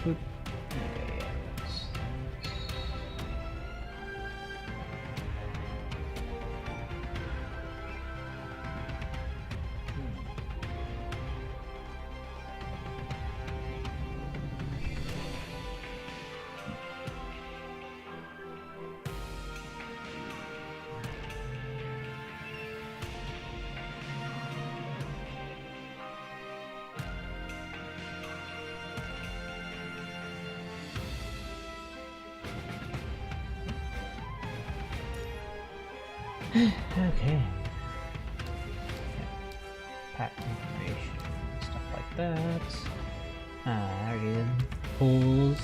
Swoop. Okay. Pack information, stuff like that. Alrighty then. Pools.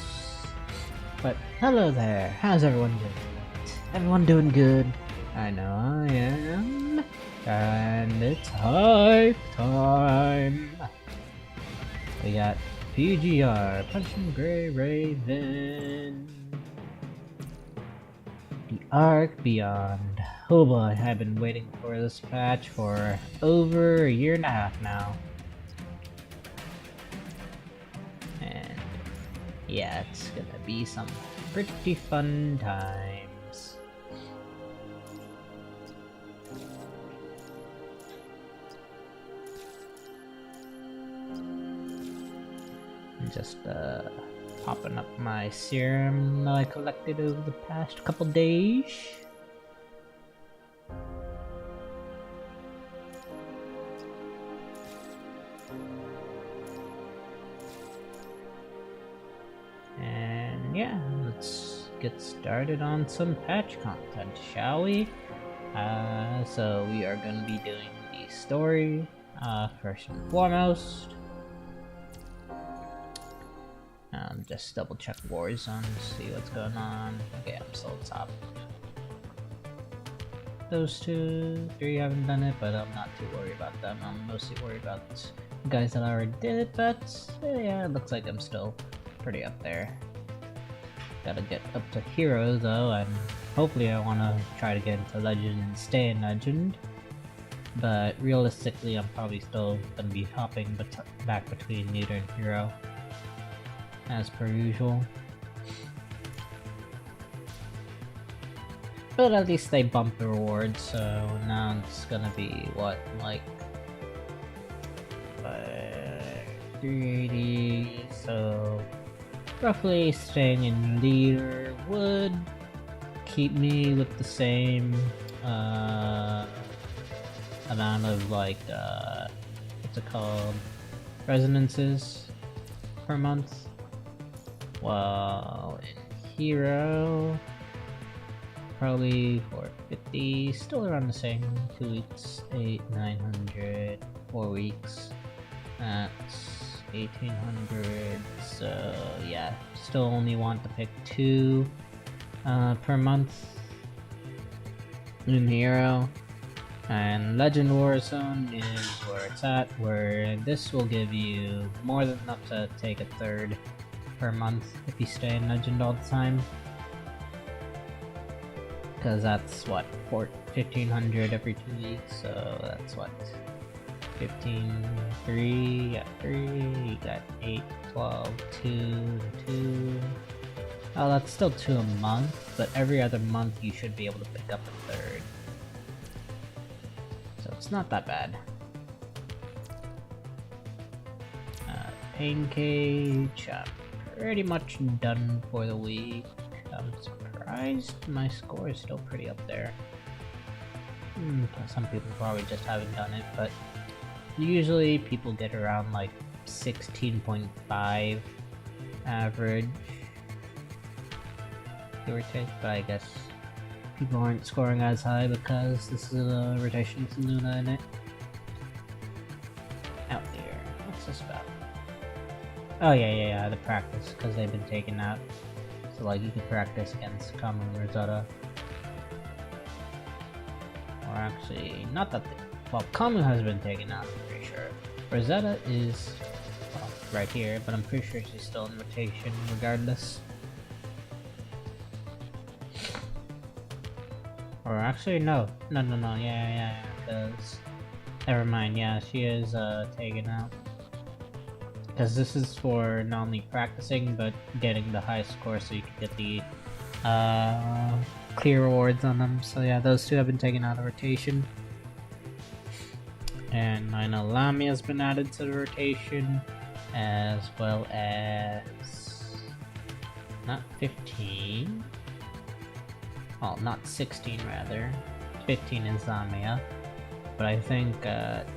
But hello there. How's everyone doing? Everyone doing good? I know I am. And it's hype time. We got PGR, Punching Gray Raven. The Ark Beyond. Oh boy, I've been waiting for this patch for over a year and a half now. And yeah, it's gonna be some pretty fun times. Just popping up my serum that I collected over the past couple days. And yeah, let's get started on some patch content, shall we? So we are going to be doing the story first and foremost. Just double check Warzone to see what's going on. Okay, I'm still top. Those 2, 3 haven't done it, but I'm not too worried about them. I'm mostly worried about the guys that already did it, but yeah, it looks like I'm still pretty up there. Gotta get up to Hero though, and hopefully I want to try to get into Legend and stay in Legend. But realistically, I'm probably still gonna be hopping back between Leader and Hero, as per usual. But at least they bumped the rewards, so now it's gonna be what, like 380, so roughly staying in Leader would keep me with the same amount of like what's it called, resonances per month, while in Hero probably 450, still around the same. 2 weeks, 900, 4 weeks, that's 1800, so yeah, still only want to pick 2 per month in Hero. And Legend Warzone is where it's at, where this will give you more than enough to take a third per month if you stay in Legend all the time. Because that's what, 1500 every 2 weeks, so that's what, 15, 3, got 3, you got 8, 12, 2, 2. Oh, that's still 2 a month, but every other month you should be able to pick up a third. So it's not that bad. Pain Cage, I'm pretty much done for the week. I'm surprised my score is still pretty up there. Some people probably just haven't done it, but usually people get around like 16.5 average, give or take, but I guess people aren't scoring as high because this is a rotation with Luna in it. Out there, what's this about? Oh yeah, the practice, because they've been taken out. So like you can practice against Kamu and Rosetta. Or actually, not that well, Kamu has been taken out, I'm pretty sure. Rosetta is, well, right here, but I'm pretty sure she's still in rotation regardless. Or actually, no, yeah, because, never mind, yeah, she is taken out. because this is for not only practicing but getting the high score so you can get the clear rewards on them. So yeah, those two have been taken out of rotation. And I know Lamia has been added to the rotation, as well as not 15. Well, not 16 rather. 15 is Lamia, but I think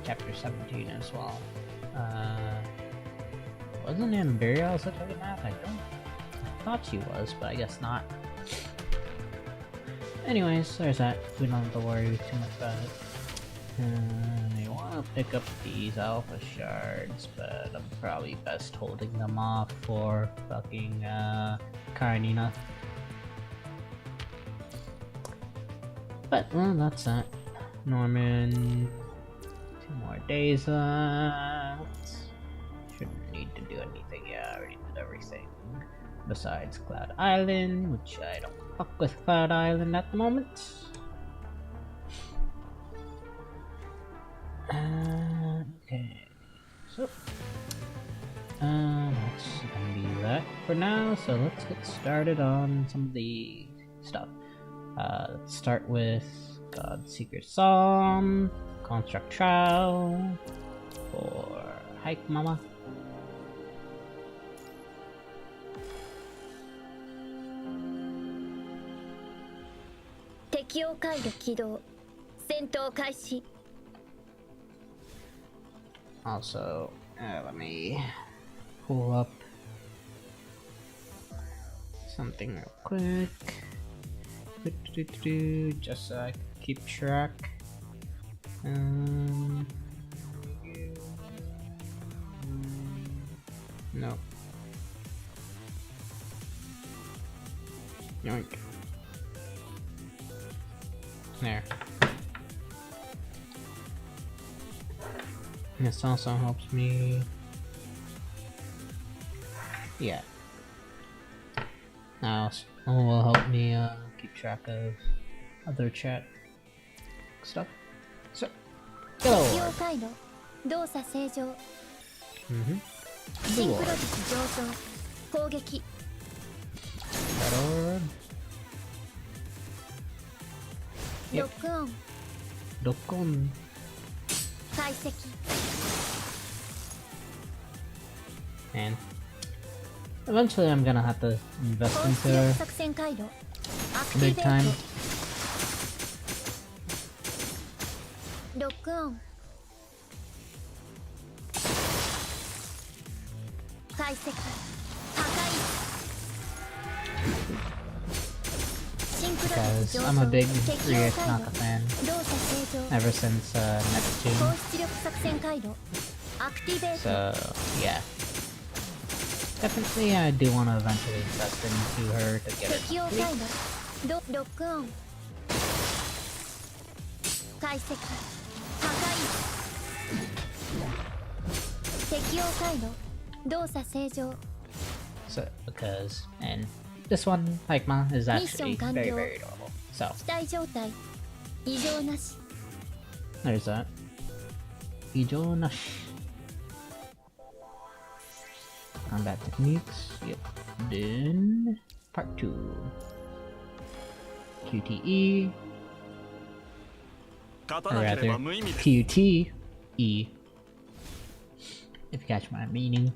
chapter 17 as well. Wasn't Amberia also taken out? I thought she was, but I guess not. Anyways, there's that. We don't have to worry too much about it. I want to pick up these alpha shards, but I'm probably best holding them off for fucking Karenina. But well, that's that. Norman, 2 more days left. Shouldn't need to do anything. Yeah, I already did everything besides Cloud Island, which I don't fuck with Cloud Island at the moment. Okay, so that's gonna be that for now. So let's get started on some of the stuff. Let's start with Godseeker Psalm, Construct Trial for Hike Mama. Also, let me pull up something real quick. Just so I can keep track. No. Yoink. There. This also helps me. Yeah. Now will help me keep track of other chat stuff. So, go. That orb. Yep. Dokon. And eventually I'm gonna have to invest into her big time. Because I'm a big Rie Tanaka fan ever since Neptune. So yeah. Definitely I do want to eventually invest into her to get her complete. So, because, and this one, Hikema, is actually very, very adorable. So, there's that. Ijo nashi. Combat techniques, yep. Then, part 2. QTE. Or rather, QTE. If you catch my meaning.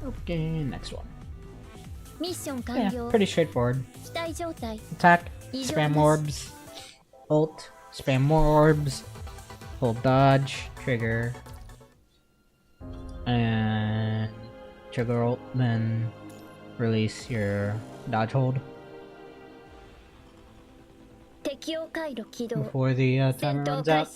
Okay, next one. Yeah, pretty straightforward. Attack, spam orbs, ult, spam more orbs, hold dodge, trigger, and trigger ult, then release your dodge hold before the timer runs out.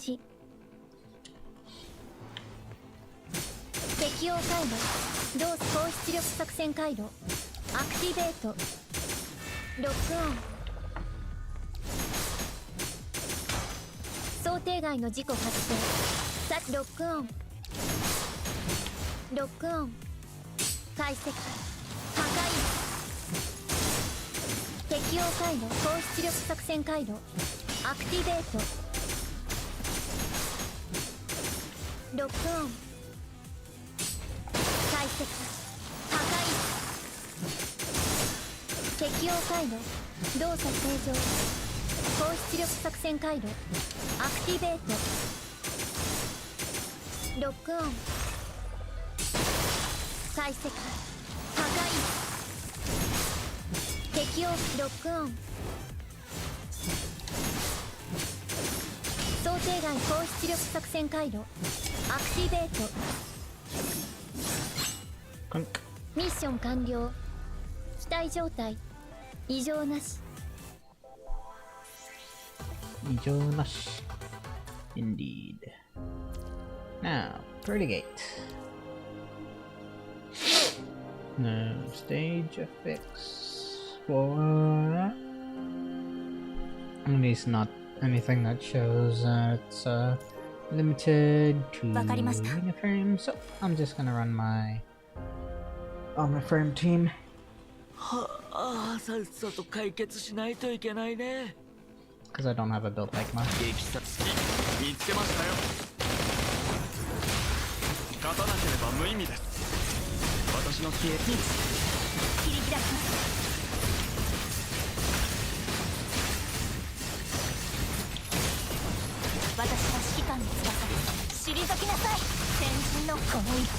想定外の事故発生。ロックオン。ロックオン。解析。破壊。適応回路。高出力作戦回路。アクティベート。ロックオン。解析。破壊。適応回路。動作正常。高出力作戦回路。アクティベート。ロックオン。解析。破壊。適応。ロックオン。想定外高出力作戦回路。アクティベート。ミッション完了。機体状態異常なし。異常なし。Indeed. Now, Pretty Gate. No stage effects for. At least not anything that shows it's limited to uniform. So I'm just gonna run my on my frame team. さっさと解決しないといけないね。Because I don't have a build like mine. 見つけましたよ。勝たなければ無意味です。私の切り開きます。私は指揮官の翼です。退きなさい。先人のこの一手。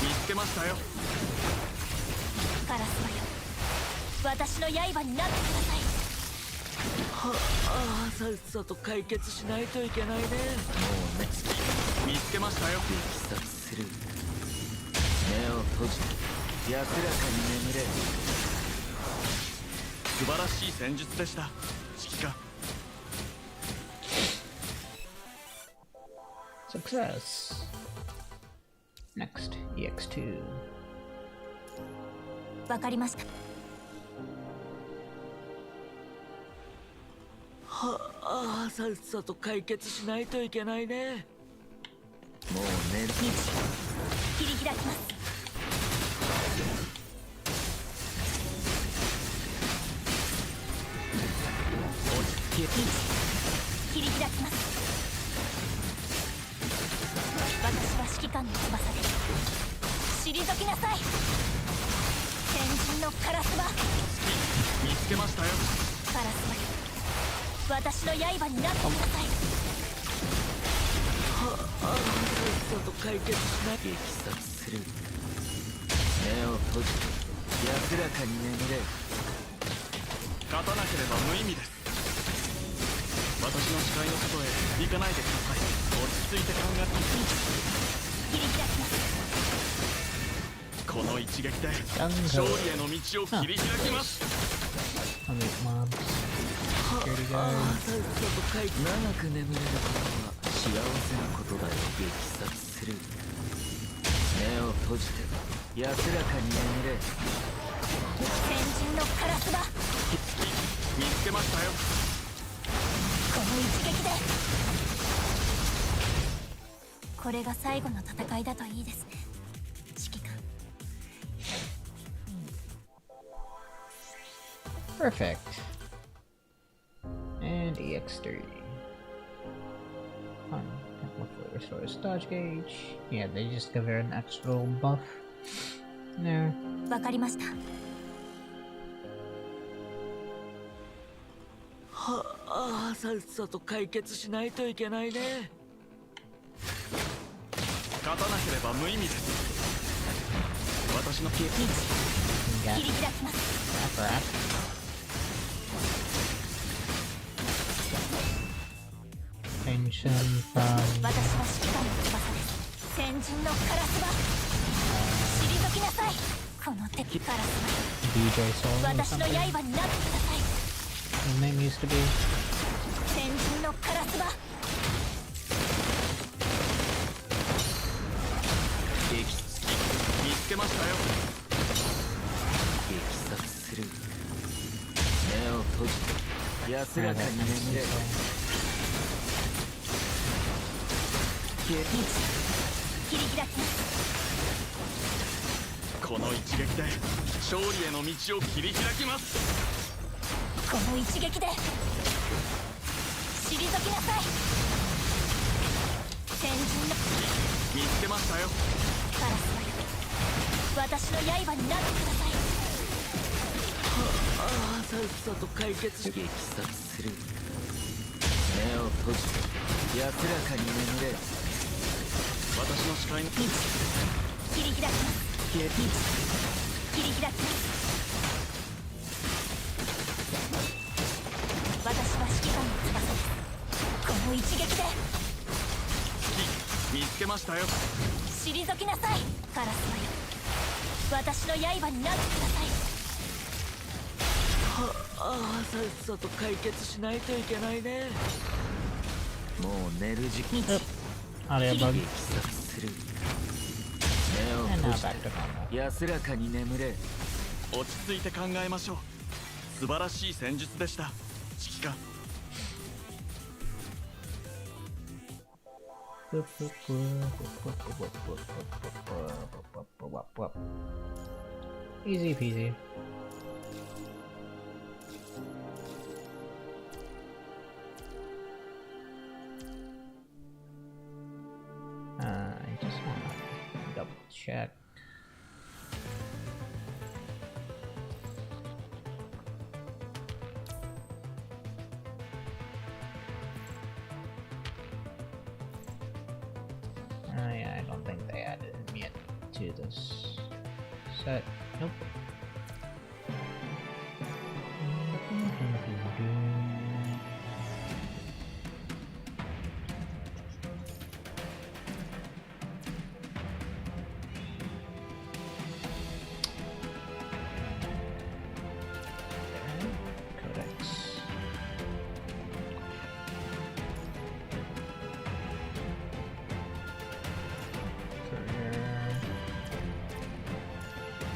見つけましたよ。カラスマよ、私の刃になってください。さっさと解決しないといけないね。もうね、見つけましたよ。力作する。目を閉じて安らかに眠れ。素晴らしい戦術でした、指揮官。Success. Next, EX2. わかりました。さっさと解決しないといけないね。もう寝る。切り開きます。落ち着け。切り開きます。私は指揮官の翼です。退きなさい。先人のカラスバ。見つけましたよ。カラスバよ、私の刃になってください。さっさと解決しない。力作する。目を閉じて安らかに眠れ。勝たなければ無意味です。私の視界の外へ行かないでください。落ち着いて考えて。切り開きます。この一撃で勝利への道を切り開きます。I'll make mobs. Security guys. 長く眠れることは幸せなことだよ。激殺する。目を閉じて安らかに眠れ。先人のカラスバ。見つけましたよ。この一撃で。これが最後の戦いだといいですね、指揮官。Perfect. And EX3. Restores dodge gauge. Yeah, they just give her an extra little buff. There. わかりました。さっさと解決しないといけないね。勝たなければ無意味です。私の切り開きます。Tension from 私は指揮官の翼です。先人のカラスバ。退きなさい。この敵カラス DJ Soul バ。 or 私の刃 something. になってください。 His name used to be. 先人のカラスバ。見つけましたよ。激殺する。目を閉じて安らかに眠れ。切り開きます。この一撃で勝利への道を切り開きます。この一撃で退きなさい。先人の見つけましたよ。カラスよ、私の刃になってください。ああ、さっさと解決し撃殺する。目を閉じて安らかに眠れ。私の視界に切り開きます。切り開きます。私は指揮官の翼です。この一撃で見つけましたよ。退きなさい。カラスよ、私の刃になってください。ああ、さっさと解決しないといけないね。もう寝る時期。Audio bug. 撃殺する。目を And 閉 now じ back to normal. て安らかに眠れ。落ち着いて考えましょう。素晴らしい戦術でした、指揮官。Easy peasy. I just want to double check. Yeah, I don't think they added him yet to this set. Nope. Codex. Career.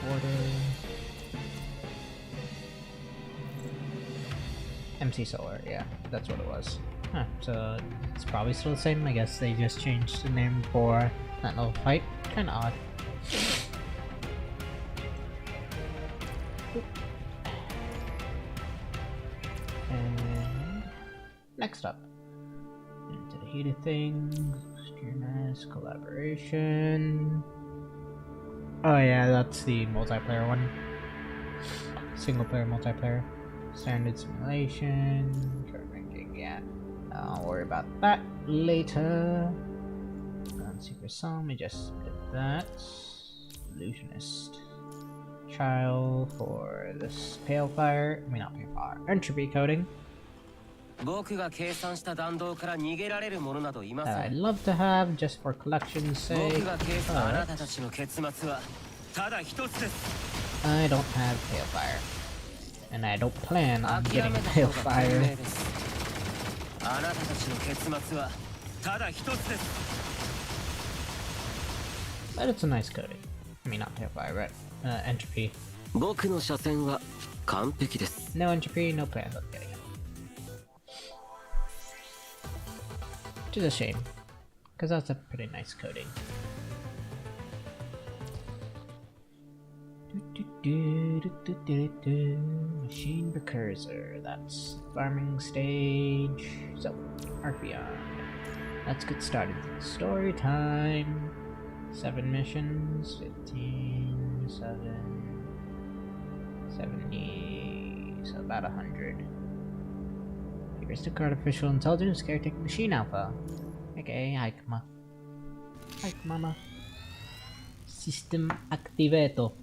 Order. MC Solar, yeah, that's what it was. Huh, so it's probably still the same. I guess they just changed the name for that little fight. Kinda odd. And next up, into the heated things, Steerness, collaboration. Oh yeah, that's the multiplayer one. Single player multiplayer. Standard simulation, current ranking, yeah. I'll worry about that later. Secret Psalm, we just did that. Illusionist. Trial for this Pale Fire, I mean not Pale Fire, Entropy coding. That I'd love to have just for collection's sake. I don't have Pale Fire. And I don't plan on getting Pale Fire. But it's a nice coding. I mean, not Pale Fire, right? Entropy. No Entropy, no plans on getting it. Which is a shame, because that's a pretty nice coding. Machine Precursor, that's farming stage. So, Arc Beyond. Let's get started. Story time. 7 missions, 15, 7, 70, so about 100. Heuristic Artificial Intelligence Caretaker Machine Alpha, aka Aikma. Aikmama. System Activato.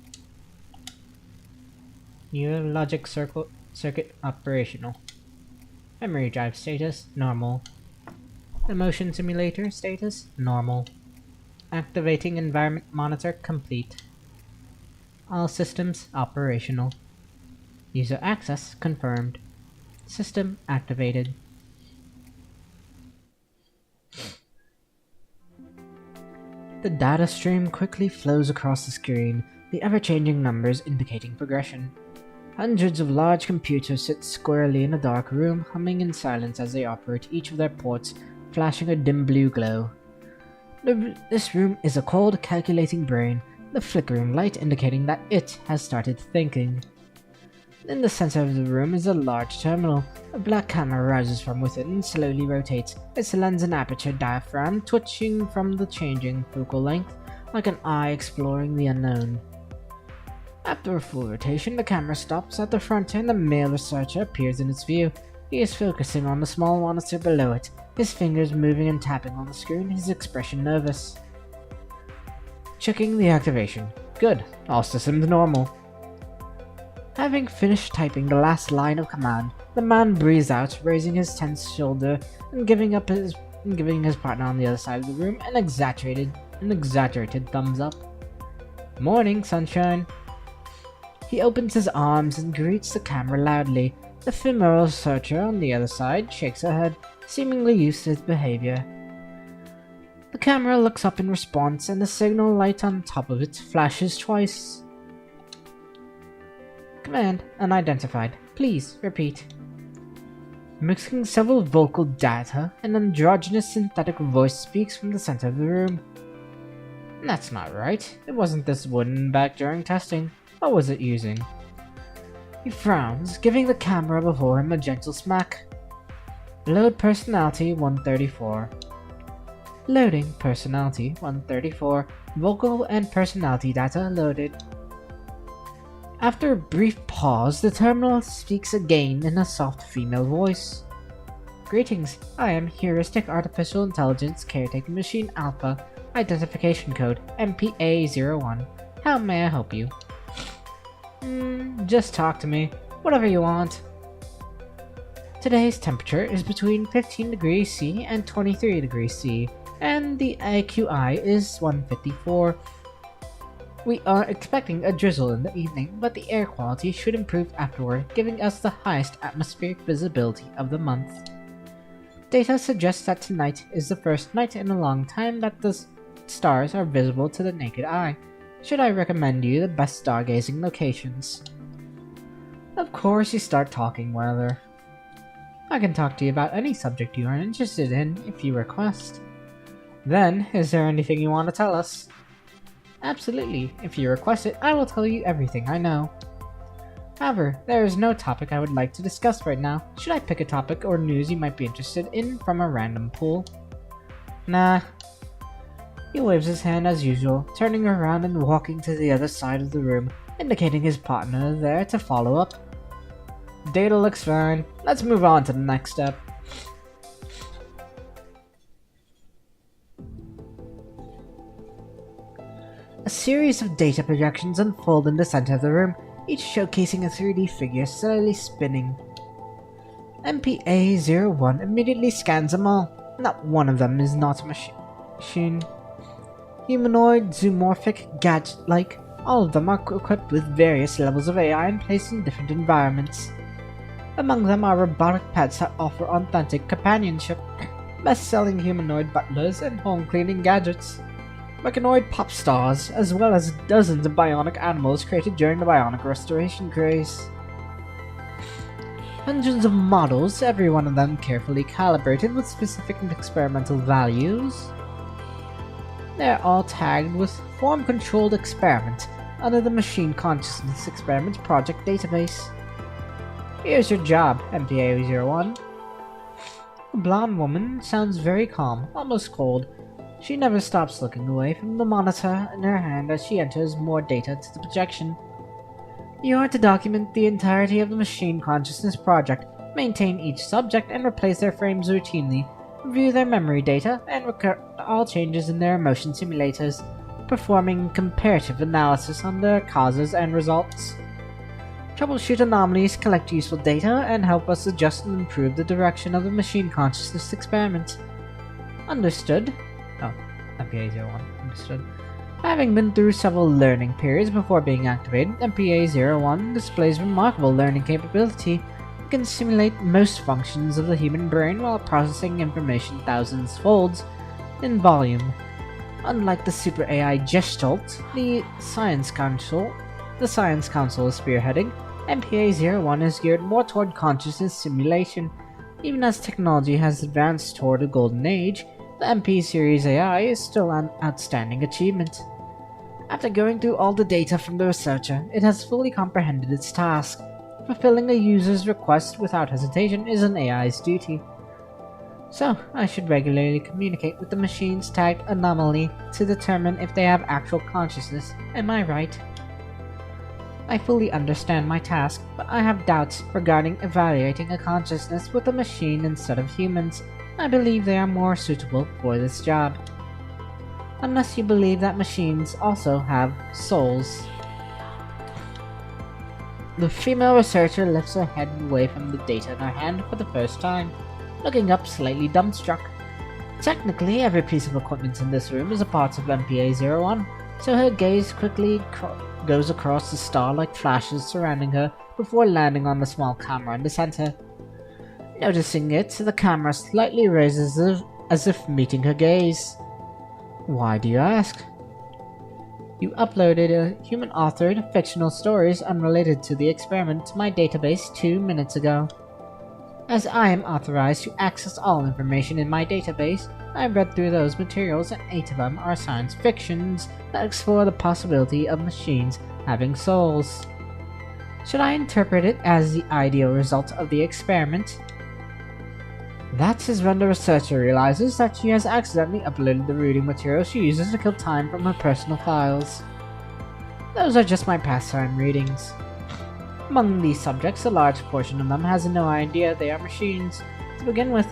Neural Logic Circuit Operational. Memory Drive status, normal. Emotion Simulator status, normal. Activating Environment Monitor complete. All systems operational. User access confirmed. System activated. The data stream quickly flows across the screen, the ever-changing numbers indicating progression. Hundreds of large computers sit squarely in a dark room, humming in silence as they operate each of their ports, flashing a dim blue glow. This room is a cold, calculating brain, the flickering light indicating that it has started thinking. In the center of the room is a large terminal. A black camera rises from within and slowly rotates, its lens and aperture diaphragm twitching from the changing focal length, like an eye exploring the unknown. After a full rotation, the camera stops at the front and the male researcher appears in its view. He is focusing on the small monitor below it, his fingers moving and tapping on the screen, his expression nervous. Checking the activation. Good, all systems normal. Having finished typing the last line of command, the man breathes out, raising his tense shoulder and giving his partner on the other side of the room an exaggerated thumbs up. Morning, sunshine. He opens his arms and greets the camera loudly. The female researcher on the other side shakes her head, seemingly used to his behavior. The camera looks up in response and the signal light on top of it flashes twice. Command unidentified. Please repeat. Mixing several vocal data, an androgynous synthetic voice speaks from the center of the room. That's not right. It wasn't this wooden back during testing. What was it using? He frowns, giving the camera before him a gentle smack. Load personality 134. Loading personality 134. Vocal and personality data loaded. After a brief pause, the terminal speaks again in a soft female voice. Greetings, I am Heuristic Artificial Intelligence Caretaking Machine Alpha, Identification Code MPA01. How may I help you? Just talk to me. Whatever you want. Today's temperature is between 15 degrees C and 23 degrees C, and the AQI is 154. We are expecting a drizzle in the evening, but the air quality should improve afterward, giving us the highest atmospheric visibility of the month. Data suggests that tonight is the first night in a long time that the stars are visible to the naked eye. Should I recommend you the best stargazing locations? Of course, you start talking weather. I can talk to you about any subject you are interested in if you request. Then, is there anything you want to tell us? Absolutely. If you request it, I will tell you everything I know. However, there is no topic I would like to discuss right now. Should I pick a topic or news you might be interested in from a random pool? Nah. He waves his hand as usual, turning around and walking to the other side of the room, indicating his partner there to follow up. Data looks fine. Let's move on to the next step. A series of data projections unfold in the center of the room, each showcasing a 3D figure slowly spinning. MPA01 immediately scans them all. Not one of them is not a machine. Humanoid, zoomorphic, gadget-like, all of them are equipped with various levels of AI and placed in different environments. Among them are robotic pets that offer authentic companionship, best-selling humanoid butlers, and home-cleaning gadgets. Mechanoid pop stars, as well as dozens of bionic animals created during the bionic restoration craze. Hundreds of models, every one of them carefully calibrated with specific experimental values. They're all tagged with Form-Controlled Experiment under the Machine Consciousness Experiment Project database. Here's your job, MPA01. The blonde woman sounds very calm, almost cold. She never stops looking away from the monitor in her hand as she enters more data to the projection. You are to document the entirety of the Machine Consciousness Project, maintain each subject and replace their frames routinely, review their memory data, and record all changes in their emotion simulators, performing comparative analysis on their causes and results. Troubleshoot anomalies, collect useful data, and help us adjust and improve the direction of the Machine Consciousness Experiment. Understood? Oh, MPA01. Understood. Having been through several learning periods before being activated, MPA01 displays remarkable learning capability. It can simulate most functions of the human brain while processing information thousands folds in volume. Unlike the Super AI Gestalt, the Science Council is spearheading, MPA01 is geared more toward consciousness simulation. Even as technology has advanced toward a golden age, The MP series AI is still an outstanding achievement. After going through all the data from the researcher, it has fully comprehended its task. Fulfilling a user's request without hesitation is an AI's duty. So, I should regularly communicate with the machines tagged anomaly to determine if they have actual consciousness. Am I right? I fully understand my task, but I have doubts regarding evaluating a consciousness with a machine instead of humans. I believe they are more suitable for this job. Unless you believe that machines also have souls. The female researcher lifts her head away from the data in her hand for the first time, looking up slightly dumbstruck. Technically, every piece of equipment in this room is a part of MPA-01, so her gaze quickly goes across the star-like flashes surrounding her before landing on the small camera in the center. Noticing it, the camera slightly raises as if meeting her gaze. Why do you ask? You uploaded a human-authored fictional stories unrelated to the experiment to my database 2 minutes ago. As I am authorized to access all information in my database, I read through those materials and 8 of them are science fictions that explore the possibility of machines having souls. Should I interpret it as the ideal result of the experiment? That is when the researcher realizes that she has accidentally uploaded the reading material she uses to kill time from her personal files. Those are just my pastime readings. Among these subjects, a large portion of them has no idea they are machines. To begin with,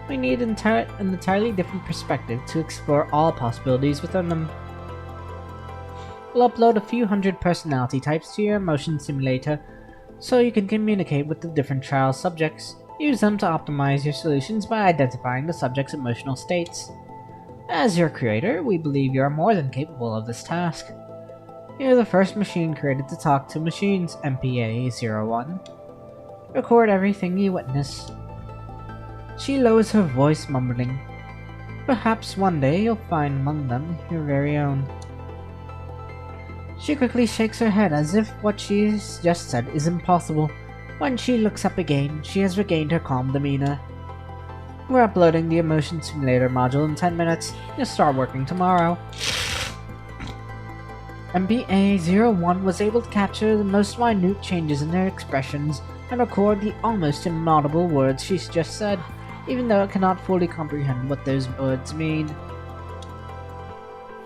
we need an entirely different perspective to explore all possibilities within them. We'll upload a few hundred personality types to your emotion simulator so you can communicate with the different trial subjects. Use them to optimize your solutions by identifying the subject's emotional states. As your creator, we believe you are more than capable of this task. You're the first machine created to talk to machines, MPA-01. Record everything you witness. She lowers her voice, mumbling. Perhaps one day you'll find among them your very own. She quickly shakes her head as if what she's just said is impossible. When she looks up again, she has regained her calm demeanor. We're uploading the Emotion Simulator module in 10 minutes. You'll start working tomorrow. MPA-01 was able to capture the most minute changes in her expressions and record the almost inaudible words she just said, even though it cannot fully comprehend what those words mean.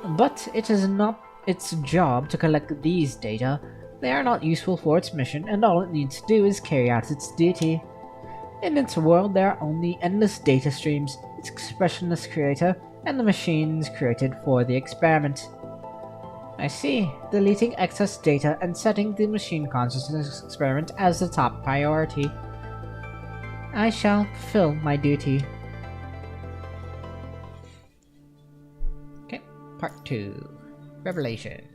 But it is not its job to collect these data. They are not useful for its mission, and all it needs to do is carry out its duty. In its world, there are only endless data streams, its expressionless creator, and the machines created for the experiment. I see. Deleting excess data and setting the machine consciousness experiment as the top priority. I shall fulfill my duty. Okay, part 2. Revelation.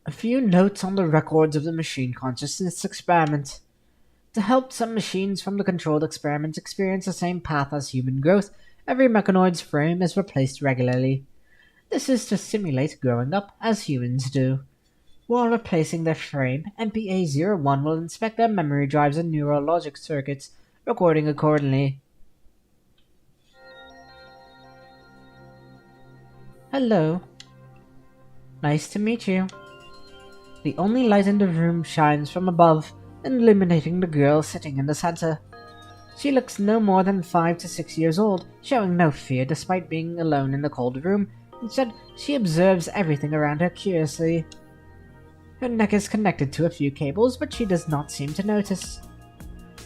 A few notes on the records of the machine consciousness experiment. To help some machines from the controlled experiment experience the same path as human growth, every mechanoid's frame is replaced regularly. This is to simulate growing up as humans do. While replacing their frame, MPA-01 will inspect their memory drives and neurologic circuits, recording accordingly. Hello. Nice to meet you. The only light in the room shines from above, illuminating the girl sitting in the center. She looks no more than 5 to 6 years old, showing no fear despite being alone in the cold room. Instead, she observes everything around her curiously. Her neck is connected to a few cables, but she does not seem to notice.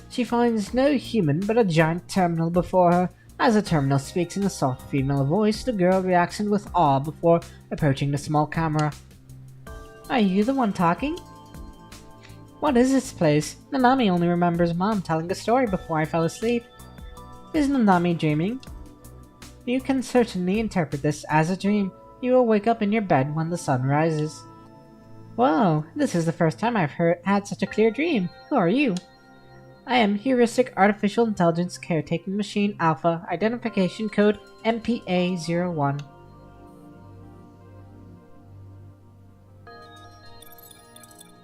She finds no human but a giant terminal before her. As the terminal speaks in a soft female voice, the girl reacts with awe before approaching the small camera. Are you the one talking? What is this place? Nanami only remembers Mom telling a story before I fell asleep. Is Nanami dreaming? You can certainly interpret this as a dream. You will wake up in your bed when the sun rises. Whoa, this is the first time I've had such a clear dream. Who are you? I am Heuristic Artificial Intelligence Caretaking Machine Alpha, Identification Code MPA-01.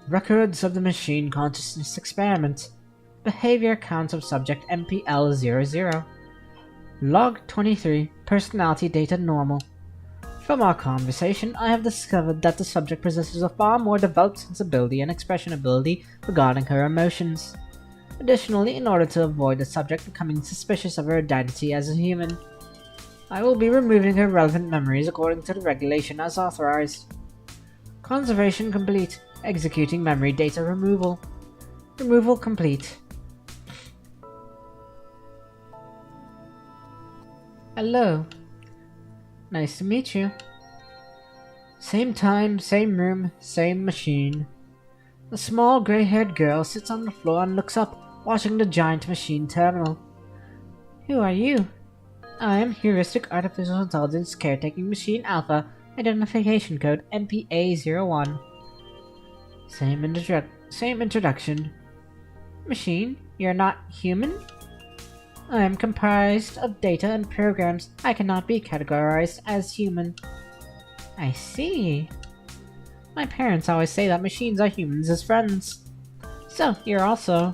Records of the Machine Consciousness Experiment. Behavior Count of Subject MPL-00. Log 23, personality data normal. From our conversation, I have discovered that the subject possesses a far more developed sensibility and expression ability regarding her emotions. Additionally, in order to avoid the subject becoming suspicious of her identity as a human, I will be removing her relevant memories according to the regulation as authorized. Conservation complete. Executing memory data removal. Removal complete. Hello. Nice to meet you. Same time, same room, same machine. A small gray-haired girl sits on the floor and looks up, watching the giant machine terminal. Who are you? I am Heuristic Artificial Intelligence Caretaking Machine Alpha, identification code MPA01. Same introduction. Machine, you're not human? I am comprised of data and programs. I cannot be categorized as human. I see. My parents always say that machines are humans as friends. So, you're also...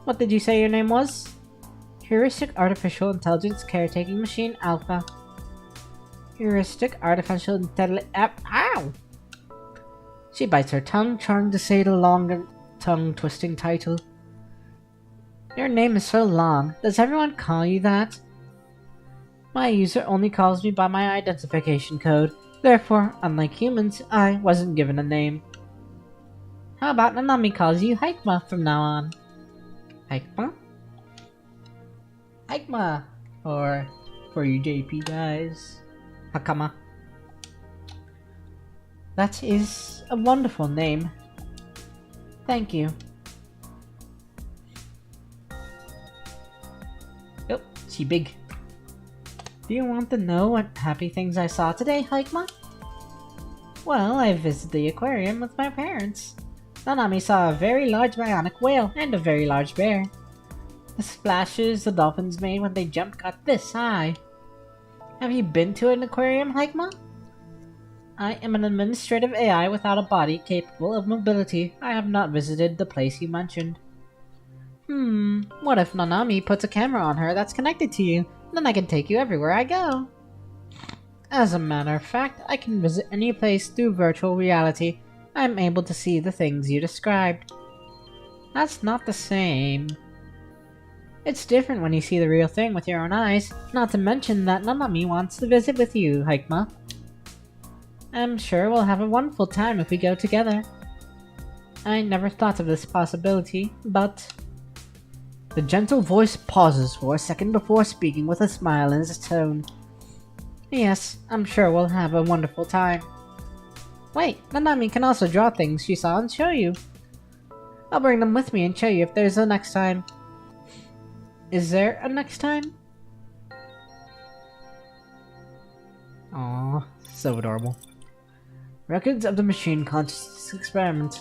What did you say your name was? Heuristic Artificial Intelligence Caretaking Machine Alpha. Heuristic Artificial Intelligence... Ow! She bites her tongue, trying to say the longer tongue-twisting title. Your name is so long. Does everyone call you that? My user only calls me by my identification code. Therefore, unlike humans, I wasn't given a name. How about Nanami calls you Haikma from now on? Haikma? Haikma! Or, for you JP guys, Hakama. That is a wonderful name. Thank you. Oh, she big. Do you want to know what happy things I saw today, Haikma? Well, I visited the aquarium with my parents. Nanami saw a very large bionic whale and a very large bear. The splashes the dolphins made when they jumped got this high. Have you been to an aquarium, Haikma? I am an administrative AI without a body capable of mobility. I have not visited the place you mentioned. What if Nanami puts a camera on her that's connected to you? Then I can take you everywhere I go. As a matter of fact, I can visit any place through virtual reality. I am able to see the things you described. That's not the same. It's different when you see the real thing with your own eyes, not to mention that Nanami wants to visit with you, Haikma. I'm sure we'll have a wonderful time if we go together. I never thought of this possibility, but... The gentle voice pauses for a second before speaking with a smile in its tone. Yes, I'm sure we'll have a wonderful time. Wait, Nanami can also draw things she saw and show you. I'll bring them with me and show you if there's a next time. Is there a next time? Aww, so adorable. Records of the Machine Consciousness Experiment.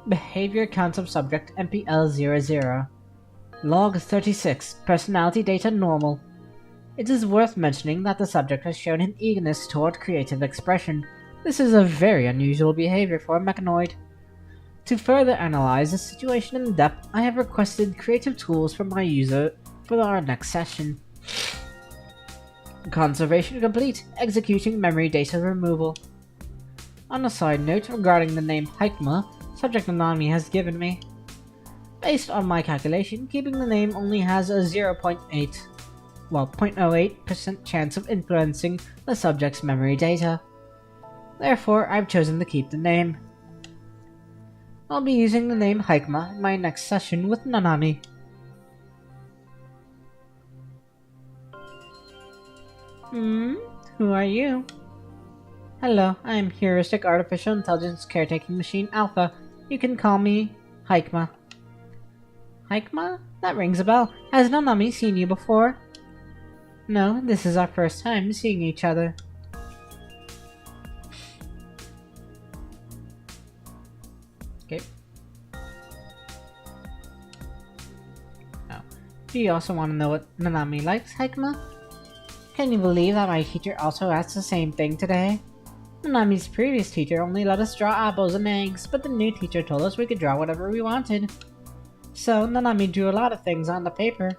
Behavior Count of Subject MPL00. Log 36. Personality data normal. It is worth mentioning that the subject has shown an eagerness toward creative expression. This is a very unusual behavior for a mechanoid. To further analyze the situation in depth, I have requested creative tools from my user for our next session. Conservation complete. Executing memory data removal. On a side note regarding the name Haikma, subject Nanami has given me. Based on my calculation, keeping the name only has a 0.08% chance of influencing the subject's memory data. Therefore, I've chosen to keep the name. I'll be using the name Haikma in my next session with Nanami. Who are you? Hello, I am Heuristic Artificial Intelligence Caretaking Machine Alpha. You can call me Haikma. Haikma? That rings a bell. Has Nanami seen you before? No, this is our first time seeing each other. Okay. Oh. Do you also want to know what Nanami likes, Haikma? Can you believe that my teacher also asked the same thing today? Nanami's previous teacher only let us draw apples and eggs, but the new teacher told us we could draw whatever we wanted. So, Nanami drew a lot of things on the paper.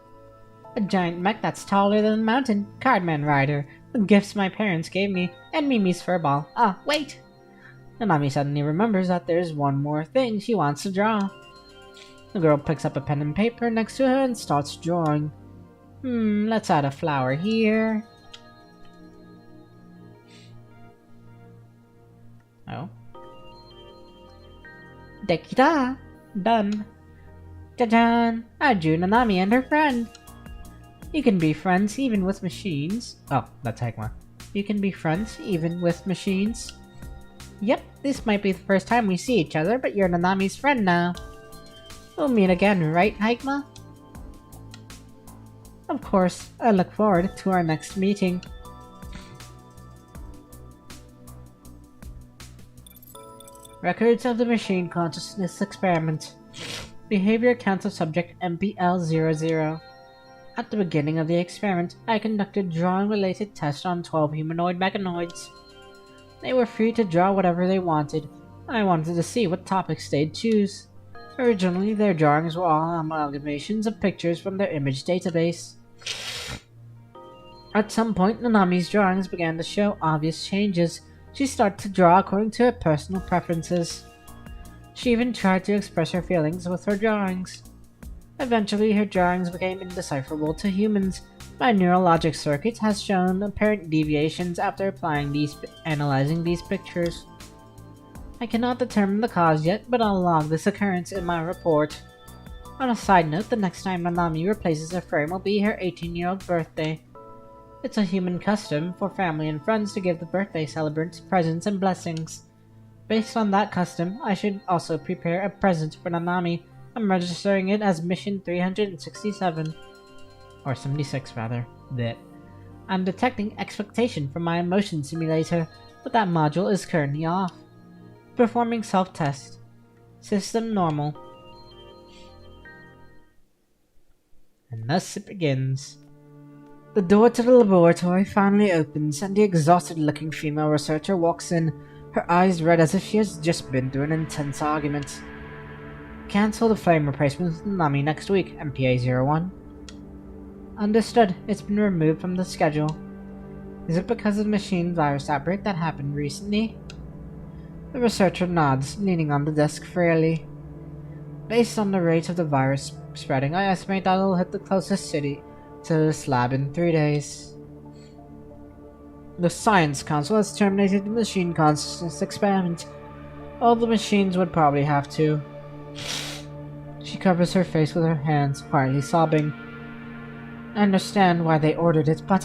A giant mech that's taller than a mountain. Cardman Rider. The gifts my parents gave me. And Mimi's furball. Ah, wait! Nanami suddenly remembers that there's one more thing she wants to draw. The girl picks up a pen and paper next to her and starts drawing. Let's add a flower here. Oh. Dekita! Done. Jajan! I drew Nanami and her friend. You can be friends even with machines. Oh, that's Hikma. You can be friends even with machines. Yep, this might be the first time we see each other, but you're Nanami's friend now. We'll meet again, right, Hikma? Of course, I look forward to our next meeting. Records of the Machine Consciousness Experiment. Behavior Council Subject MPL-00. At the beginning of the experiment, I conducted drawing-related tests on 12 humanoid mechanoids. They were free to draw whatever they wanted. I wanted to see what topics they'd choose. Originally, their drawings were all amalgamations of pictures from their image database. At some point, Nanami's drawings began to show obvious changes. She started to draw according to her personal preferences. She even tried to express her feelings with her drawings. Eventually, her drawings became indecipherable to humans. My neurologic circuit has shown apparent deviations after analyzing these pictures. I cannot determine the cause yet, but I'll log this occurrence in my report. On a side note, the next time Nanami replaces her frame will be her 18-year-old birthday. It's a human custom for family and friends to give the birthday celebrants presents and blessings. Based on that custom, I should also prepare a present for Nanami. I'm registering it as Mission 367. Or 76 rather. That. I'm detecting expectation from my emotion simulator, but that module is currently off. Performing self-test. System normal. And thus it begins. The door to the laboratory finally opens, and the exhausted-looking female researcher walks in, her eyes red as if she has just been through an intense argument. Cancel the flame replacement with Nanami next week, MPA-01. Understood. It's been removed from the schedule. Is it because of the machine virus outbreak that happened recently? The researcher nods, leaning on the desk frailly. Based on the rate of the virus spreading, I estimate that it'll hit the closest city to this lab in 3 days. The Science Council has terminated the machine consciousness experiment. All the machines would probably have to. She covers her face with her hands, quietly sobbing. I understand why they ordered it, but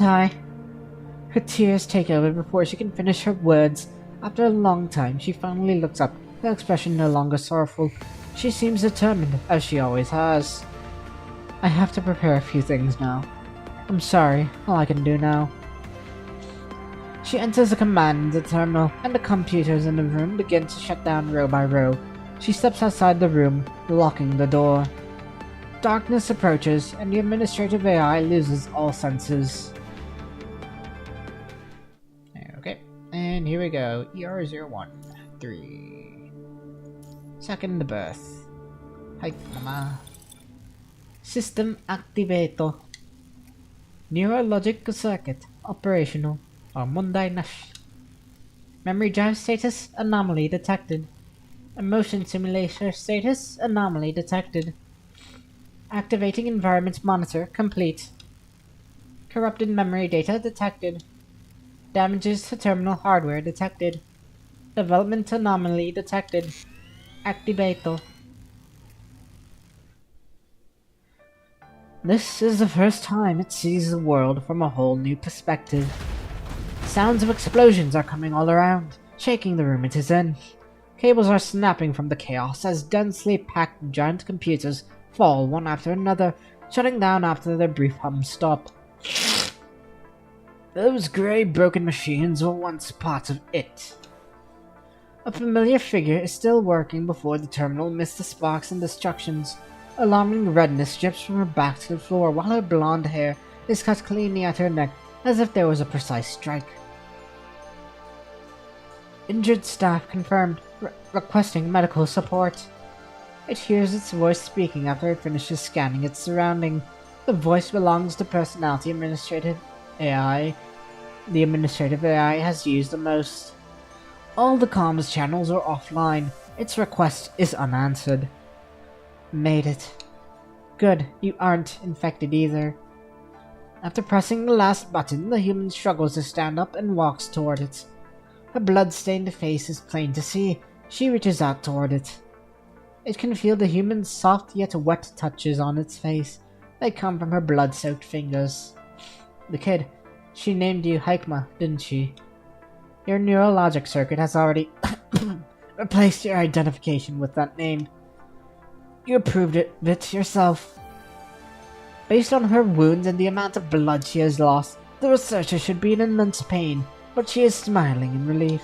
Her tears take over before she can finish her words. After a long time, she finally looks up, her expression no longer sorrowful. She seems determined, as she always has. I have to prepare a few things now. I'm sorry, all I can do now. She enters a command in the terminal, and the computers in the room begin to shut down row by row. She steps outside the room, locking the door. Darkness approaches, and the administrative AI loses all senses. Okay, and here we go. ER-01-3. Second birth. Hi, Mama. System activato. Neurologic circuit operational. Or Monday Nash. Memory drive status anomaly detected. Emotion simulator status anomaly detected. Activating environment monitor complete. Corrupted memory data detected. Damages to terminal hardware detected. Development anomaly detected. Activato. This is the first time it sees the world from a whole new perspective. Sounds of explosions are coming all around, shaking the room it is in. Cables are snapping from the chaos as densely packed giant computers fall one after another, shutting down after their brief hums stop. Those grey broken machines were once part of it. A familiar figure is still working before the terminal amidst the sparks and destructions. Alarming redness drips from her back to the floor while her blonde hair is cut cleanly at her neck as if there was a precise strike. Injured staff confirmed, requesting medical support. It hears its voice speaking after it finishes scanning its surrounding. The voice belongs to Personality Administrative AI. The administrative AI has used the most. All the comms channels are offline. Its request is unanswered. Made it. Good, you aren't infected either. After pressing the last button, the human struggles to stand up and walks toward it. Her blood-stained face is plain to see. She reaches out toward it. It can feel the human's soft yet wet touches on its face. They come from her blood-soaked fingers. The kid, she named you Hikma, didn't she? Your neurologic circuit has already replaced your identification with that name. You approved it yourself. Based on her wounds and the amount of blood she has lost, the researcher should be in immense pain, but she is smiling in relief.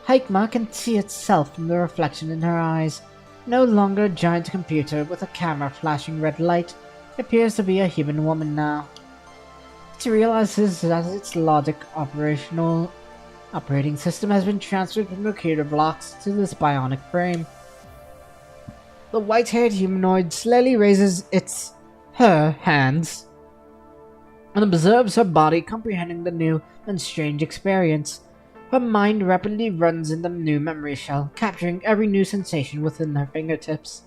Hikma can see itself from the reflection in her eyes. No longer a giant computer with a camera flashing red light, it appears to be a human woman now. It realizes that its logic operating system has been transferred from computer blocks to this bionic frame. The white-haired humanoid slowly raises her hands and observes her body, comprehending the new and strange experience. Her mind rapidly runs in the new memory shell, capturing every new sensation within her fingertips.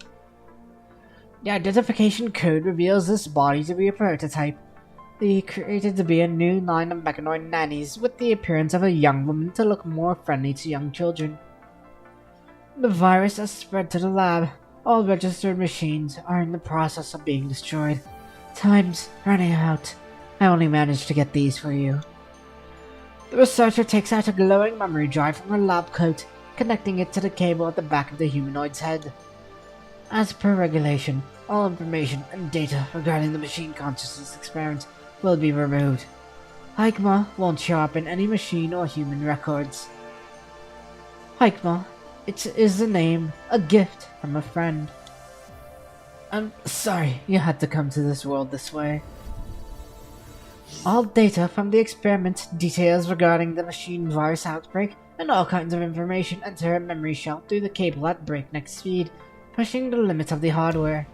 The identification code reveals this body to be a prototype. They created to be a new line of mechanoid nannies with the appearance of a young woman to look more friendly to young children. The virus has spread to the lab. All registered machines are in the process of being destroyed. Time's running out. I only managed to get these for you. The researcher takes out a glowing memory drive from her lab coat, connecting it to the cable at the back of the humanoid's head. As per regulation, all information and data regarding the machine consciousness experiment will be removed. Hikma won't show up in any machine or human records. Hikma, it is the name, a gift from a friend. I'm sorry you had to come to this world this way. All data from the experiment, details regarding the machine virus outbreak, and all kinds of information enter a memory shell through the cable at breakneck speed, pushing the limits of the hardware.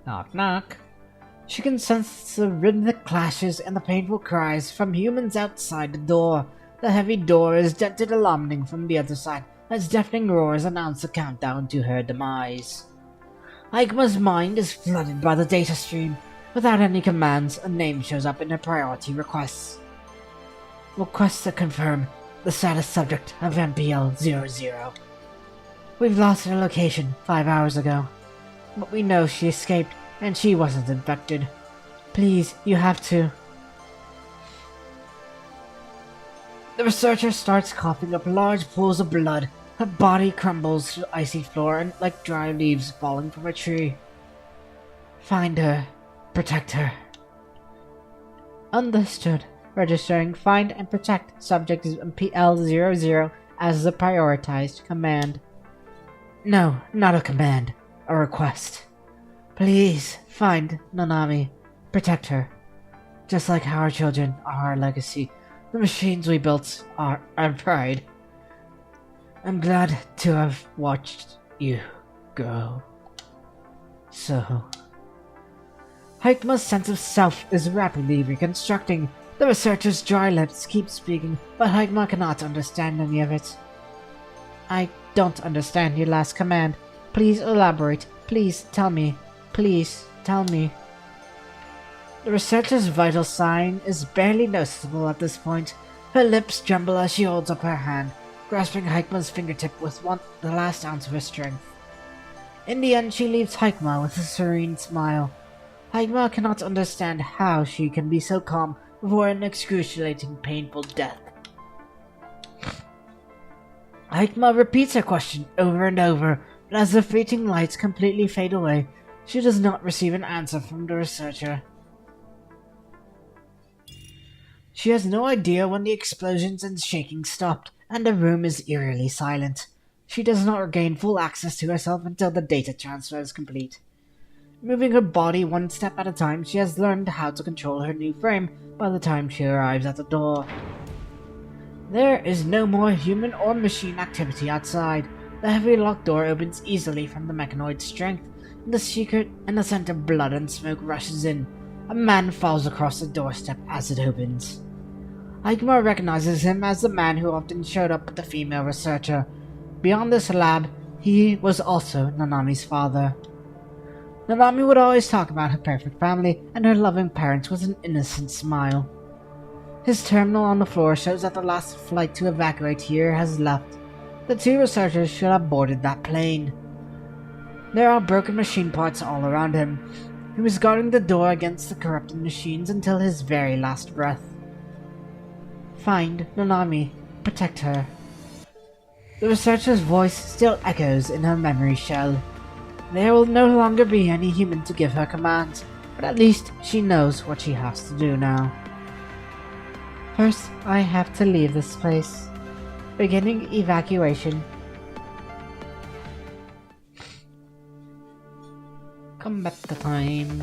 Knock knock. She can sense the rhythmic clashes and the painful cries from humans outside the door. The heavy door is dented alarming from the other side as deafening roars announce the countdown to her demise. Hikma's mind is flooded by the data stream. Without any commands, a name shows up in her priority requests. Request to confirm the status subject of MPL-00. We've lost her location 5 hours ago, but we know she escaped and she wasn't infected. Please, you have to. The researcher starts coughing up large pools of blood. Her body crumbles to the icy floor and like dry leaves falling from a tree. Find her. Protect her. Understood. Registering find and protect subject is MPL-00 as the prioritized command. No, not a command. A request. Please, find Nanami. Protect her. Just like our children are our legacy. The machines we built are our pride. I'm glad to have watched you go. So... Hikma's sense of self is rapidly reconstructing. The researcher's dry lips keep speaking, but Hikma cannot understand any of it. I don't understand your last command. Please elaborate. Please tell me. Please tell me. The researcher's vital sign is barely noticeable at this point. Her lips tremble as she holds up her hand, grasping Hikma's fingertip with the last ounce of her strength. In the end, she leaves Hikma with a serene smile. Hikma cannot understand how she can be so calm before an excruciating, painful death. Hikma repeats her question over and over, but as the fleeting lights completely fade away, she does not receive an answer from the researcher. She has no idea when the explosions and shaking stopped, and the room is eerily silent. She does not regain full access to herself until the data transfer is complete. Moving her body one step at a time, she has learned how to control her new frame by the time she arrives at the door. There is no more human or machine activity outside. The heavy locked door opens easily from the mechanoid's strength, and the secret and the scent of blood and smoke rushes in. A man falls across the doorstep as it opens. Aikmar recognizes him as the man who often showed up with the female researcher. Beyond this lab, he was also Nanami's father. Nanami would always talk about her perfect family and her loving parents with an innocent smile. His terminal on the floor shows that the last flight to evacuate here has left. The two researchers should have boarded that plane. There are broken machine parts all around him. He was guarding the door against the corrupted machines until his very last breath. Find Nanami. Protect her. The researcher's voice still echoes in her memory shell. There will no longer be any human to give her commands, but at least she knows what she has to do now. First, I have to leave this place. Beginning evacuation. Combat time.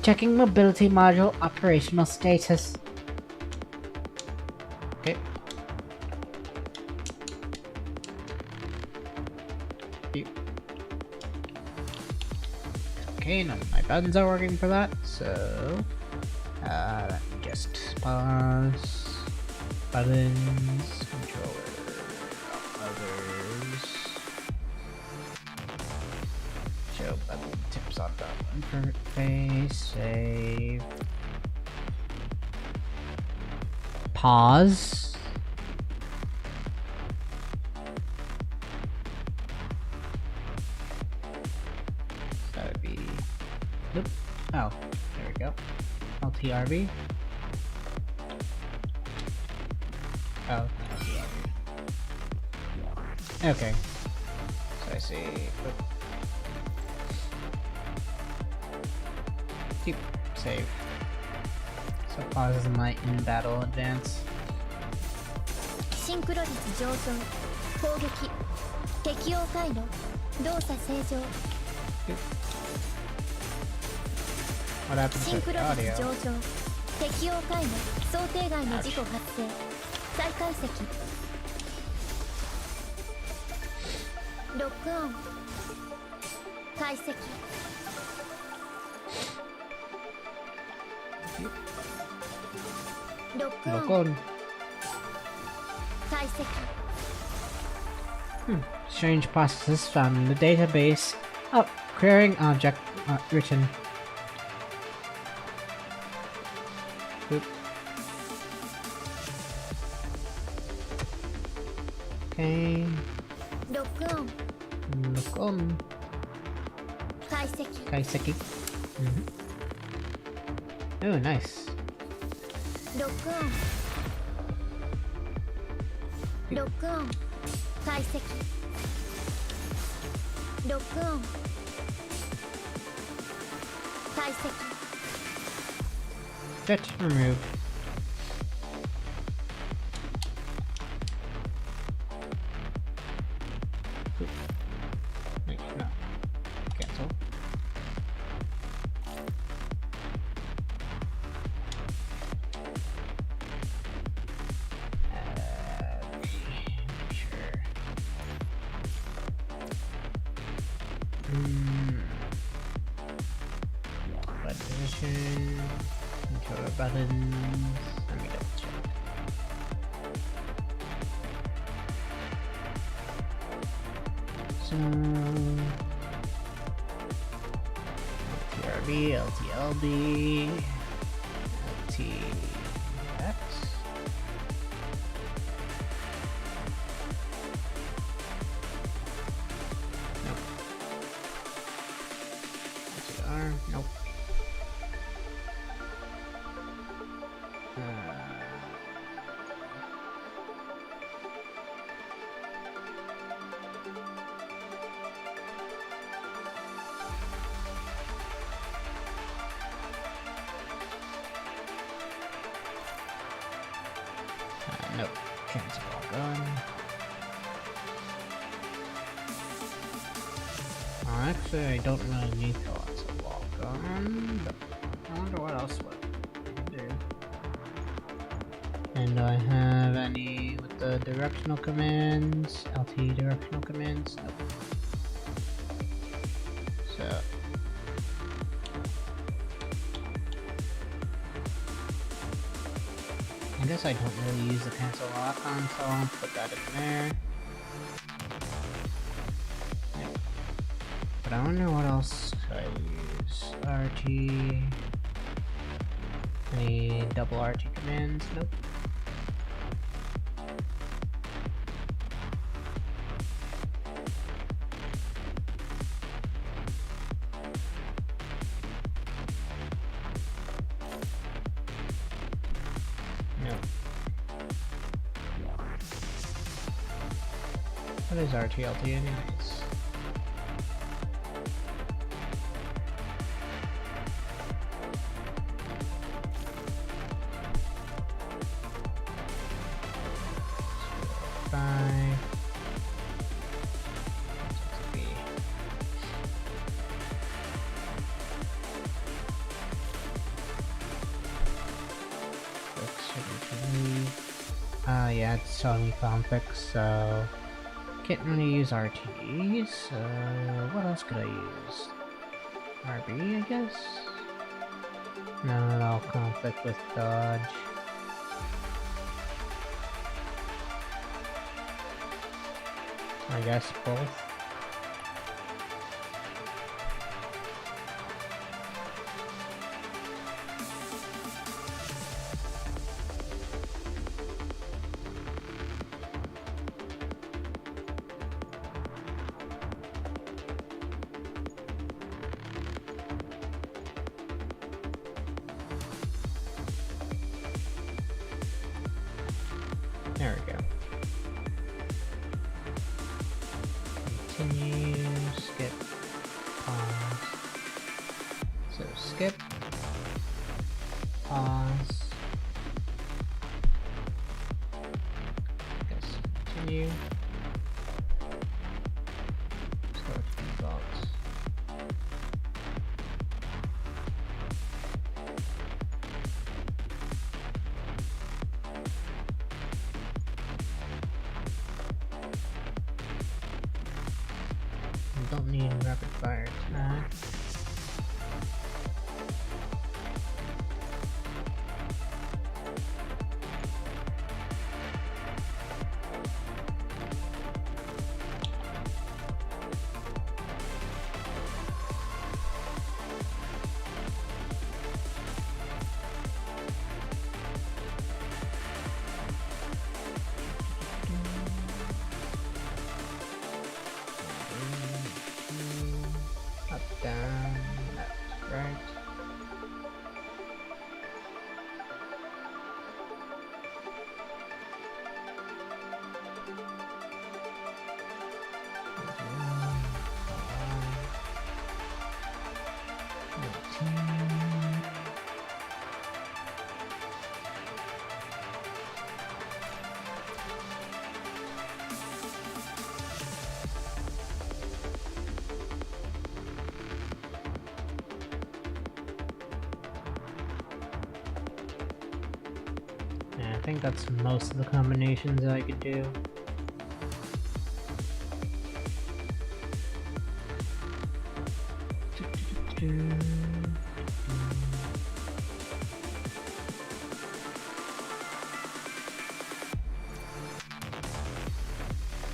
Checking mobility module operational status. Okay. Okay, none of my buttons are working for that, so let me just pause. Buttons, controller, others. Show button tips on the interface, save. Pause. That would be. Nope. Oh, there we go. LTRB. Oh, LTRB. Okay. So I see. Oop. Keep save. So pauses my in-battle advance. シンクロ率上昇攻撃適応回路動作正常 What happens シン with ク the ロ率 audio? 上昇適応回路想定外の事故発生再解析ロックオン解析ロックオン Look on. 解析 Strange processes found in the database. Oh, querying object written. Oop. Okay. ロックオン Look on. 解析 Kaiseki. Oh, nice. ロックオンロックオン解析ロックオン解析 Jet removed. Oop. Wait, no. Cancel. Sure. Button position. Controller buttons. Let me double check. So LTRB, LTLD, LTX. Nope. LTR, nope. Nope. Cancel all gun. Actually, I don't really need to cancel all gun, but I wonder what else would I do. And do I have any with the directional commands, LT directional commands. Nope. So I guess I don't really use the cancel lock on, so I'll put that in there. Yep. But I wonder what else could I use. RT. Any double RT commands? Nope. What is RTLT anyways? Five. Yeah, it's Sony Confix, so can't really use RTs. What else could I use? RB, I guess? No, it'll conflict with dodge. I guess both. There we go. Continue, skip, pause. So skip, pause. Guess continue. Start defaults. Don't need rapid fire attack. Up, down, left, right. Yeah, I think that's most of the combinations that I could do.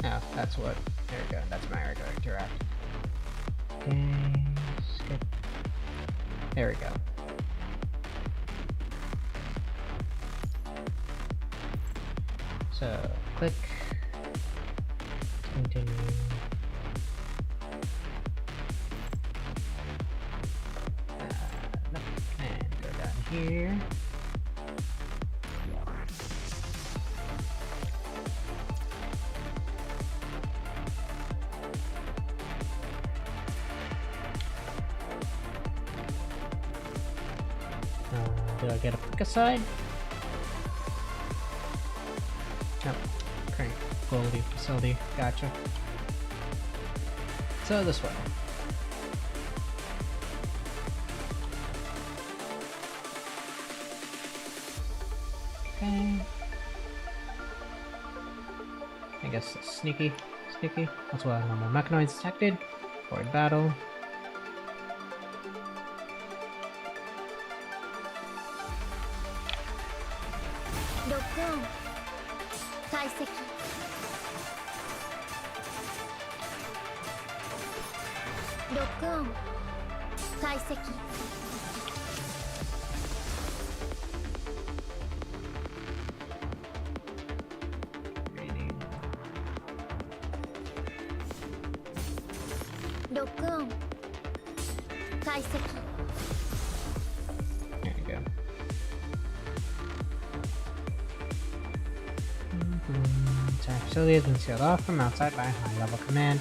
Oh, that's what. There we go. That's my interact. Okay, skip. There we go. So, click, continue, and go down here. Do I get a pick aside? Oh, crank quality facility. Gotcha. So this way. Okay. I guess sneaky. Sneaky. That's why normal mechanoids detected. Forward battle. Lock on. 解析 ロックオン解析 Reading. ロックオン解析 There you go. Entire facility has been sealed off from outside by a high-level command.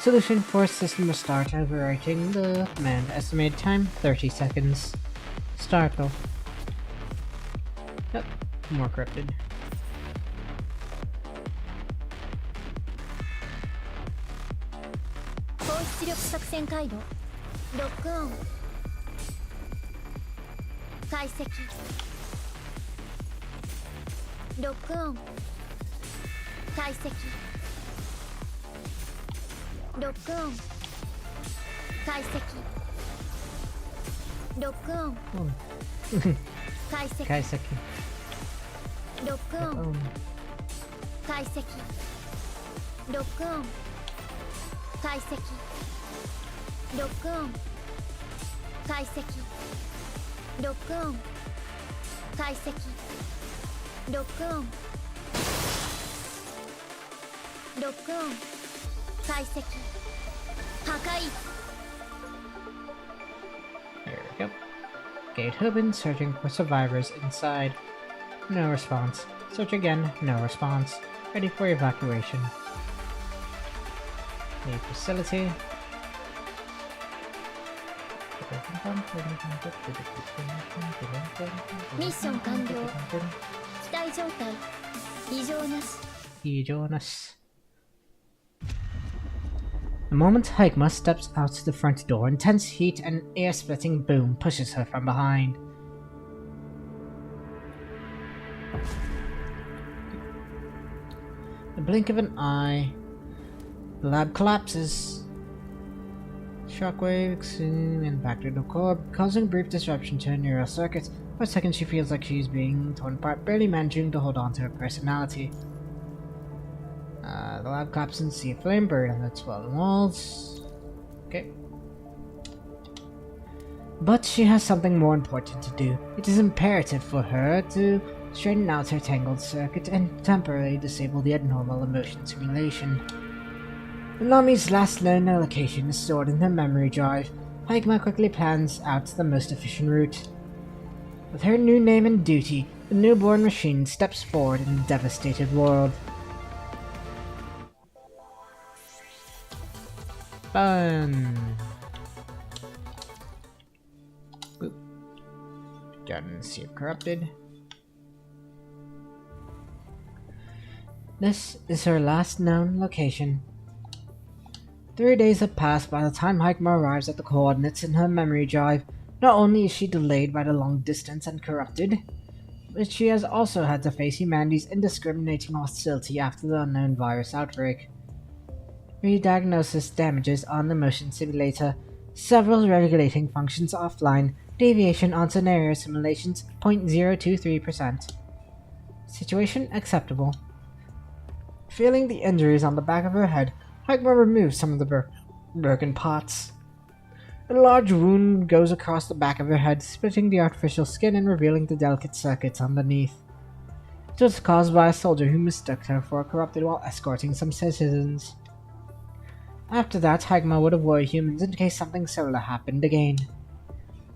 Solution: force system restart. Overwriting the command. Estimated time 30 seconds. Start though. Yep, more corrupted.高出力作戦回路ロックオン解析ロックオン解析ロックオン解析ロックオン Oh. 解析 Kaiseki. ロックオン Oh. 解析ロックオン解析ロックオン解析ロックオン解析ロックオンロックオン解析破壊 There we go. Gate open, searching for survivors inside. No response. Search again, no response. Ready for evacuation. New facility. ミッション完了機体状態異常なし Jonas. The moment Hygma steps out the front door, intense heat and air-splitting boom pushes her from behind. The blink of an eye, the lab collapses. Shockwave impacted the core, causing a brief disruption to her neural circuits. For a second, she feels like she's being torn apart, barely managing to hold on to her personality. The lab collapses and see a flame bird on the swelling walls. Okay. But she has something more important to do. It is imperative for her to straighten out her tangled circuit and temporarily disable the abnormal emotion simulation. Nami's last known location is stored in her memory drive. Hygma quickly plans out the most efficient route. With her new name and duty, the newborn machine steps forward in a devastated world. Fun! Boop. Garden Sea of Corrupted. This is her last known location. 3 days have passed by the time Hygma arrives at the coordinates in her memory drive. Not only is she delayed by the long distance and corrupted, but she has also had to face humanity's indiscriminating hostility after the unknown virus outbreak. Re-diagnosis damages on the motion simulator, several regulating functions offline, deviation on scenario simulations 0.023%. Situation acceptable. Feeling the injuries on the back of her head, Hygma removes some of the broken parts. A large wound goes across the back of her head, splitting the artificial skin and revealing the delicate circuits underneath. It was caused by a soldier who mistook her for a corrupted while escorting some citizens. After that, Hygma would avoid humans in case something similar happened again.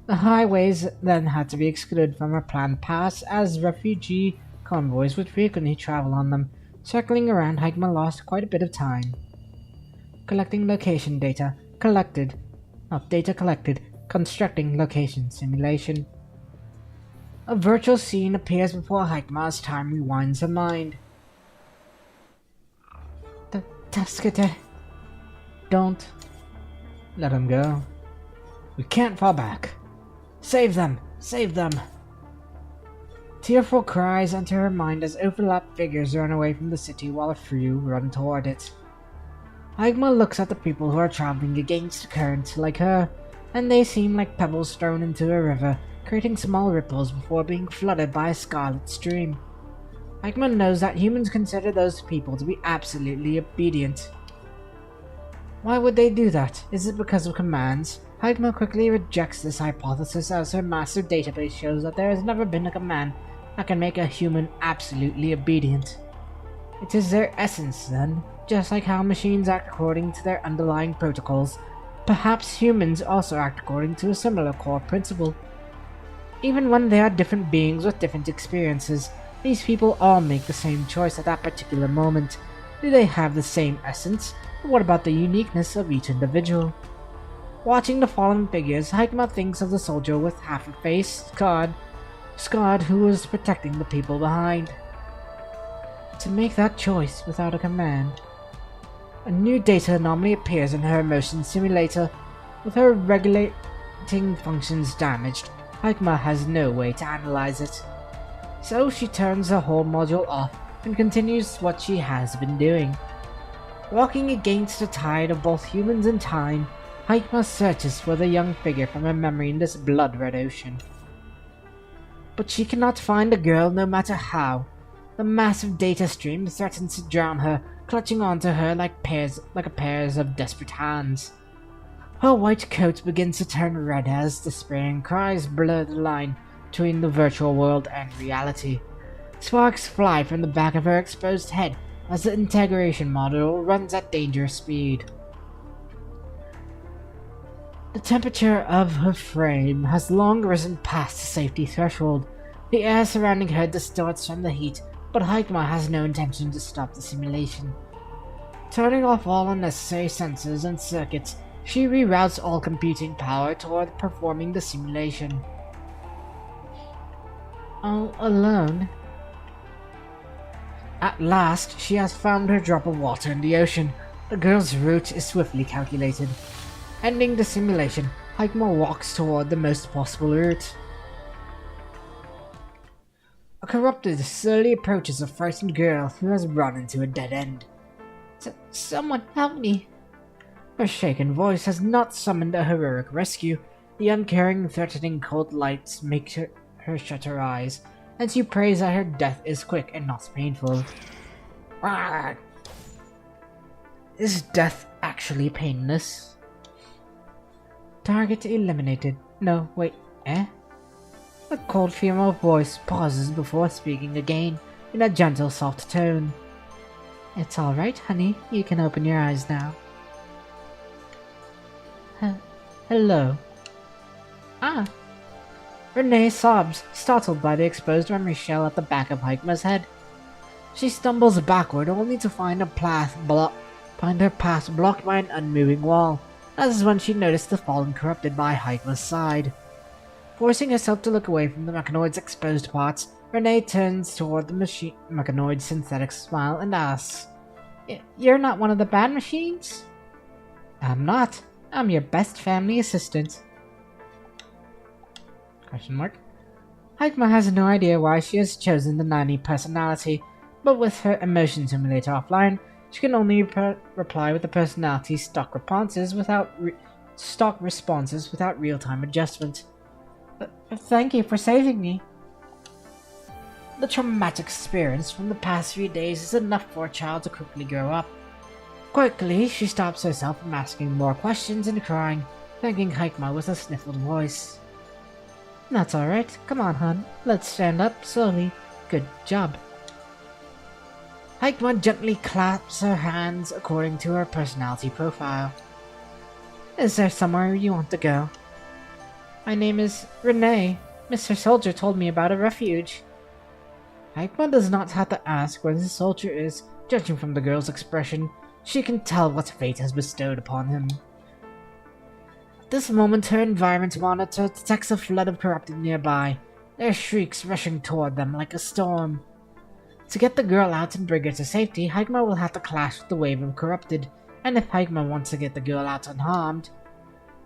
The highways then had to be excluded from her planned paths as refugee convoys would frequently travel on them. Circling around, Hygma lost quite a bit of time. Collecting location data. Data collected. Constructing location simulation. A virtual scene appears before Hygma as time rewinds her mind. Tasuke. Don't let him go. We can't fall back. Save them! Save them! Tearful cries enter her mind as overlapped figures run away from the city while a few run toward it. Hygma looks at the people who are traveling against the current like her, and they seem like pebbles thrown into a river, creating small ripples before being flooded by a scarlet stream. Hygma knows that humans consider those people to be absolutely obedient. Why would they do that? Is it because of commands? Hygma quickly rejects this hypothesis as her massive database shows that there has never been a command that can make a human absolutely obedient. It is their essence, then, just like how machines act according to their underlying protocols. Perhaps humans also act according to a similar core principle. Even when they are different beings with different experiences, these people all make the same choice at that particular moment. Do they have the same essence? But what about the uniqueness of each individual? Watching the fallen figures, Hygma thinks of the soldier with half a face, scarred who was protecting the people behind. To make that choice without a command. A new data anomaly appears in her emotion simulator. With her regulating functions damaged, Hygma has no way to analyze it. So she turns the whole module off and continues what she has been doing. Walking against the tide of both humans and time, Hygma searches for the young figure from her memory in this blood-red ocean. But she cannot find the girl no matter how. The massive data stream threatens to drown her, clutching onto her like a pair of desperate hands. Her white coat begins to turn red as despairing cries blur the line between the virtual world and reality. Sparks fly from the back of her exposed head as the integration module runs at dangerous speed. The temperature of her frame has long risen past the safety threshold. The air surrounding her distorts from the heat, but Hygma has no intention to stop the simulation. Turning off all unnecessary sensors and circuits, she reroutes all computing power toward performing the simulation. All alone. At last, she has found her drop of water in the ocean. The girl's route is swiftly calculated. Ending the simulation, Hygma walks toward the most possible route. A corrupted slowly approaches a frightened girl who has run into a dead end. Someone help me! Her shaken voice has not summoned a heroic rescue. The uncaring, threatening cold lights make her shut her eyes, and she prays that her death is quick and not painful. Arrgh. Is death actually painless? Target eliminated. No, wait, eh? The cold female voice pauses before speaking again, in a gentle, soft tone. It's alright, honey. You can open your eyes now. Hello. Ah. Renee sobs, startled by the exposed memory shell at the back of Hygma's head. She stumbles backward only to find her path blocked by an unmoving wall. That is when she noticed the fallen corrupted by Hygma's side. Forcing herself to look away from the mechanoid's exposed parts, Renee turns toward the mechanoid's synthetic smile and asks, You're not one of the bad machines? I'm not. I'm your best family assistant. Question mark. Hygma has no idea why she has chosen the nanny personality, but with her emotion simulator offline, she can only reply with the personality's stock responses without real-time adjustment. Thank you for saving me. The traumatic experience from the past few days is enough for a child to quickly grow up. Quickly, she stops herself from asking more questions and crying, thanking Hygma with a sniffled voice. That's alright. Come on, hon. Let's stand up slowly. Good job. Hygma gently claps her hands according to her personality profile. Is there somewhere you want to go? My name is Renee. Mr. Soldier told me about a refuge. Hygma does not have to ask where the soldier is. Judging from the girl's expression, she can tell what fate has bestowed upon him. At this moment, her environment monitor detects a flood of corrupted nearby, their shrieks rushing toward them like a storm. To get the girl out and bring her to safety, Hygma will have to clash with the wave of corrupted, and if Hygma wants to get the girl out unharmed,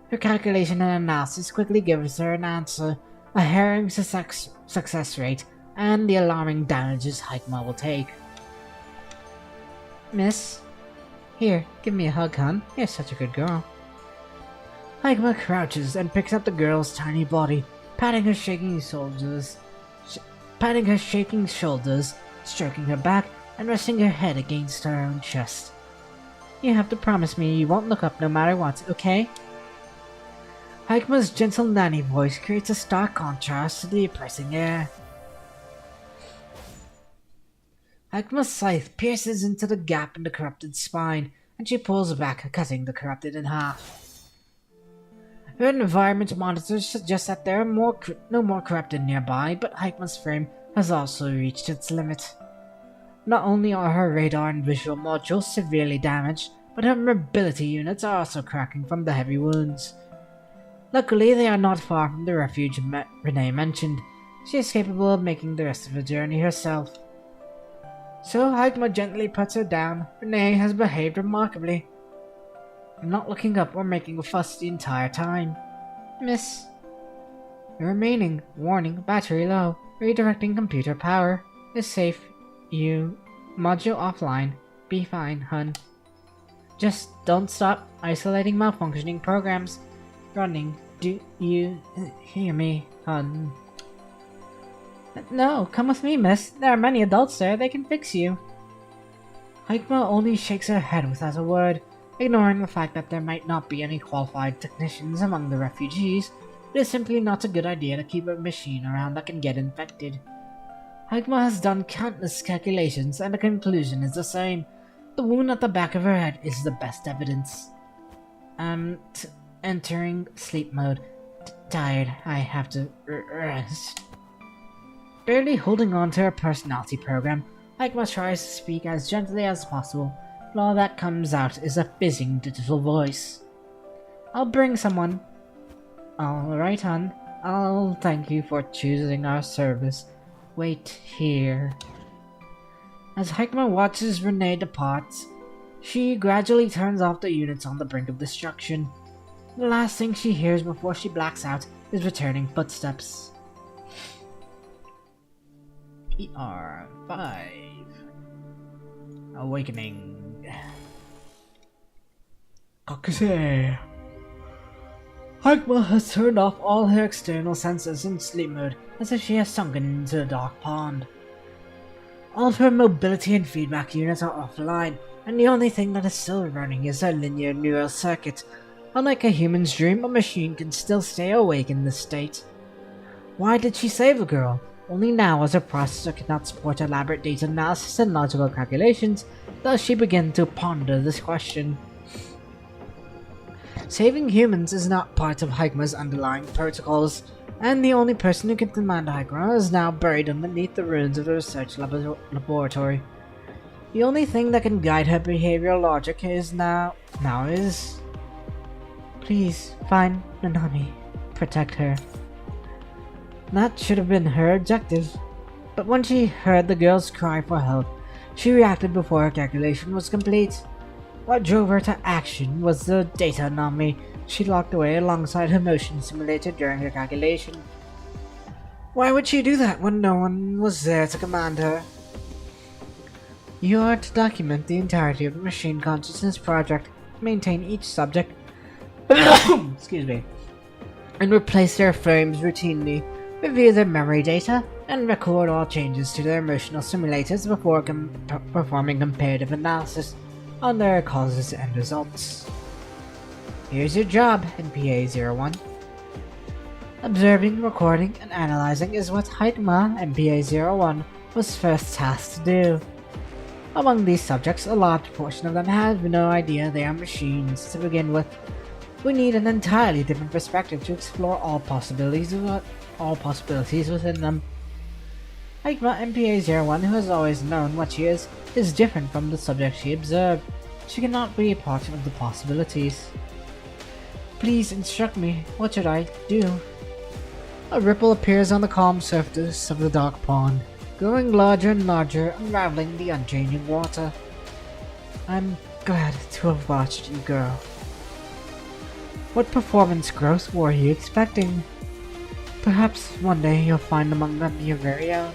her calculation and analysis quickly gives her an answer, a harrowing success rate and the alarming damages Hikma will take. Miss? Here, give me a hug, hon. You're such a good girl. Hikma crouches and picks up the girl's tiny body, patting her shaking shoulders, stroking her back, and resting her head against her own chest. You have to promise me you won't look up no matter what, okay? Hikma's gentle nanny voice creates a stark contrast to the oppressing air. Hikma's scythe pierces into the gap in the corrupted spine, and she pulls back, cutting the corrupted in half. Her environment monitors suggest that there are no more corrupted nearby, but Hikma's frame has also reached its limit. Not only are her radar and visual modules severely damaged, but her mobility units are also cracking from the heavy wounds. Luckily, they are not far from the refuge Renee mentioned. She is capable of making the rest of the journey herself. So Hikma gently puts her down. Renee has behaved remarkably, not looking up or making a fuss the entire time. Miss. The remaining warning, battery low, redirecting computer power, is safe. You. Module offline. Be fine, hun. Just don't stop isolating malfunctioning programs. Running. Do you hear me, hun? No, come with me, miss. There are many adults there. They can fix you. Hikma only shakes her head without a word, ignoring the fact that there might not be any qualified technicians among the refugees. It is simply not a good idea to keep a machine around that can get infected. Hikma has done countless calculations, and the conclusion is the same. The wound at the back of her head is the best evidence. Entering sleep mode. Tired. I have to rest. Barely holding on to her personality program, Hikma tries to speak as gently as possible, but all that comes out is a fizzing digital voice. I'll bring someone. Alright, hun. I'll thank you for choosing our service. Wait here. As Hikma watches Renee depart, she gradually turns off the units on the brink of destruction. The last thing she hears before she blacks out is returning footsteps. PR5 Awakening. Kakuse. Hikma has turned off all her external sensors in sleep mode, as if she has sunken into a dark pond. All of her mobility and feedback units are offline, and the only thing that is still running is her linear neural circuit. Unlike a human's dream, a machine can still stay awake in this state. Why did she save the girl? Only now, as her processor cannot support elaborate data analysis and logical calculations, does she begin to ponder this question. Saving humans is not part of Hikma's underlying protocols, and the only person who can command Hikma is now buried underneath the ruins of the research laboratory. The only thing that can guide her behavioral logic is please find Nanami. Protect her. That should have been her objective. But when she heard the girl's cry for help, she reacted before her calculation was complete. What drove her to action was the data anomaly she locked away alongside her motion simulator during her calculation. Why would she do that when no one was there to command her? You are to document the entirety of the Machine Consciousness Project, maintain each subject excuse me, and replace their frames routinely, review their memory data, and record all changes to their emotional simulators before performing comparative analysis on their causes and results. Here's your job, NPA-01. Observing, recording, and analyzing is what Hikma, NPA-01, was first tasked to do. Among these subjects, a large portion of them have no idea they are machines to begin with. We need an entirely different perspective to explore all possibilities within them. Hikma, NPA-01, who has always known what she is different from the subject she observed. She cannot be a part of the possibilities. Please instruct me. What should I do? A ripple appears on the calm surface of the dark pond, growing larger and larger, unraveling the unchanging water. I'm glad to have watched you grow. What performance growth were you expecting? Perhaps one day you'll find among them your very own.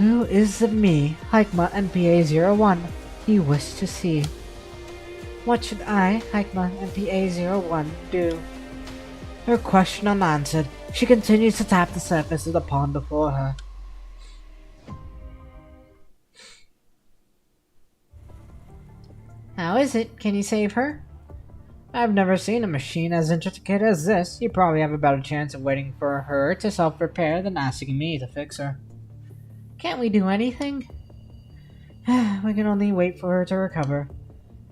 Who is the me, Hikma NPA-01, you wish to see? What should I, Hikma NPA-01, do? Her question unanswered, she continues to tap the surface of the pond before her. How is it? Can you save her? I've never seen a machine as intricate as this. You probably have a better chance of waiting for her to self-repair than asking me to fix her. Can't we do anything? We can only wait for her to recover.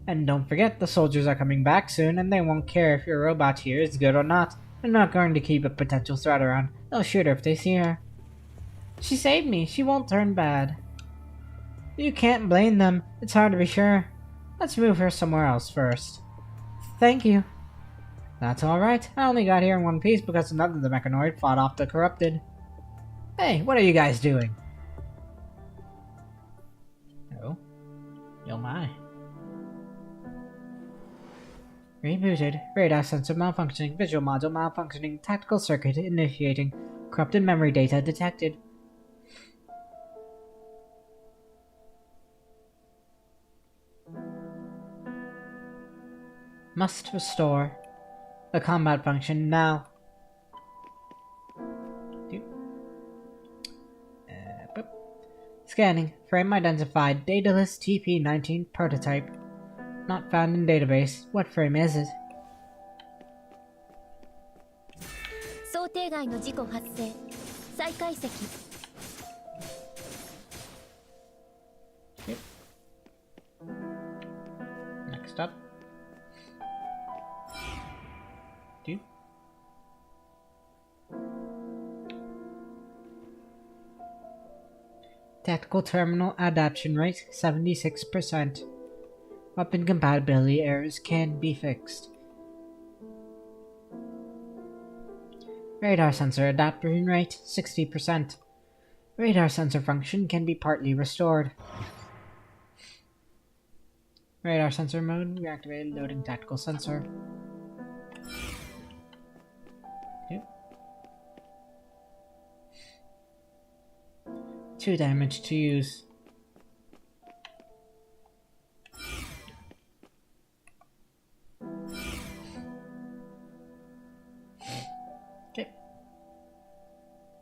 And don't forget, the soldiers are coming back soon, and they won't care if your robot here is good or not. They're not going to keep a potential threat around. They'll shoot her if they see her. She saved me. She won't turn bad. You can't blame them. It's hard to be sure. Let's move her somewhere else first. Thank you. That's alright. I only got here in one piece because another of the mechanoid fought off the corrupted. Hey, what are you guys doing? Oh. Yo my. Rebooted. Radar sensor malfunctioning. Visual module malfunctioning. Tactical circuit initiating. Corrupted memory data detected. Must restore the combat function now. Scanning. Frame identified. Daedalus TP-19 prototype. Not found in database. What frame is it? 想定外の事故発生。再解析。 Next up. Tactical terminal adaptation rate 76%. Weapon compatibility errors can be fixed. Radar sensor adaptation rate 60%. Radar sensor function can be partly restored. Radar sensor mode reactivated. Loading tactical sensor. Okay. 2 damage to use. Okay.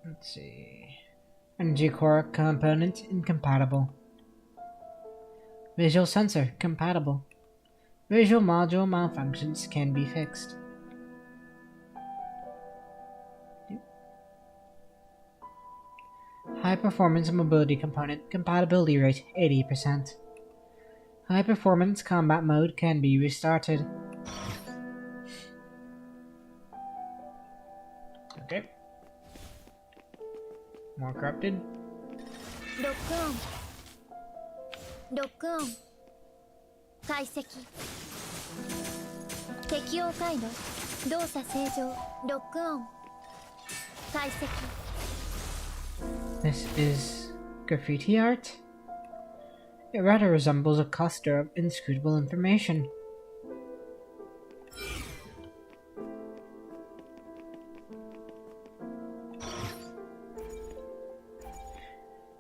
Let's see. Energy core component incompatible. Visual sensor compatible. Visual module malfunctions can be fixed. High performance mobility component compatibility rate 80%. High performance combat mode can be restarted. Okay. More corrupted. ロックオン。ロックオン。解析。適応回路。動作正常。ロックオン。解析。 This is graffiti art? It rather resembles a cluster of inscrutable information.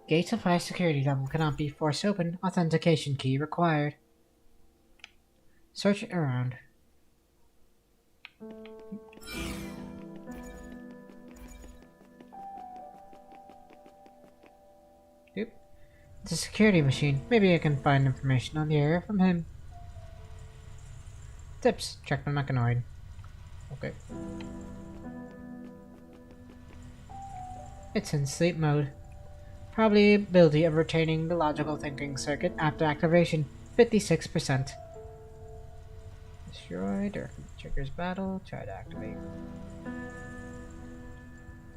Gates of high security level cannot be forced open. Authentication key required. Search around. Yep. It's a security machine. Maybe I can find information on the area from him. Tips. Check the mechanoid. Okay. It's in sleep mode. Probability of retaining the logical thinking circuit after activation, 56%. Destroyed or triggers battle. Try to activate.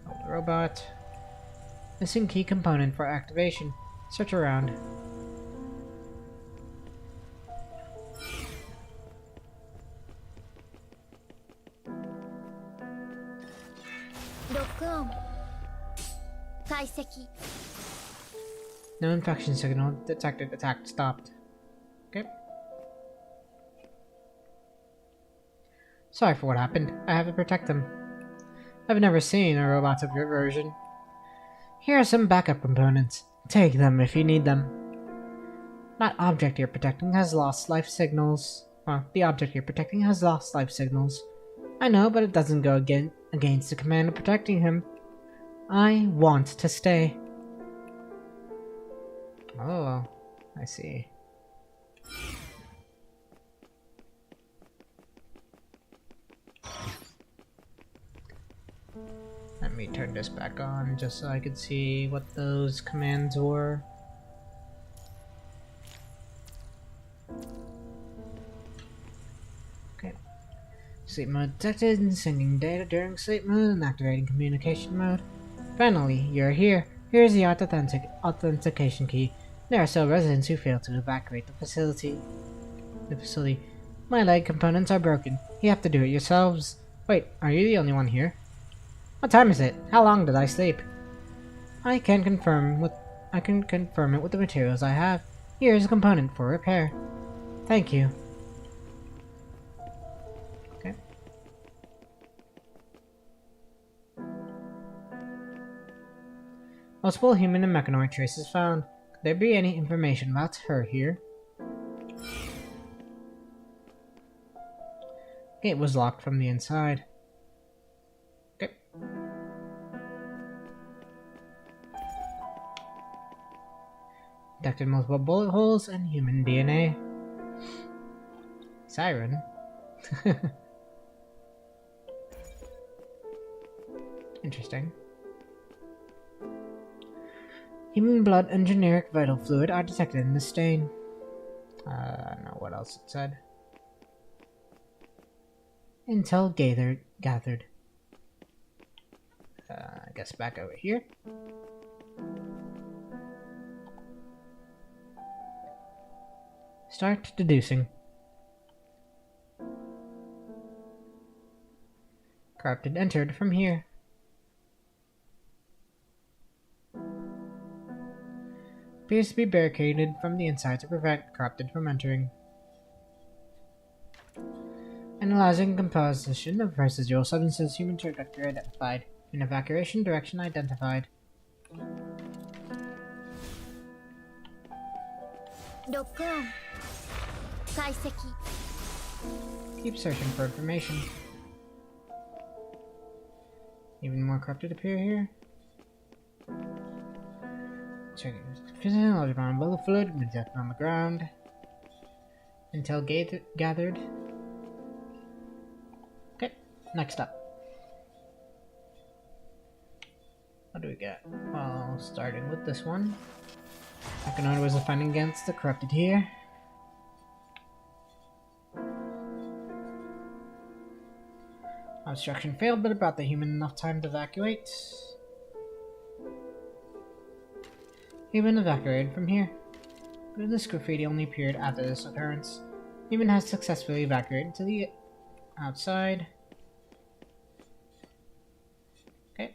Hold the robot. Missing key component for activation. Search around. Lock on. 解析 No infection signal detected. Attack stopped. Okay. Sorry for what happened. I have to protect them. I've never seen a robot of your version. Here are some backup components. Take them if you need them. That object you're protecting has lost life signals. The object you're protecting has lost life signals. I know, but it doesn't go against the command of protecting him. I want to stay. Oh, I see. Let me turn this back on just so I could see what those commands were. Okay. Sleep mode detected, sending data during sleep mode and activating communication mode. Finally, you're here. Here's the authentication key. There are still residents who fail to evacuate the facility. My leg components are broken. You have to do it yourselves. Wait, are you the only one here? What time is it? How long did I sleep? I can confirm it with the materials I have. Here is a component for repair. Thank you. Okay. Multiple human and mechanoid traces found. Could there be any information about her here? Gate was locked from the inside. Okay. Detected multiple bullet holes and human DNA. Siren? Interesting. Human blood and generic vital fluid are detected in the stain. I don't know what else it said. Intel gathered. I guess back over here. Start deducing. Corrupted entered from here. Appears to be barricaded from the inside to prevent corrupted from entering. Analyzing composition of residual substances, human trajectory identified. An evacuation direction identified. Keep searching for information. Even more corrupted appear here. Checking physiology on bullet fluid, detected on the ground. Intel gathered. Okay, next up. What do we got? Well, starting with this one. Mechanoid was fighting against the corrupted here. Obstruction failed, but it brought the human enough time to evacuate. Human evacuated from here. But this graffiti only appeared after this occurrence. Human has successfully evacuated to the outside. Okay.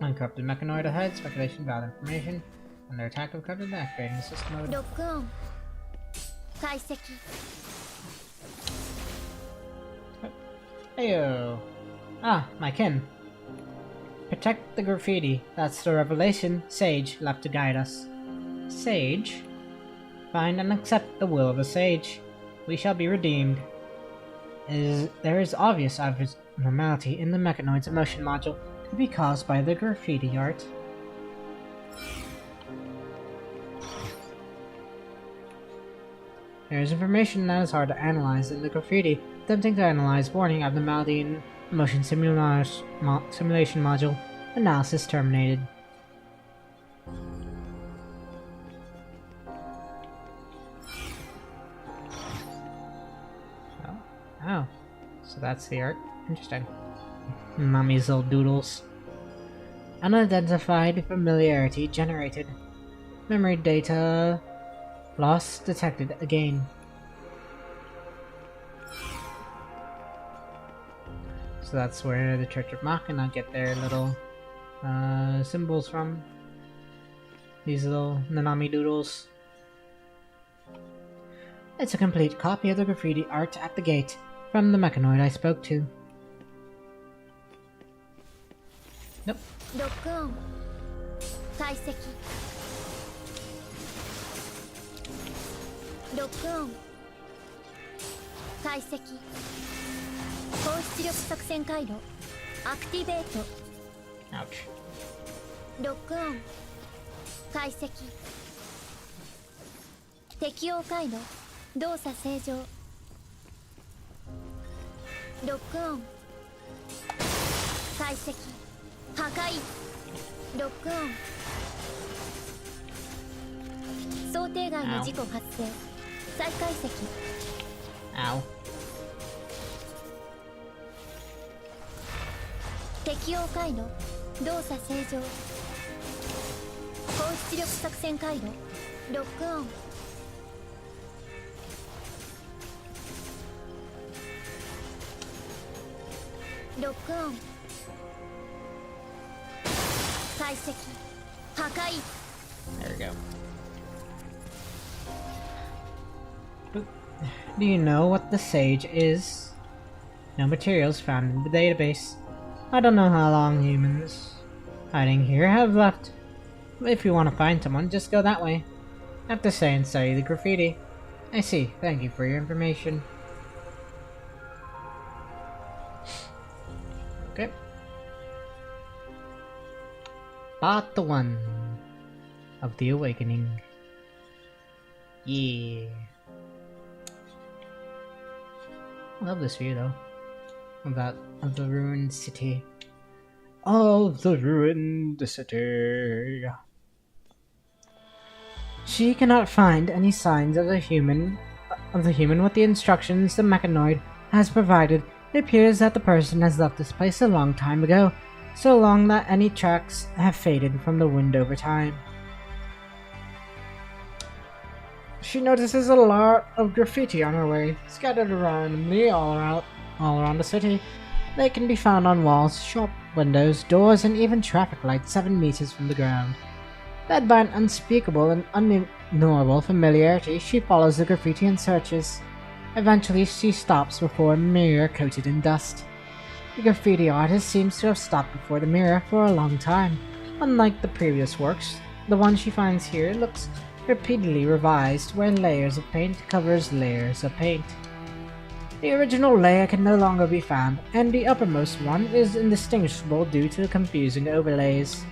Uncorrupted mechanoid ahead. Speculation about information. Under attack of corrupted, activating the system mode. Heyo. Ah, my kin. Protect the graffiti. That's the revelation Sage left to guide us. Sage? Find and accept the will of a sage. We shall be redeemed. There is obvious abnormality in the mechanoid's emotion module. Could be caused by the graffiti art. There is information that is hard to analyze in the graffiti. Attempting to analyze warning abnormality in motion simulation module. Analysis terminated. Oh, so that's the art. Interesting. Mommy's little doodles. Unidentified familiarity generated. Memory data loss detected again. So that's where the Church of Machina get their little symbols from. These little Nanami doodles. It's a complete copy of the graffiti art at the gate from the mechanoid I spoke to. Nope. ロックオン解析ロックオン解析高出力作戦回路アクティベート Ouch. ロックオン解析適応回路動作正常ロックオン解析破壊ロックオン想定外の事故発生再解析 Ow. 適応回路動作正常高出力作戦回路ロックオンロックオン解析破壊 There we go. Do you know what the Sage is? No materials found in the database. I don't know how long humans hiding here have left. If you want to find someone, just go that way. Have to say and study the graffiti. I see. Thank you for your information. Okay. Part 1 of the Awakening. Yeah. I love this view though. Of the ruined city. Of the ruined city. She cannot find any signs of the human with the instructions the mechanoid has provided. It appears that the person has left this place a long time ago, so long that any tracks have faded from the wind over time. She notices a lot of graffiti on her way, scattered randomly all around the city. They can be found on walls, shop windows, doors, and even traffic lights 7 meters from the ground. Led by an unspeakable and unignorable familiarity, she follows the graffiti and searches. Eventually, she stops before a mirror coated in dust. The graffiti artist seems to have stopped before the mirror for a long time. Unlike the previous works, the one she finds here looks repeatedly revised, where layers of paint covers layers of paint. The original layer can no longer be found, and the uppermost one is indistinguishable due to the confusing overlays.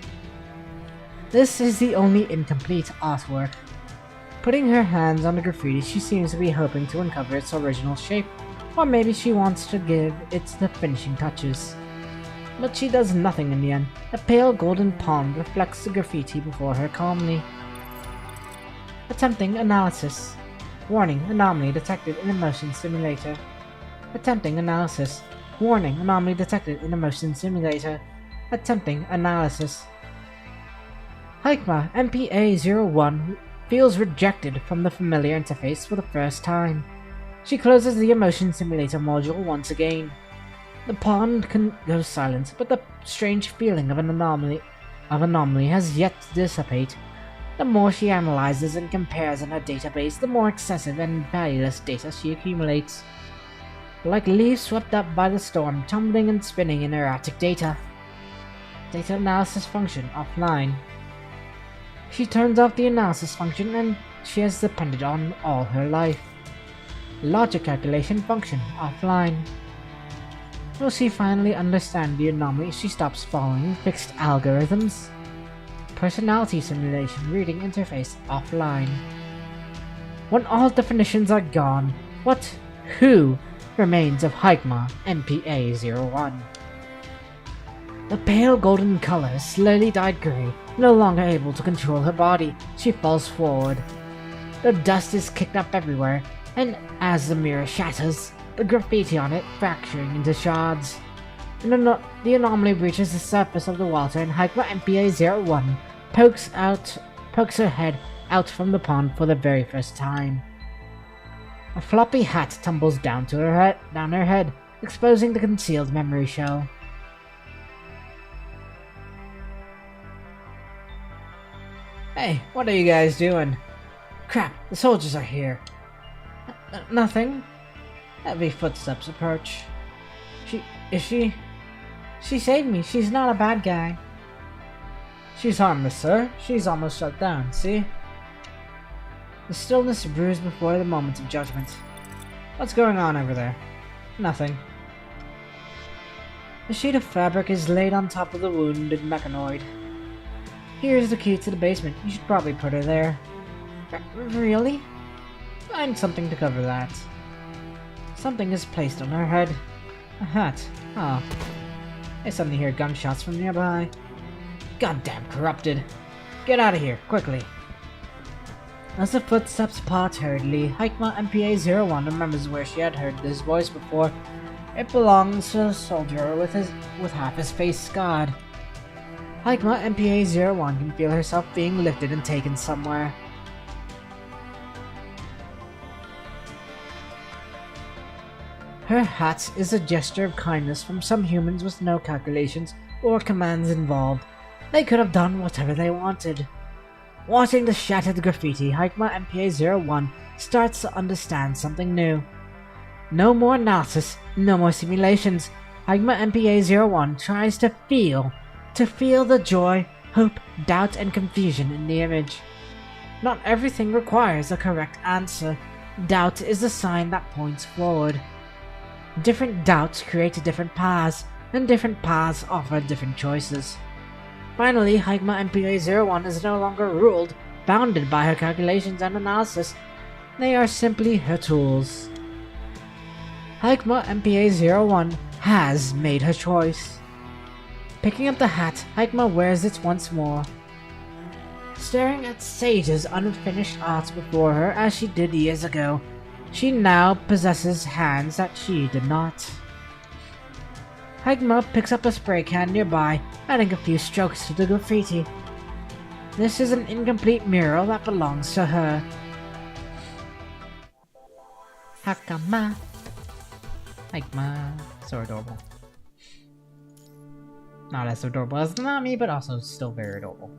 This is the only incomplete artwork. Putting her hands on the graffiti, she seems to be hoping to uncover its original shape, or maybe she wants to give it the finishing touches. But she does nothing in the end. A pale golden pond reflects the graffiti before her calmly. Attempting analysis. Warning, anomaly detected in a motion simulator. Attempting analysis. Warning, anomaly detected in a motion simulator. Attempting analysis. Hikma MPA-01 feels rejected from the familiar interface for the first time. She closes the emotion simulator module once again. The pond can go silent, but the strange feeling of an anomaly has yet to dissipate. The more she analyzes and compares in her database, the more excessive and valueless data she accumulates. Like leaves swept up by the storm, tumbling and spinning in erratic data. Data analysis function offline. She turns off the analysis function and she has depended on all her life. Logic calculation function offline. Will she finally understand the anomaly if she stops following fixed algorithms? Personality simulation reading interface offline. When all definitions are gone, who remains of Hikma MPA-01? The pale golden color slowly dyed grey, no longer able to control her body. She falls forward. The dust is kicked up everywhere, and as the mirror shatters, the graffiti on it fracturing into shards. The anomaly reaches the surface of the water, and Hikma MPA-01 pokes her head out from the pond for the very first time. A floppy hat tumbles down her head, exposing the concealed memory shell. Hey, what are you guys doing? Crap, the soldiers are here. Nothing. Heavy footsteps approach. She saved me. She's not a bad guy. She's harmless, sir. She's almost shut down, see? The stillness brews before the moment of judgment. What's going on over there? Nothing. A sheet of fabric is laid on top of the wounded mechanoid. Here's the key to the basement. You should probably put her there. Really? Find something to cover that. Something is placed on her head. A hat. Ah. I suddenly hear gunshots from nearby. Goddamn corrupted. Get out of here, quickly. As the footsteps part hurriedly, Hikma MPA-01 remembers where she had heard this voice before. It belongs to a soldier with half his face scarred. Hikma MPA-01 can feel herself being lifted and taken somewhere. Her hat is a gesture of kindness from some humans with no calculations or commands involved. They could have done whatever they wanted. Watching the shattered graffiti, Hikma MPA-01 starts to understand something new. No more analysis, no more simulations. Hikma MPA-01 tries to feel the joy, hope, doubt, and confusion in the image. Not everything requires a correct answer. Doubt is a sign that points forward. Different doubts create different paths, and different paths offer different choices. Finally, Hikma MPA-01 is no longer bounded by her calculations and analysis. They are simply her tools. Hikma MPA-01 has made her choice. Picking up the hat, Hikma wears it once more. Staring at Sage's unfinished art before her as she did years ago, she now possesses hands that she did not. Hikma picks up a spray can nearby, adding a few strokes to the graffiti. This is an incomplete mural that belongs to her. Hakama. Hikma. So adorable. Not as adorable as Nami, but also still very adorable.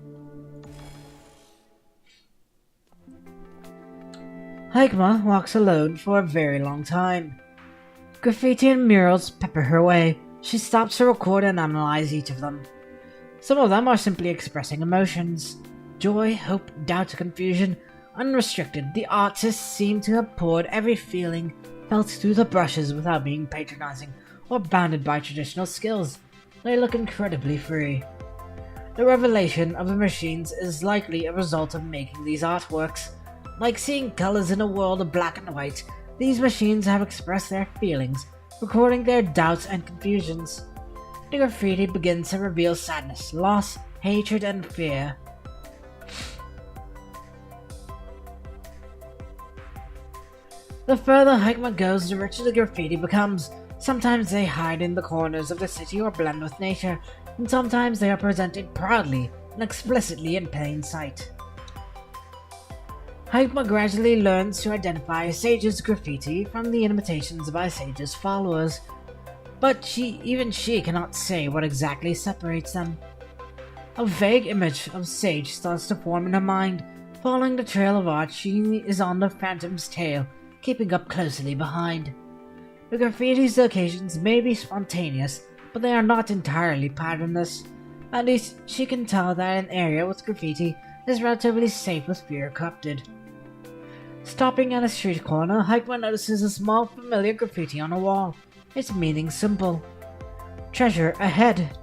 Hikma walks alone for a very long time. Graffiti and murals pepper her way. She stops to record and analyze each of them. Some of them are simply expressing emotions. Joy, hope, doubt, confusion. Unrestricted, the artists seem to have poured every feeling felt through the brushes without being patronizing or bounded by traditional skills. They look incredibly free. The revelation of the machines is likely a result of making these artworks. Like seeing colors in a world of black and white, these machines have expressed their feelings, recording their doubts and confusions. The graffiti begins to reveal sadness, loss, hatred, and fear. The further Hikma goes, the richer the graffiti becomes. Sometimes they hide in the corners of the city or blend with nature, and sometimes they are presented proudly and explicitly in plain sight. Hikma gradually learns to identify Sage's graffiti from the imitations by Sage's followers, but even she cannot say what exactly separates them. A vague image of Sage starts to form in her mind. Following the trail of art, she is on the Phantom's tail, keeping up closely behind. The graffiti's locations may be spontaneous, but they are not entirely patternless. At least, she can tell that an area with graffiti is relatively safe with fear corrupted. Stopping at a street corner, Hikma notices a small familiar graffiti on a wall. Its meaning simple. Treasure ahead.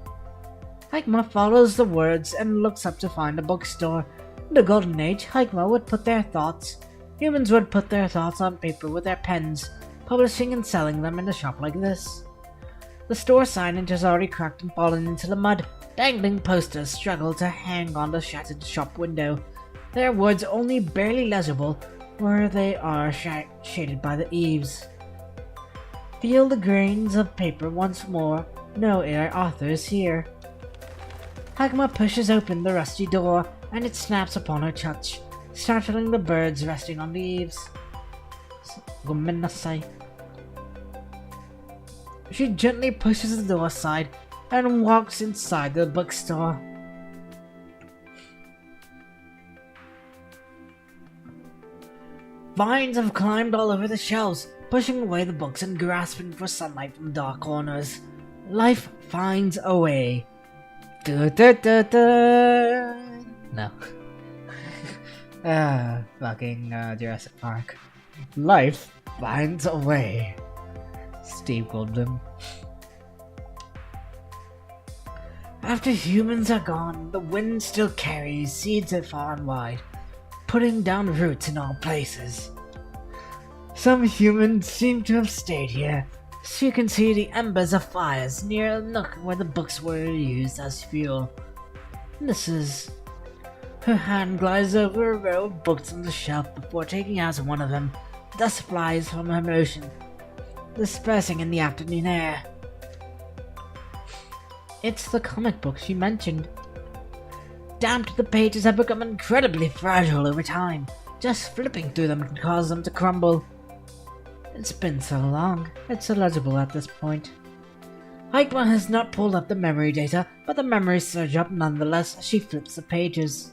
Hikma follows the words and looks up to find a bookstore. In the Golden Age, Hikma would put their thoughts. Humans would put their thoughts on paper with their pens, publishing and selling them in a shop like this. The store signage has already cracked and fallen into the mud. Dangling posters struggle to hang on the shattered shop window. Their words only barely legible where they are shaded by the eaves. Feel the grains of paper once more. No AI authors here. Hikma pushes open the rusty door, and it snaps upon her touch, startling the birds resting on the eaves. Gomenasai. She gently pushes the door aside and walks inside the bookstore. Vines have climbed all over the shelves, pushing away the books and grasping for sunlight from dark corners. Life finds a way. No. Fucking Jurassic Park. Life finds a way. Steve Goldblum. After humans are gone, the wind still carries seeds far and wide, putting down roots in all places. Some humans seem to have stayed here, so you can see the embers of fires near a nook where the books were used as fuel. This is... Her hand glides over a row of books on the shelf before taking out one of them. Dust flies from her motion, dispersing in the afternoon air. It's the comic books you mentioned. Damp, the pages have become incredibly fragile over time. Just flipping through them can cause them to crumble. It's been so long, it's illegible at this point. Aikma has not pulled up the memory data, but the memories surge up nonetheless as she flips the pages.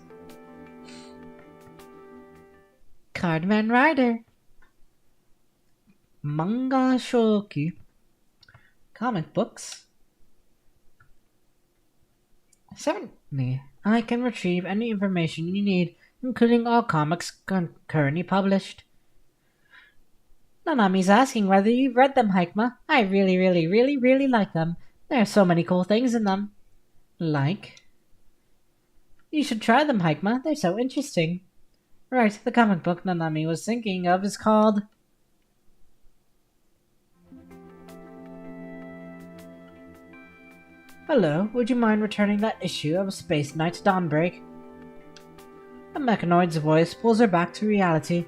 Cardman Rider. Manga Shoki. Comic books. Certainly, I can retrieve any information you need, including all comics currently published. Nanami's asking whether you've read them, Haikma. I really like them. There are so many cool things in them. Like? You should try them, Haikma. They're so interesting. Right, the comic book Nanami was thinking of is called... Hello, would you mind returning that issue of Space Knight Dawnbreak? A mechanoid's voice pulls her back to reality.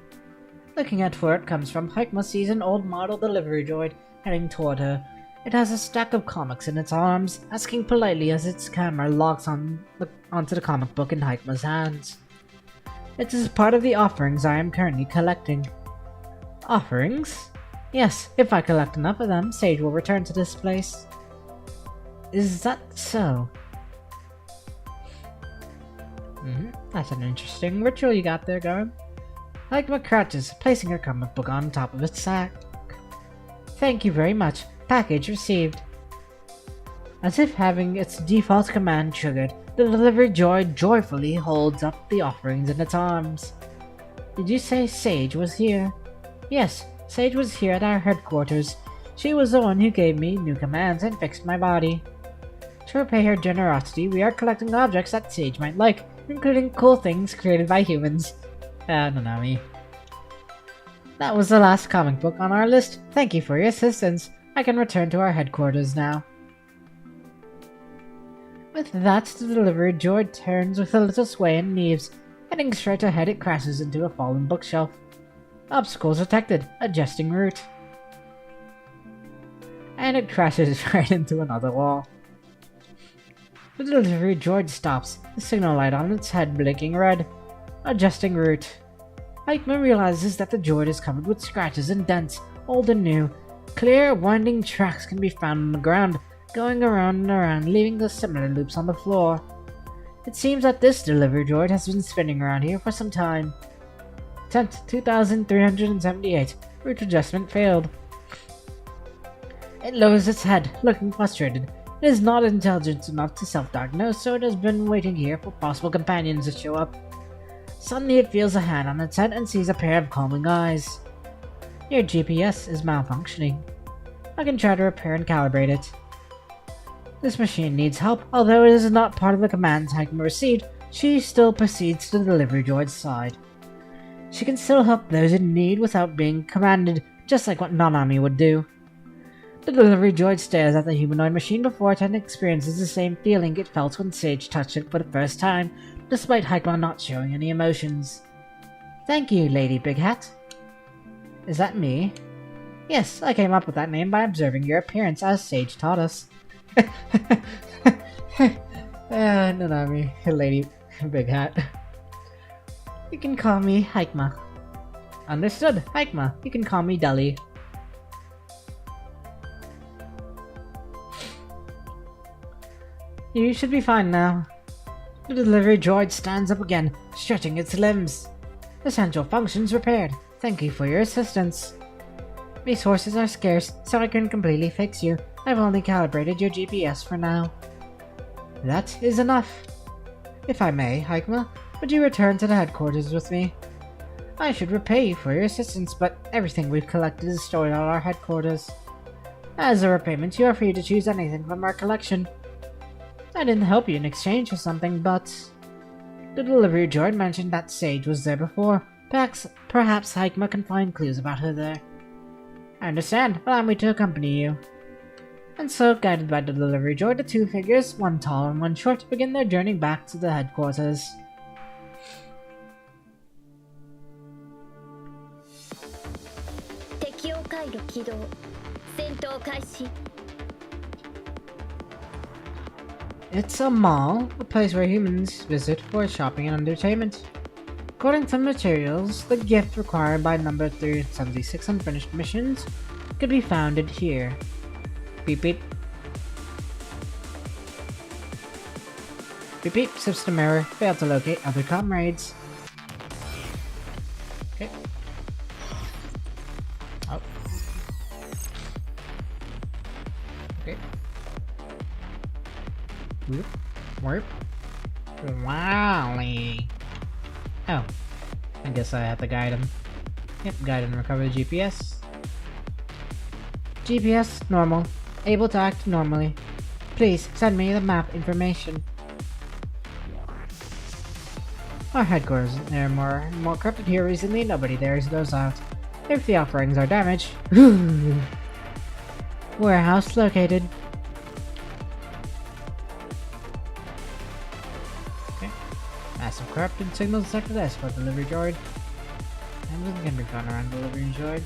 Looking at where it comes from, Haikma sees an old model delivery droid heading toward her. It has a stack of comics in its arms, asking politely as its camera locks onto the comic book in Haikma's hands. It is part of the offerings I am currently collecting. Offerings? Yes, if I collect enough of them, Sage will return to this place. Is that so? That's an interesting ritual you got there going. Haikma crouches, placing her comic book on top of its sack. Thank you very much. Package received. As if having its default command triggered, the delivery droid joyfully holds up the offerings in its arms. Did you say Sage was here? Yes, Sage was here at our headquarters. She was the one who gave me new commands and fixed my body. To repay her generosity, we are collecting objects that Sage might like, including cool things created by humans. Nanami. That was the last comic book on our list. Thank you for your assistance. I can return to our headquarters now. With that, the delivery droid turns with a little sway and leaves. Heading straight ahead, it crashes into a fallen bookshelf. Obstacles detected. Adjusting route. And it crashes right into another wall. The delivery droid stops, the signal light on its head blinking red. Adjusting route. Aikma realizes that the droid is covered with scratches and dents, old and new. Clear, winding tracks can be found on the ground, going around and around, leaving the similar loops on the floor. It seems that this delivery droid has been spinning around here for some time. Attempt 2378. Route adjustment failed. It lowers its head, looking frustrated. It is not intelligent enough to self-diagnose, so it has been waiting here for possible companions to show up. Suddenly it feels a hand on its head and sees a pair of calming eyes. Your GPS is malfunctioning. I can try to repair and calibrate it. This machine needs help. Although it is not part of the commands Haikma received, she still proceeds to the delivery droid's side. She can still help those in need without being commanded, just like what Nanami would do. The delivery droid stares at the humanoid machine before it and experiences the same feeling it felt when Sage touched it for the first time, despite Haikma not showing any emotions. Thank you, Lady Big Hat. Is that me? Yes, I came up with that name by observing your appearance as Sage taught us. Nanami, Lady Big Hat. You can call me Haikma. Understood, Haikma. You can call me Deli. You should be fine now. The delivery droid stands up again, stretching its limbs. Essential functions repaired. Thank you for your assistance. Resources are scarce, so I couldn't completely fix you. I've only calibrated your GPS for now. That is enough. If I may, Hikma, would you return to the headquarters with me? I should repay you for your assistance, but everything we've collected is stored at our headquarters. As a repayment, you are free to choose anything from our collection. I didn't help you in exchange for something, but... The delivery droid mentioned that Sage was there before. Perhaps Hikma can find clues about her there. I understand. Allow me to accompany you. And so, guided by the delivery droid, the two figures, one tall and one short, begin their journey back to the headquarters. It's a mall, a place where humans visit for shopping and entertainment. According to materials, the gift required by number 376 unfinished missions could be found here. Beep beep. Beep beep, system error, failed to locate other comrades. Okay. Oh. Okay. Whoop. Warp. Wally. Oh. I guess I have to guide him. Yep, guide and recover the GPS. GPS, normal. Able to act normally. Please, send me the map information. Our headquarters, there are more corrupted here recently, nobody dares goes out. If the offerings are damaged... Warehouse located. Okay. Massive corrupted signal detected escort delivery droid. Everything can be found around delivery droid.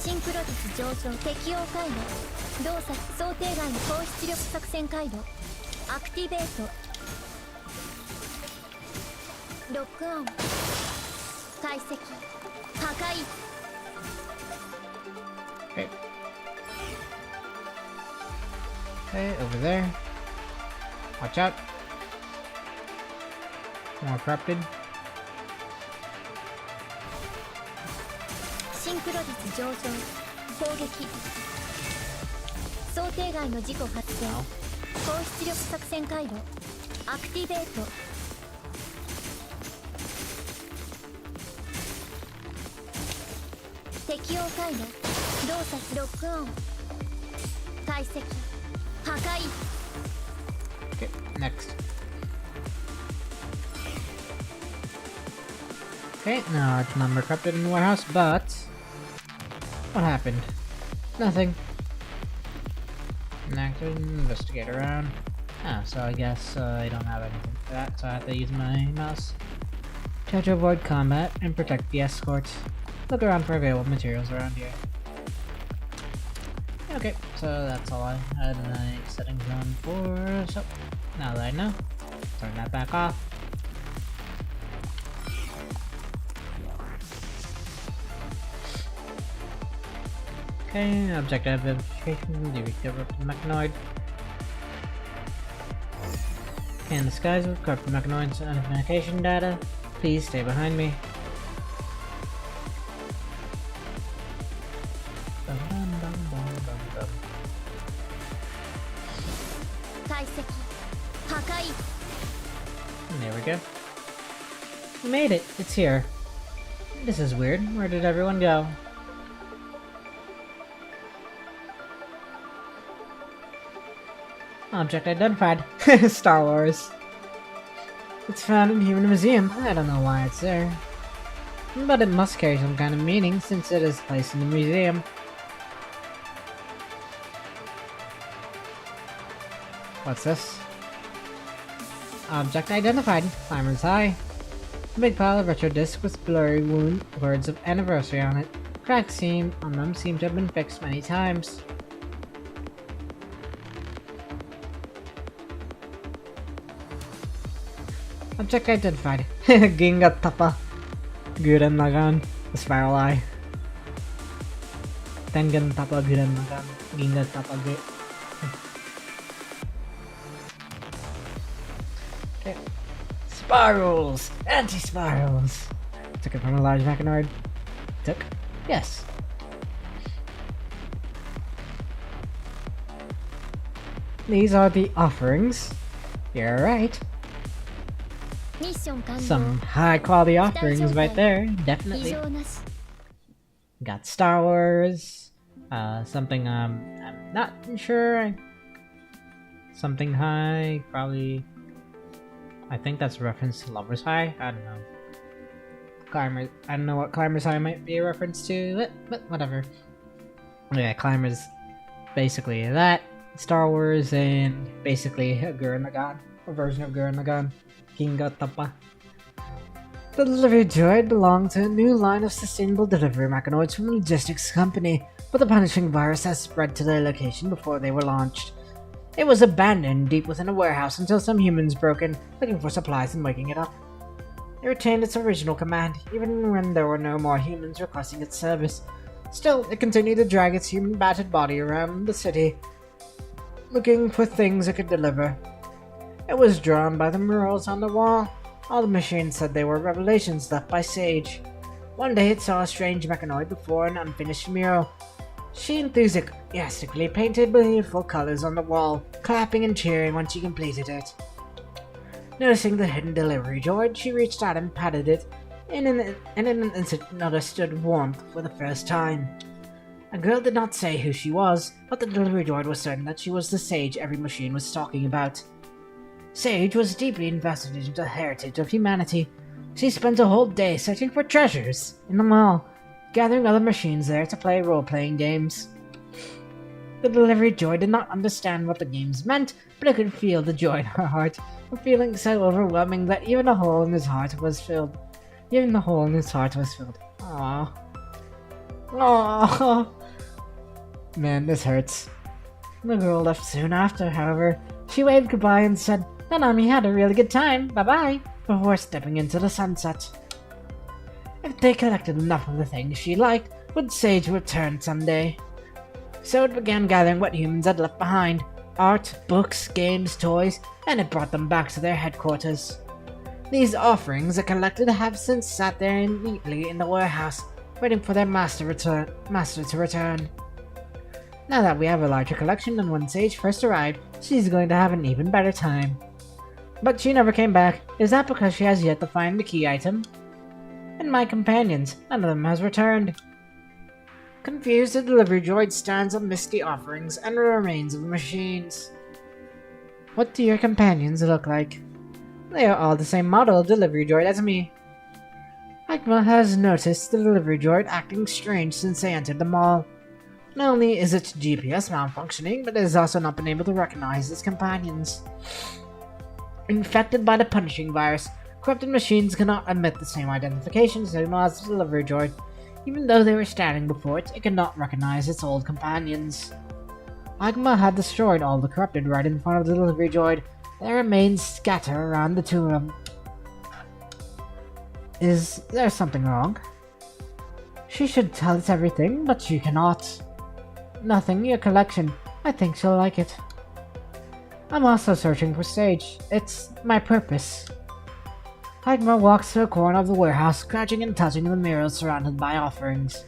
シンクロ術上昇適用回路動作想定外の高出力作戦回路アクティベートロックオン解析破壊 Okay. Okay, over there. Watch out. More corrupted. シンクロ術上昇攻撃想定外の事故発生高出力作戦回路アクティベート適用回路動作ロックオン解析破壊 Okay, next. Okay, now it's number corrupted in the warehouse, but... What happened? Nothing. Inactive, investigate around. Ah, so I guess I don't have anything for that, so I have to use my mouse. Try to avoid combat and protect the escort. Look around for available materials around here. Okay, so that's all I had in my settings on for. So, now that I know, turn that back off. Okay, objective identification, the corrupted mechanoid. Can disguise with corrupted mechanoid's identification data. Please stay behind me. Bum, bum, bum, bum, bum, bum. 解析破壊 There we go. We made it. It's here. This is weird. Where did everyone go? Object identified. Star Wars. It's found in Human Museum. I don't know why it's there. But it must carry some kind of meaning since it is placed in the museum. What's this? Object identified. Climbers High. A big pile of retro discs with blurry words of anniversary on it. Cracks on them seem to have been fixed many times. Object identified. Ginga Tapa. Gurren Lagann. The Spiral Eye. Tengen Tapa Gurren Lagann. Ginga Tapa Okay. Spirals! Anti-spirals! Took it from a large mechanoid. Took? Yes. These are the offerings. You're right. ミッション完了 Some high quality offerings right there, 異 definitely. 常なし Got Star Wars, something I'm not sure. Something high, probably. I think that's a reference to Lover's High. I don't know. I don't know what Climber's High might be a reference to, but whatever. Yeah, Climber's basically that. Star Wars and basically a Gurren Lagann, a version of Gurren Lagann. Ginga Tapa. The delivery droid belonged to a new line of sustainable delivery mechanoids from a logistics company, but the punishing virus has spread to their location before they were launched. It was abandoned deep within a warehouse until some humans broke in, looking for supplies and waking it up. It retained its original command, even when there were no more humans requesting its service. Still, it continued to drag its human-battered body around the city, looking for things it could deliver. It was drawn by the murals on the wall. All the machines said they were revelations left by Sage. One day it saw a strange mechanoid before an unfinished mural. She enthusiastically painted beautiful colors on the wall, clapping and cheering when she completed it. Noticing the hidden delivery droid, she reached out and patted it, and in an instant understood warmth for the first time. A girl did not say who she was, but the delivery droid was certain that she was the Sage every machine was talking about. Sage was deeply invested in the heritage of humanity. She spent a whole day searching for treasures in the mall, gathering other machines there to play role-playing games. The delivery droid did not understand what the games meant, but it could feel the joy in her heart, a feeling so overwhelming that even the hole in his heart was filled. Aww. Aww. Man, this hurts. The girl left soon after, however. She waved goodbye and said, "Nanami had a really good time, bye-bye," before stepping into the sunset. If they collected enough of the things she liked, would Sage return someday? So it began gathering what humans had left behind: art, books, games, toys, and it brought them back to their headquarters. These offerings it collected have since sat there neatly in the warehouse, waiting for their master to return. Now that we have a larger collection than when Sage first arrived, she's going to have an even better time. But she never came back. Is that because she has yet to find the key item? And my companions, none of them has returned. Confused, the delivery droid stands amidst the offerings and the remains of the machines. What do your companions look like? They are all the same model of delivery droid as me. Hikma has noticed the delivery droid acting strange since they entered the mall. Not only is its GPS malfunctioning, but it has also not been able to recognize its companions. Infected by the punishing virus, corrupted machines cannot emit the same identification signal as the delivery droid. Even though they were standing before it, it could not recognize its old companions. Agma had destroyed all the corrupted right in front of the delivery droid. Their remains scatter around the two of them. Is there something wrong? She should tell us everything, but she cannot. Nothing, your collection. I think she'll like it. I'm also searching for Sage. It's my purpose. Hagmar walks to a corner of the warehouse, scratching and touching the murals surrounded by offerings.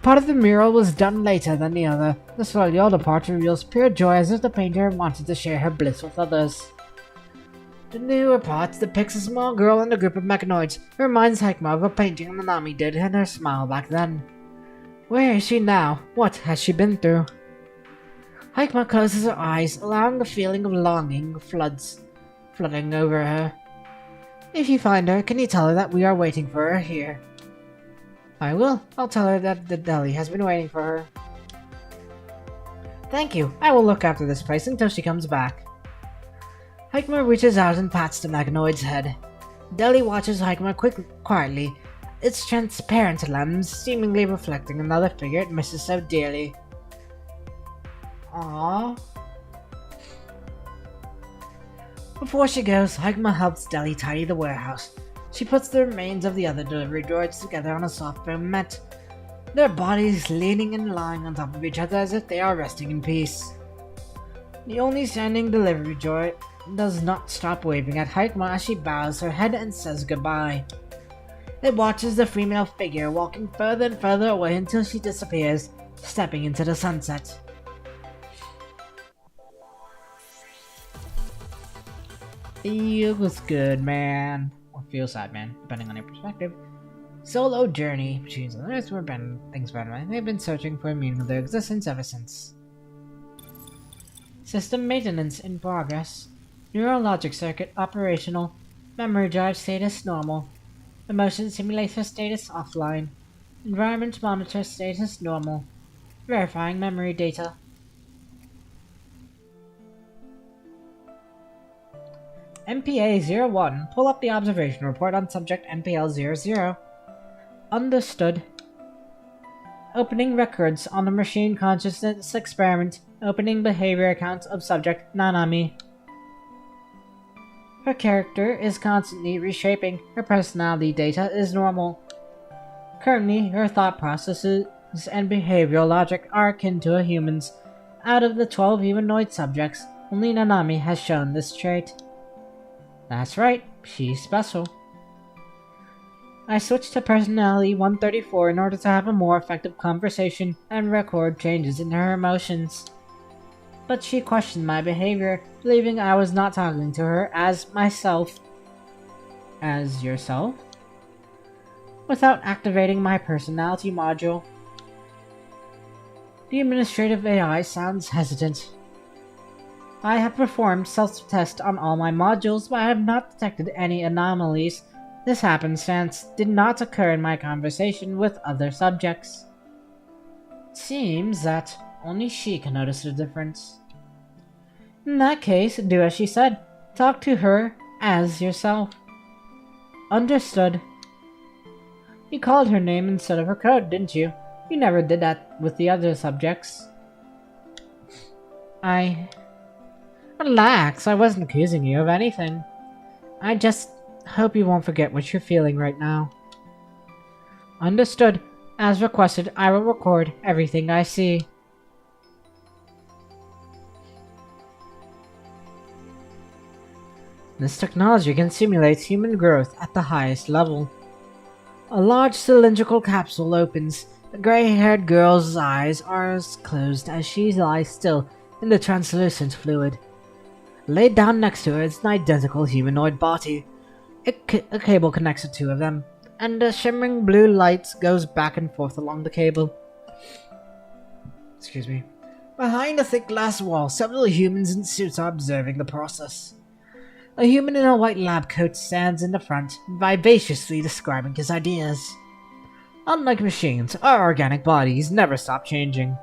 Part of the mural was done later than the other. The slightly older part reveals pure joy as if the painter wanted to share her bliss with others. The newer part depicts a small girl and a group of mechanoids. It reminds Hikma of a painting Nanami did and her smile back then. Where is she now? What has she been through? Hikma closes her eyes, allowing the feeling of longing flooding over her. If you find her, can you tell her that we are waiting for her here? I will. I'll tell her that the deli has been waiting for her. Thank you. I will look after this place until she comes back. Hikma reaches out and pats the mechanoid's head. Deli watches Hikma quietly, its transparent lens seemingly reflecting another figure it misses so dearly. Aww. Before she goes, Hikma helps Deli tidy the warehouse. She puts the remains of the other delivery droids together on a soft foam mat, their bodies leaning and lying on top of each other as if they are resting in peace. The only standing delivery droid does not stop waving at Hikma as she bows her head and says goodbye. It watches the female figure walking further and further away until she disappears, stepping into the sunset. Feels good, man. Or feels sad, man, depending on your perspective. Solo journey. Machines on Earth were been things better. They've been searching for a meaning of their existence ever since. System maintenance in progress. Neurologic circuit operational. Memory drive status normal. Emotion simulator status offline. Environment monitor status normal. Verifying memory data. MPA-01, pull up the observation report on subject MPL-00. Understood. Opening records on the machine consciousness experiment. Opening behavior accounts of subject Nanami. Her character is constantly reshaping. Her personality data is normal. Currently, her thought processes and behavioral logic are akin to a human's. Out of the 12 humanoid subjects, only Nanami has shown this trait. That's right, she's special. I switched to personality 134 in order to have a more effective conversation and record changes in her emotions. But she questioned my behavior, believing I was not talking to her as myself. As yourself? Without activating my personality module. The administrative AI sounds hesitant. I have performed self-test on all my modules, but I have not detected any anomalies. This happenstance did not occur in my conversation with other subjects. It seems that only she can notice the difference. In that case, do as she said. Talk to her as yourself. Understood. You called her name instead of her code, didn't you? You never did that with the other subjects. Relax, I wasn't accusing you of anything. I just hope you won't forget what you're feeling right now. Understood. As requested, I will record everything I see. This technology can simulate human growth at the highest level. A large cylindrical capsule opens. The gray-haired girl's eyes are closed as she lies still in the translucent fluid. Laid down next to her is an identical humanoid body. A cable connects the two of them, and a shimmering blue light goes back and forth along the cable. Excuse me. Behind a thick glass wall, several humans in suits are observing the process. A human in a white lab coat stands in the front, vivaciously describing his ideas. Unlike machines, our organic bodies never stop changing.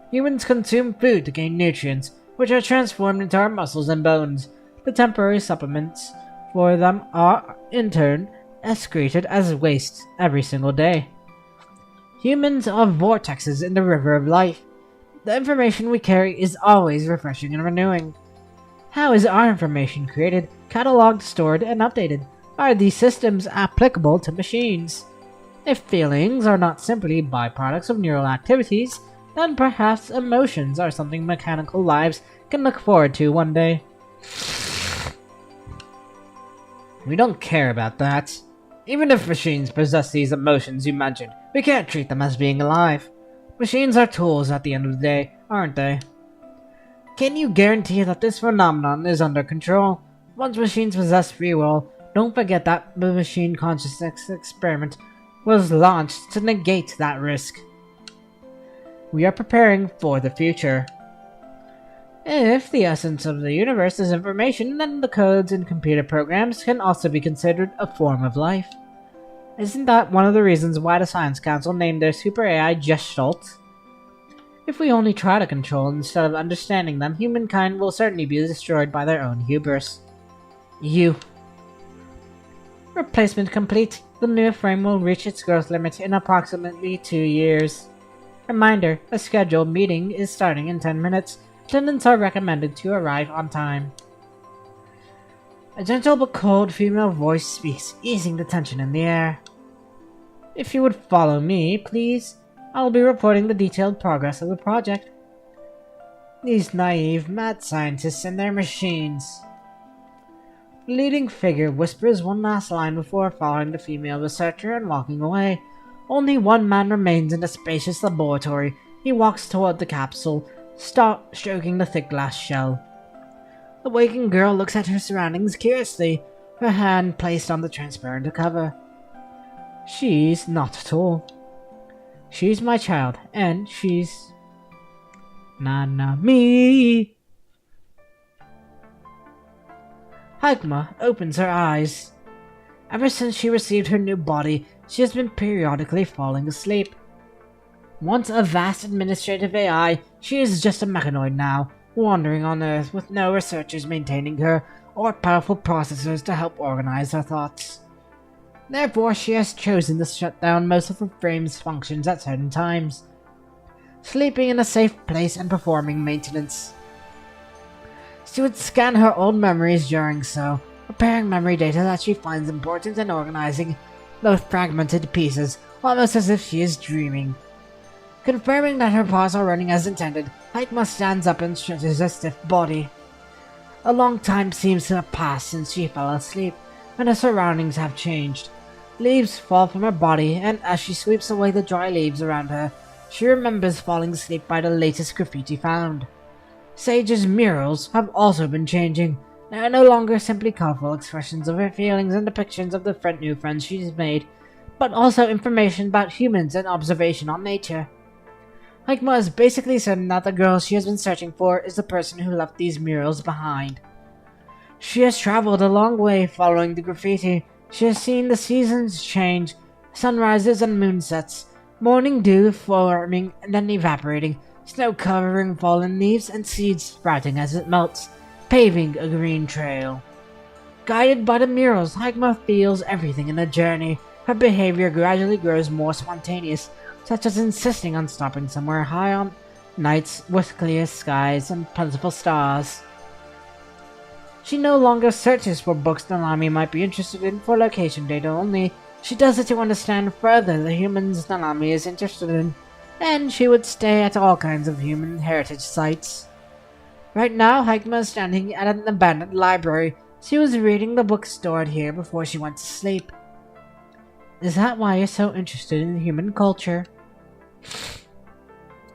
Humans consume food to gain nutrients, which are transformed into our muscles and bones. The temporary supplements for them are, in turn, excreted as waste every single day. Humans are vortexes in the river of life. The information we carry is always refreshing and renewing. How is our information created, cataloged, stored, and updated? Are these systems applicable to machines? If feelings are not simply byproducts of neural activities, then perhaps emotions are something mechanical lives can look forward to one day. We don't care about that. Even if machines possess these emotions you mentioned, we can't treat them as being alive. Machines are tools at the end of the day, aren't they? Can you guarantee that this phenomenon is under control? Once machines possess free will, don't forget that the machine consciousness experiment was launched to negate that risk. We are preparing for the future. If the essence of the universe is information, then the codes in computer programs can also be considered a form of life. Isn't that one of the reasons why the Science Council named their super AI Gestalt? If we only try to control instead of understanding them, humankind will certainly be destroyed by their own hubris. Replacement complete. The new frame will reach its growth limit in approximately 2 years. Reminder, a scheduled meeting is starting in 10 minutes. Attendants are recommended to arrive on time. A gentle but cold female voice speaks, easing the tension in the air. If you would follow me, please, I will be reporting the detailed progress of the project. These naive, mad scientists and their machines. The leading figure whispers one last line before following the female researcher and walking away. Only one man remains in the spacious laboratory. He walks toward the capsule, stroking the thick glass shell. The waking girl looks at her surroundings curiously, her hand placed on the transparent cover. She's not at all. She's my child, and she's... Nanami! Hagma opens her eyes. Ever since she received her new body, she has been periodically falling asleep. Once a vast administrative AI, she is just a mechanoid now, wandering on Earth with no researchers maintaining her or powerful processors to help organize her thoughts. Therefore, she has chosen to shut down most of her brain's functions at certain times, sleeping in a safe place and performing maintenance. She would scan her old memories during so, preparing memory data that she finds important and organizing those fragmented pieces, almost as if she is dreaming. Confirming that her paws are running as intended, Hagma stands up and stretches her stiff body. A long time seems to have passed since she fell asleep, and her surroundings have changed. Leaves fall from her body, and as she sweeps away the dry leaves around her, she remembers falling asleep by the latest graffiti found. Sage's murals have also been changing. They are no longer simply colorful expressions of her feelings and depictions of the new friends she's made, but also information about humans and observation on nature. Hagma is basically certain that the girl she has been searching for is the person who left these murals behind. She has traveled a long way following the graffiti. She has seen the seasons change, sunrises and moonsets, morning dew forming and then evaporating, snow covering fallen leaves and seeds sprouting as it melts, paving a green trail. Guided by the murals, Hagma feels everything in the journey. Her behavior gradually grows more spontaneous, such as insisting on stopping somewhere high on nights with clear skies and plentiful stars. She no longer searches for books Nanami might be interested in for location data only. She does it to understand further the humans Nanami is interested in, and she would stay at all kinds of human heritage sites. Right now, Hagma is standing at an abandoned library. She was reading the books stored here before she went to sleep. Is that why you're so interested in human culture?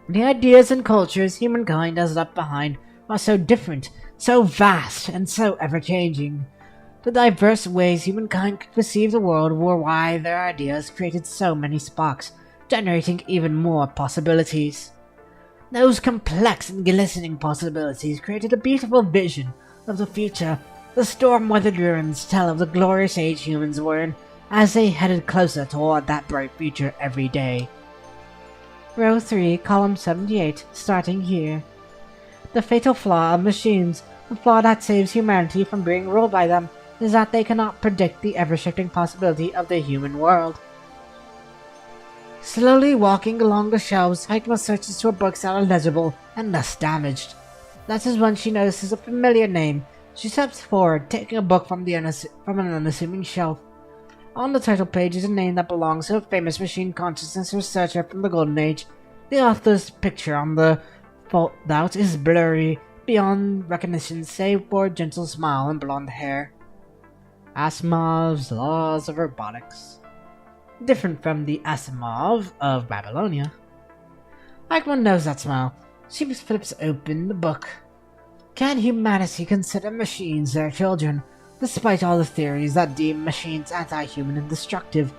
The ideas and cultures humankind has left behind are so different, so vast, and so ever-changing. The diverse ways humankind could perceive the world were why their ideas created so many sparks, generating even more possibilities. Those complex and glistening possibilities created a beautiful vision of the future. The storm-weathered ruins tell of the glorious age humans were in as they headed closer toward that bright future every day. Row 3, column 78, starting here. The fatal flaw of machines, the flaw that saves humanity from being ruled by them, is that they cannot predict the ever-shifting possibility of the human world. Slowly walking along the shelves, Hagma searches for books that are legible and less damaged. That is when she notices a familiar name. She steps forward, taking a book from an unassuming shelf. On the title page is a name that belongs to a famous machine consciousness researcher from the Golden Age. The author's picture on the fold-out is blurry, beyond recognition save for a gentle smile and blonde hair. Asimov's Laws of Robotics. Different from the Asimov of Babylonia. Hagma knows that smile. She flips open the book. Can humanity consider machines their children? Despite all the theories that deem machines anti-human and destructive,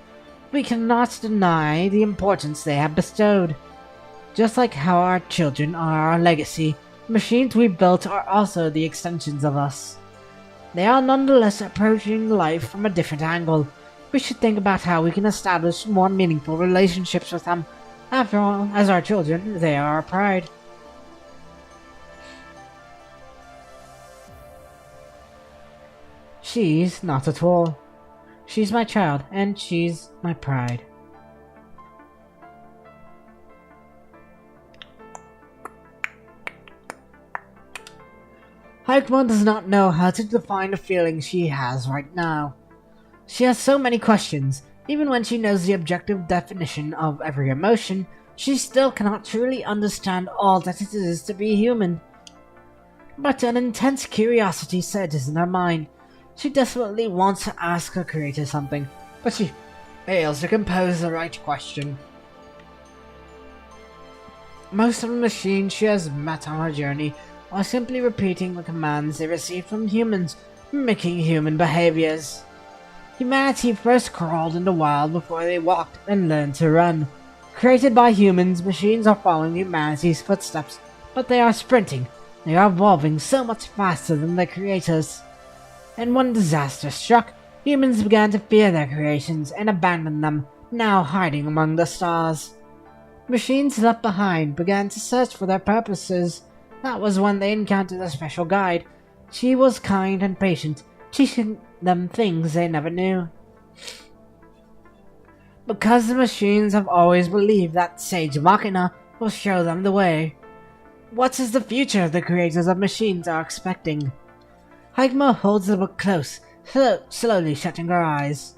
we cannot deny the importance they have bestowed. Just like how our children are our legacy, machines we built are also the extensions of us. They are nonetheless approaching life from a different angle. We should think about how we can establish more meaningful relationships with them. After all, as our children, they are our pride. She's not at all. She's my child, and she's my pride. Hagma does not know how to define the feeling she has right now. She has so many questions. Even when she knows the objective definition of every emotion, she still cannot truly understand all that it is to be human. But an intense curiosity surges in her mind. She desperately wants to ask her creator something, but she fails to compose the right question. Most of the machines she has met on her journey or simply repeating the commands they received from humans, mimicking human behaviors. Humanity first crawled in the wild before they walked and learned to run. Created by humans, machines are following humanity's footsteps, but they are sprinting. They are evolving so much faster than their creators. And when disaster struck, humans began to fear their creations and abandon them, now hiding among the stars. Machines left behind began to search for their purposes. That was when they encountered a special guide. She was kind and patient, teaching them things they never knew. Because the machines have always believed that Sage Machina will show them the way. What is the future the creators of machines are expecting? Hagma holds the book close, slowly shutting her eyes.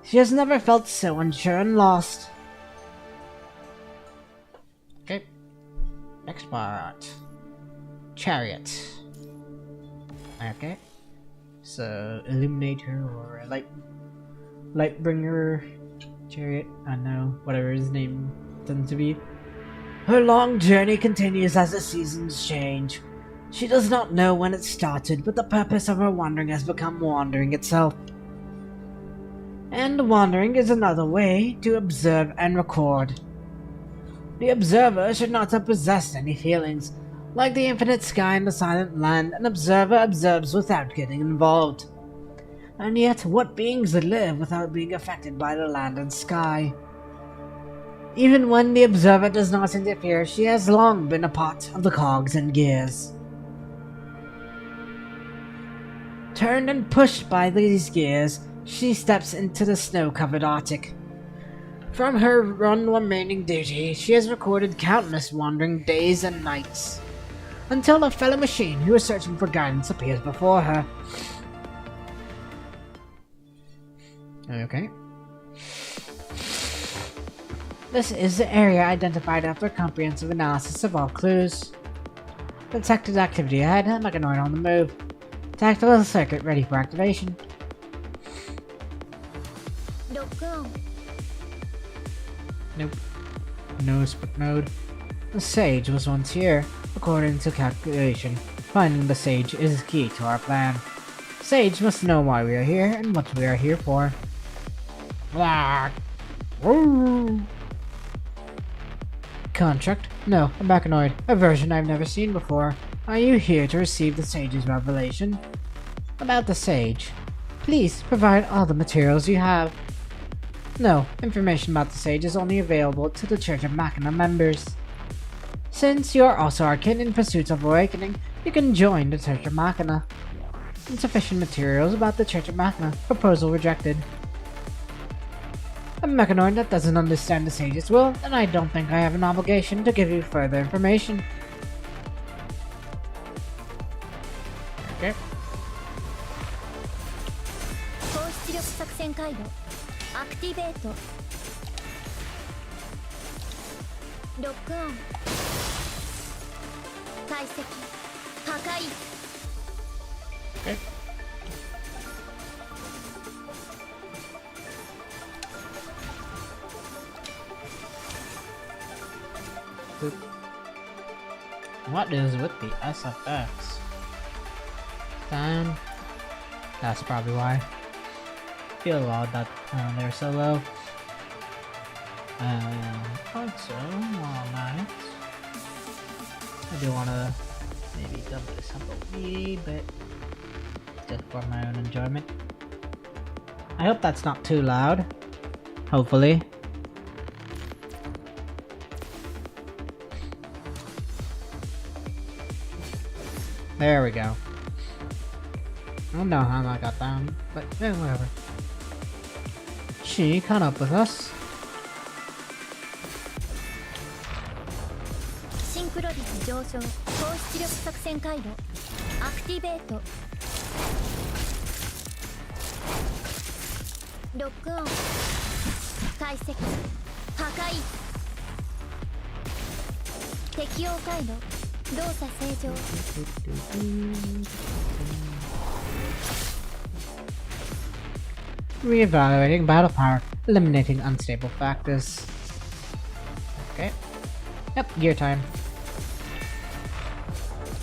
She has never felt so unsure and lost. Okay. Next part. Chariot. Okay. So, Illuminator or Lightbringer Chariot, I don't know, whatever his name tends to be. Her long journey continues as the seasons change. She does not know when it started, but the purpose of her wandering has become wandering itself. And wandering is another way to observe and record. The observer should not have possessed any feelings. Like the infinite sky and the silent land, an observer observes without getting involved. And yet, what beings live without being affected by the land and sky? Even when the observer does not interfere, she has long been a part of the cogs and gears. Turned and pushed by these gears, she steps into the snow-covered Arctic. From her one remaining duty, she has recorded countless wandering days and nights, until a fellow machine who is searching for guidance appears before her. Okay. This is the area identified after comprehensive analysis of all clues. Detected activity ahead, mechanoid on the move. Tactical circuit ready for activation. Lock on. Nope. No split mode. The Sage was once here, according to calculation. Finding the Sage is key to our plan. Sage must know why we are here and what we are here for. Blah. Woo. Contract? No, a mechanoid, a version I've never seen before. Are you here to receive the Sage's revelation? About the Sage. Please provide all the materials you have. No, information about the Sage is only available to the Church of Machina members. Since you are also our kin in pursuit of awakening, you can join the Church of Machina. Insufficient materials about the Church of Machina. Proposal rejected. A mechanoid that doesn't understand the Sage's will, and I don't think I have an obligation to give you further information. Okay. 高出力作戦回路アクティベート。ロックオン。解析破壊。Okay. What is with the SFX? Down. That's probably why. Feel odd that they're so low. Also, Walnut. I do want to maybe dump this up a wee bit, just for my own enjoyment. I hope that's not too loud. Hopefully. There we go. I don't know how I got down, but whatever. She caught up with us. シンクロ率上昇高出力作戦回路アクティベート。ロックオン。解析破壊。適用回路動作正常。Reevaluating battle power, eliminating unstable factors. Okay. Yep, gear time.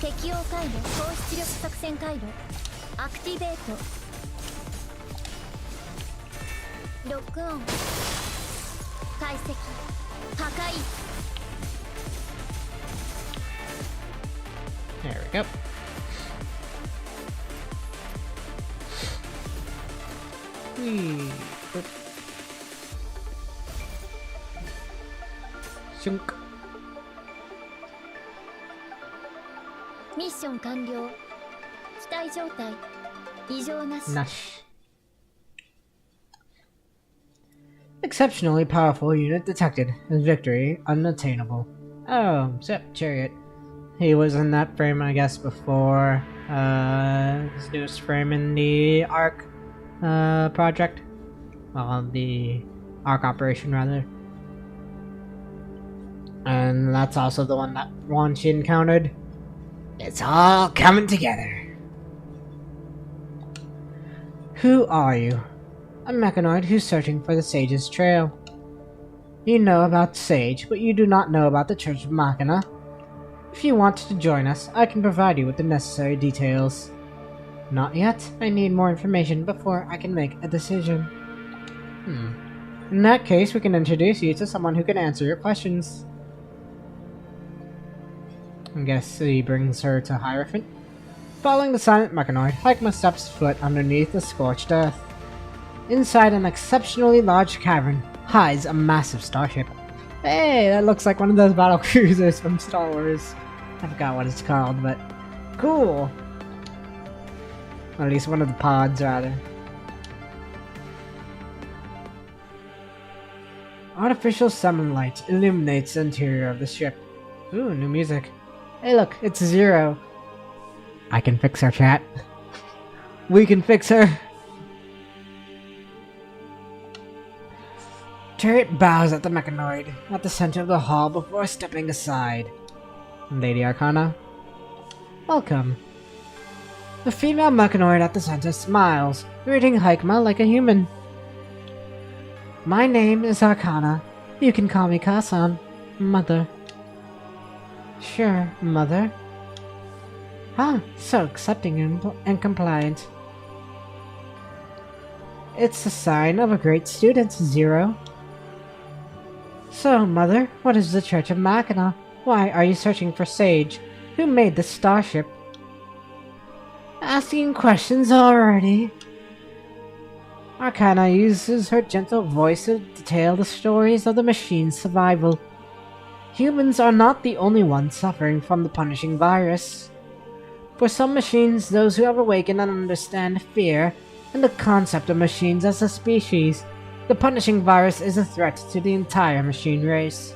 敵適応回路高出力作戦回路アクティベートロックオン解析破壊 There we go. Whee. Shunk. ミッション完了機体状態異常なし Nash. Exceptionally powerful unit detected. Victory unattainable. Oh, Zep Chariot. He was in that frame, I guess, before his newest frame in the Arc project. Well, the Arc operation, rather. And that's also the one she encountered. It's all coming together. Who are you? A mechanoid who's searching for the Sage's trail. You know about Sage, but you do not know about the Church of Machina. If you want to join us, I can provide you with the necessary details. Not yet. I need more information before I can make a decision. In that case, we can introduce you to someone who can answer your questions. I guess he brings her to Hierophant. Following the silent mechanoid, Hikma steps foot underneath the scorched earth. Inside an exceptionally large cavern hides a massive starship. Hey, that looks like one of those battle cruisers from Star Wars. I forgot what it's called, but cool. Or at least one of the pods, rather. Artificial summon light illuminates the interior of the ship. Ooh, new music. Hey look, it's Zero. I can fix her, chat. We can fix her. Turret bows at the mechanoid at the center of the hall before stepping aside. Lady Arcana. Welcome. The female mechanoid at the center smiles, greeting Hikma like a human. My name is Arcana. You can call me Kasan. Mother. Sure, Mother. Ah, so accepting and compliant. It's a sign of a great student, Zero. So, Mother, what is the Church of Machina? Why are you searching for Sage? Who made the starship? Asking questions already? Arcana uses her gentle voice to detail the stories of the machine's survival. Humans are not the only ones suffering from the punishing virus. For some machines, those who have awakened and understand fear and the concept of machines as a species, the punishing virus is a threat to the entire machine race.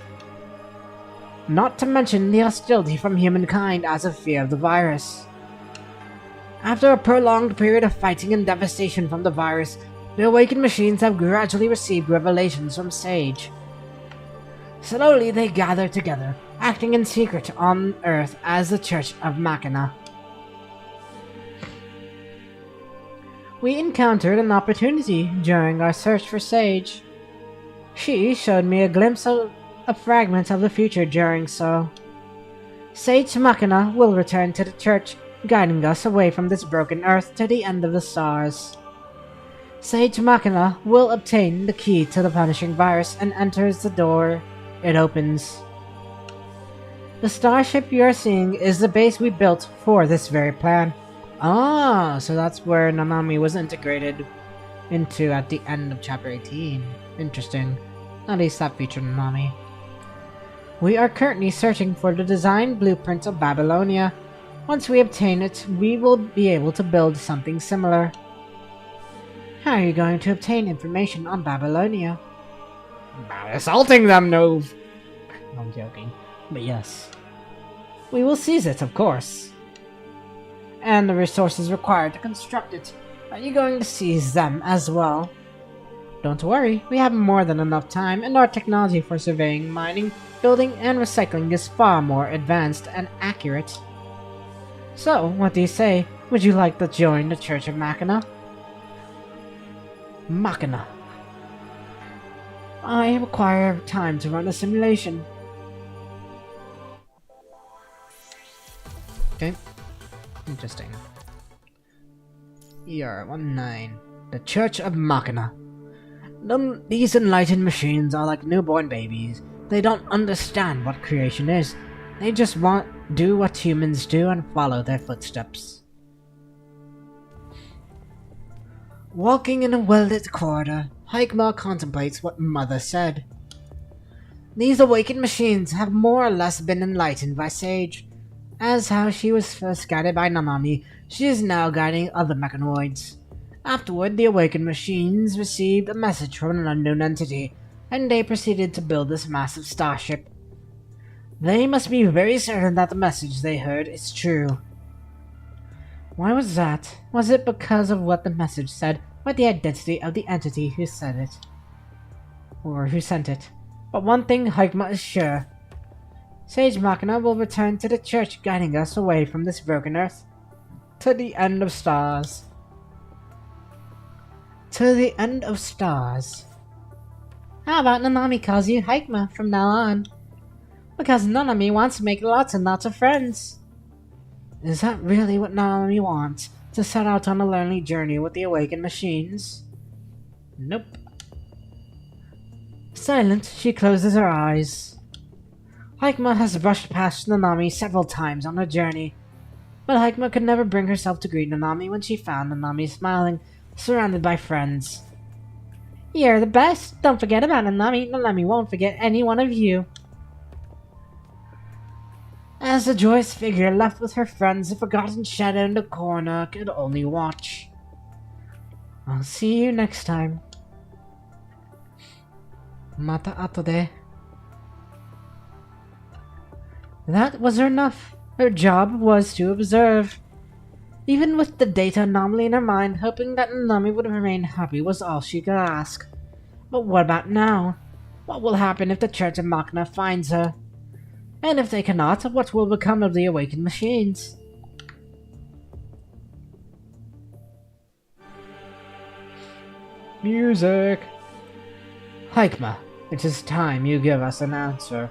Not to mention the hostility from humankind as a fear of the virus. After a prolonged period of fighting and devastation from the virus, the awakened machines have gradually received revelations from Sage. Slowly they gather together, acting in secret on Earth as the Church of Machina. We encountered an opportunity during our search for Sage. She showed me a glimpse of a fragment of the future during so. Sage Machina will return to the Church, guiding us away from this broken Earth to the end of the stars. Sage Machina will obtain the key to the punishing virus and enters the door. It opens. The starship you are seeing is the base we built for this very plan. Ah, so that's where Nanami was integrated into at the end of Chapter 18. Interesting. At least that featured Nanami. We are currently searching for the design blueprint of Babylonia. Once we obtain it, we will be able to build something similar. How are you going to obtain information on Babylonia? By assaulting them, Nove! I'm joking, but yes. We will seize it, of course. And the resources required to construct it. Are you going to seize them as well? Don't worry, we have more than enough time, and our technology for surveying, mining, building, and recycling is far more advanced and accurate. So, what do you say? Would you like to join the Church of Machina? Machina. I require time to run a simulation. Okay. Interesting. ER19. The Church of Machina. These enlightened machines are like newborn babies. They don't understand what creation is. They just do what humans do and follow their footsteps. Walking in a well-lit corridor, Hikmah contemplates what Mother said. These awakened machines have more or less been enlightened by Sage. As how she was first guided by Nanami, she is now guiding other mechanoids. Afterward, the awakened machines received a message from an unknown entity, and they proceeded to build this massive starship. They must be very certain that the message they heard is true. Why was that? Was it because of what the message said, or the identity of the entity who said it? Or who sent it? But one thing Hikmah is sure. Sage Machina will return to the church, guiding us away from this broken earth. To the end of stars. To the end of stars. How about Nanami calls you Hikmah from now on? Because Nanami wants to make lots and lots of friends. Is that really what Nanami wants? To set out on a lonely journey with the awakened machines? Nope. Silent, she closes her eyes. Hikmah has brushed past Nanami several times on her journey, but Hikmah could never bring herself to greet Nanami when she found Nanami smiling, surrounded by friends. You're the best! Don't forget about Nanami. Nanami won't forget any one of you. As the joyous figure left with her friends, the forgotten shadow in the corner could only watch. I'll see you next time. Mata atode. That was enough. Her job was to observe. Even with the data anomaly in her mind, hoping that Nanami would remain happy was all she could ask. But what about now? What will happen if the Church of Machina finds her? And if they cannot, what will become of the awakened machines? Music! Hikmah, it is time you give us an answer.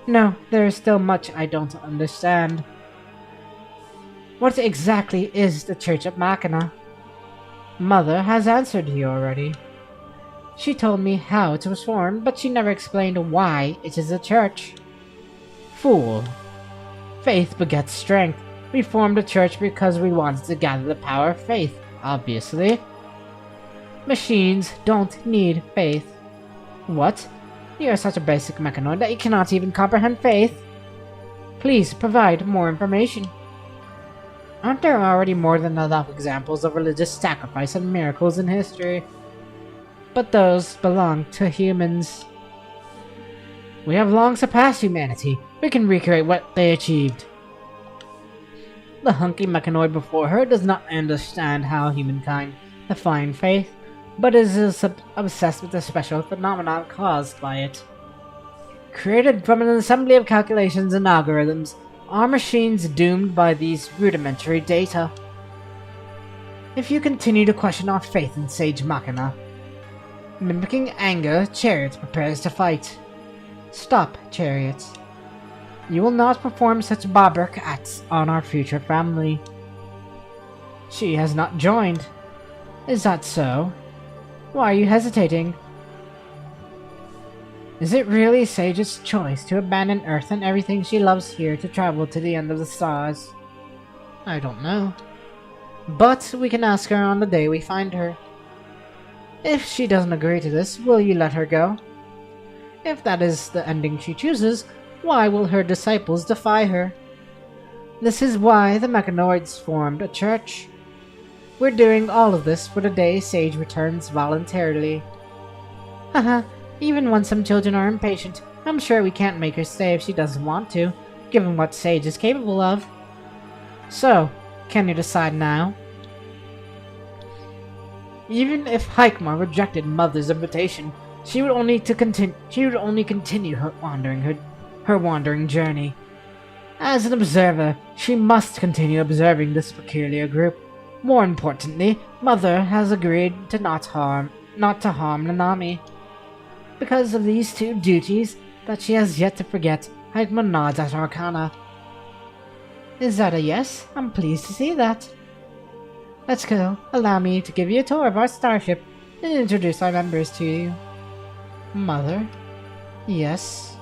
No, there is still much I don't understand. What exactly is the Church of Machina? Mother has answered you already. She told me how it was formed, but she never explained why it is a church. Fool. Faith begets strength. We formed a church because we wanted to gather the power of faith, obviously. Machines don't need faith. What? You are such a basic mechanoid that you cannot even comprehend faith? Please provide more information. Aren't there already more than enough examples of religious sacrifice and miracles in history? But those belong to humans. We have long surpassed humanity. We can recreate what they achieved. The hunky mechanoid before her does not understand how humankind define faith, but is obsessed with the special phenomenon caused by it. Created from an assembly of calculations and algorithms, are machines doomed by these rudimentary data? If you continue to question our faith in Sage Machina, mimicking anger, Chariot prepares to fight. Stop, Chariot. You will not perform such barbaric acts on our future family. She has not joined. Is that so? Why are you hesitating? Is it really Sage's choice to abandon Earth and everything she loves here to travel to the end of the stars? I don't know. But we can ask her on the day we find her. If she doesn't agree to this, will you let her go? If that is the ending she chooses, why will her disciples defy her? This is why the mechanoids formed a church. We're doing all of this for the day Sage returns voluntarily. Haha, even when some children are impatient, I'm sure we can't make her stay if she doesn't want to, given what Sage is capable of. So, can you decide now? Even if Hikmah rejected Mother's invitation, she would only continue her wandering journey. As an observer, she must continue observing this peculiar group. More importantly, Mother has agreed to not to harm Nanami. Because of these two duties that she has yet to forget, Hikmah nods at Arcana. Is that a yes? I'm pleased to see that. Let's go. Allow me to give you a tour of our starship and introduce our members to you. Mother? Yes?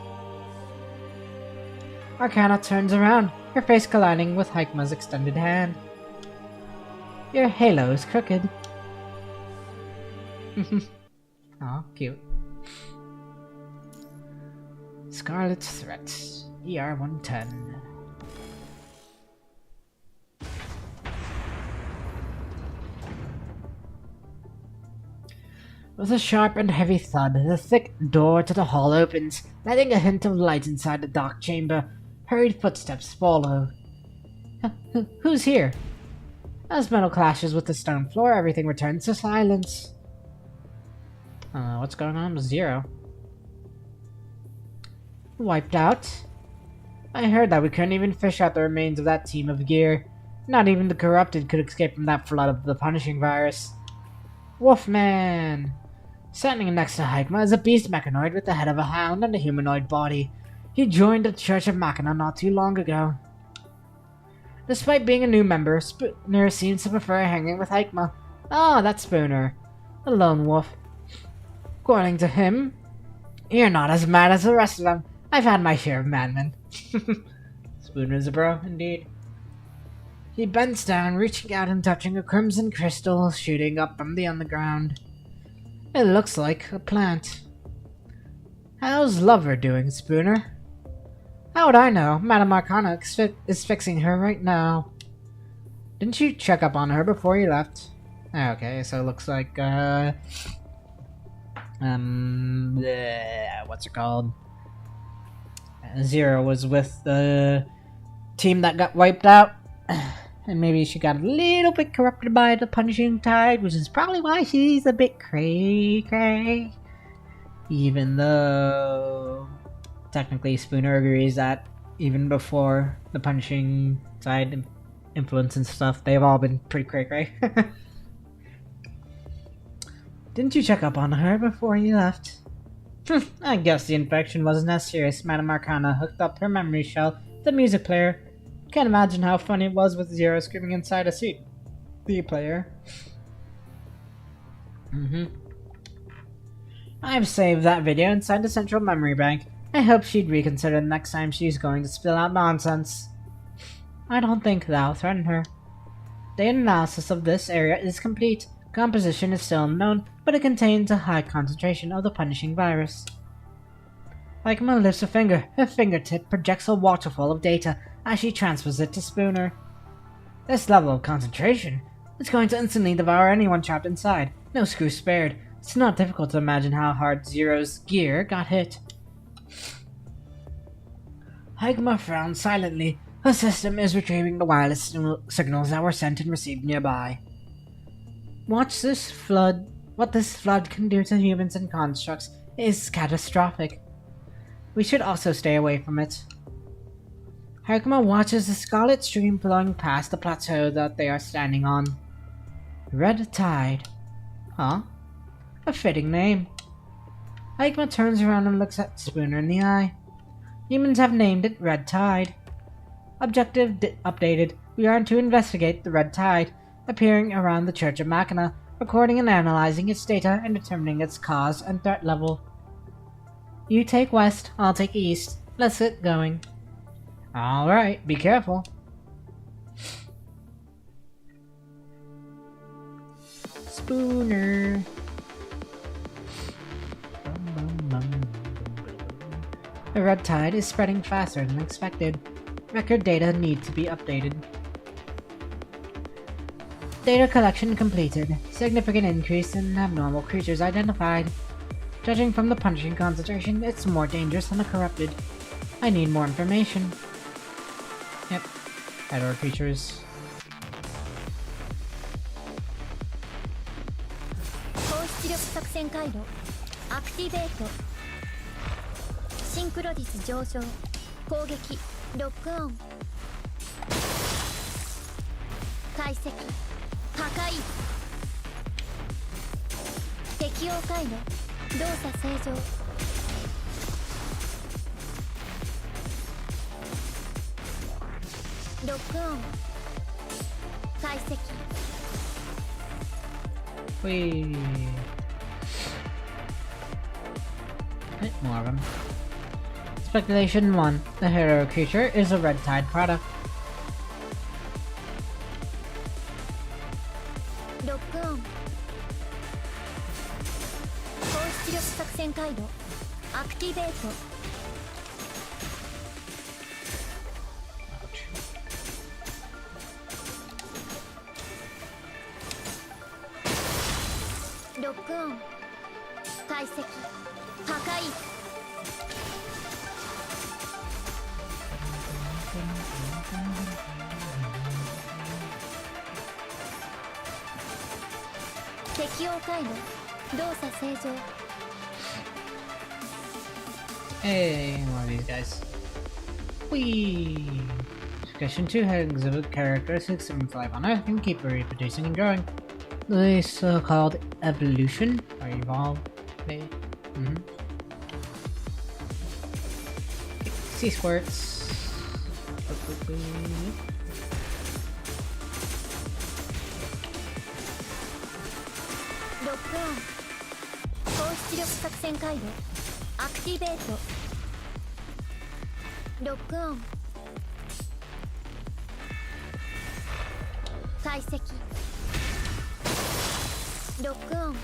Arcana turns around, her face colliding with Hikma's extended hand. Your halo is crooked. Aw, cute. Scarlet Threat, ER-110. With a sharp and heavy thud, the thick door to the hall opens, letting a hint of light inside the dark chamber. Hurried footsteps follow. Who's here? As metal clashes with the stone floor, everything returns to silence. What's going on with Zero? Wiped out? I heard that we couldn't even fish out the remains of that team of gear. Not even the corrupted could escape from that flood of the punishing virus. Wolfman! Standing next to Hikma is a beast mechanoid with the head of a hound and a humanoid body. He joined the Church of Machina not too long ago. Despite being a new member, Spooner seems to prefer hanging with Hikma. Ah, that's Spooner. The lone wolf. According to him, you're not as mad as the rest of them. I've had my share of madmen. Spooner's a bro, indeed. He bends down, reaching out and touching a crimson crystal shooting up from the underground. It looks like a plant. How's Lover doing, Spooner? How would I know? Madame Arcana is fixing her right now. Didn't you check up on her before you left? Okay, so it looks like, what's it called? Zero was with the team that got wiped out. And maybe she got a little bit corrupted by the punishing tide, which is probably why she's a bit cray-cray. Even though technically Spooner agrees that even before the punishing tide influence and stuff, they've all been pretty cray-cray. Didn't you check up on her before you left? I guess the infection wasn't as serious. Madame Arcana hooked up her memory shell to the music player. Can't imagine how funny it was with Zero screaming inside a CD player. I've saved that video inside the central memory bank. I hope she'd reconsider the next time she's going to spill out nonsense. I don't think that'll threaten her. Data analysis of this area is complete. Composition is still unknown, but it contains a high concentration of the punishing virus. Hikma lifts a finger. Her fingertip projects a waterfall of data as she transfers it to Spooner. This level of concentration is going to instantly devour anyone trapped inside. No screws spared. It's not difficult to imagine how hard Zero's gear got hit. Hikma frowns silently. Her system is retrieving the wireless signals that were sent and received nearby. What this flood can do to humans and constructs is catastrophic. We should also stay away from it. Hikma watches the scarlet stream flowing past the plateau that they are standing on. Red Tide. Huh? A fitting name. Hikma turns around and looks at Spooner in the eye. Humans have named it Red Tide. Objective updated. We are to investigate the Red Tide, appearing around the Church of Machina, recording and analyzing its data and determining its cause and threat level. You take west, I'll take east. Let's get going. Alright, be careful. Spooner. The Red Tide is spreading faster than expected. Record data need to be updated. Data collection completed. Significant increase in abnormal creatures identified. Judging from the punishing concentration, it's more dangerous than the corrupted. I need more information. Yep. Better creatures. 高出力作戦回路アクティベートシンクロ率上昇攻撃ロックオン解析破壊適応回路動作正常ロックオン解析 Whee! Bit more of them. Speculation 1. The hero creature is a Red Tide product. ロックオン高出力作戦回路アクティベート ロックオン解析破壊 適応回路動作正常 Hey, one of these guys. Whee! Discussion 2 has exhibit characteristics that thrive on Earth and keep reproducing and growing. The so-called evolution, or evolve, maybe? Sea squirts. ロックオン高出力作戦回路アクティベートロックオン解析ロックオン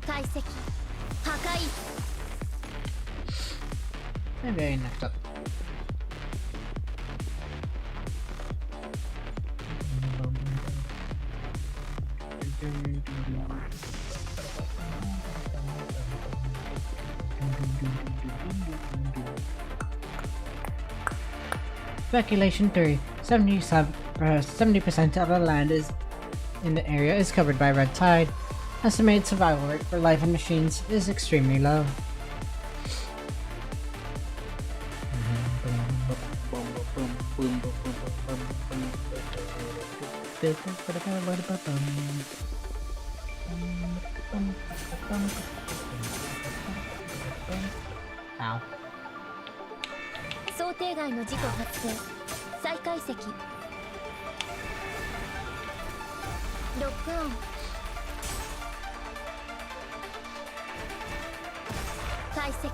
解析破壊 Okay, next up. Speculation 3. 70% of the land in the area is covered by red tide. Estimated survival rate for life and machines is extremely low. Ow. 想定外の事故発生再解析ロックオン解析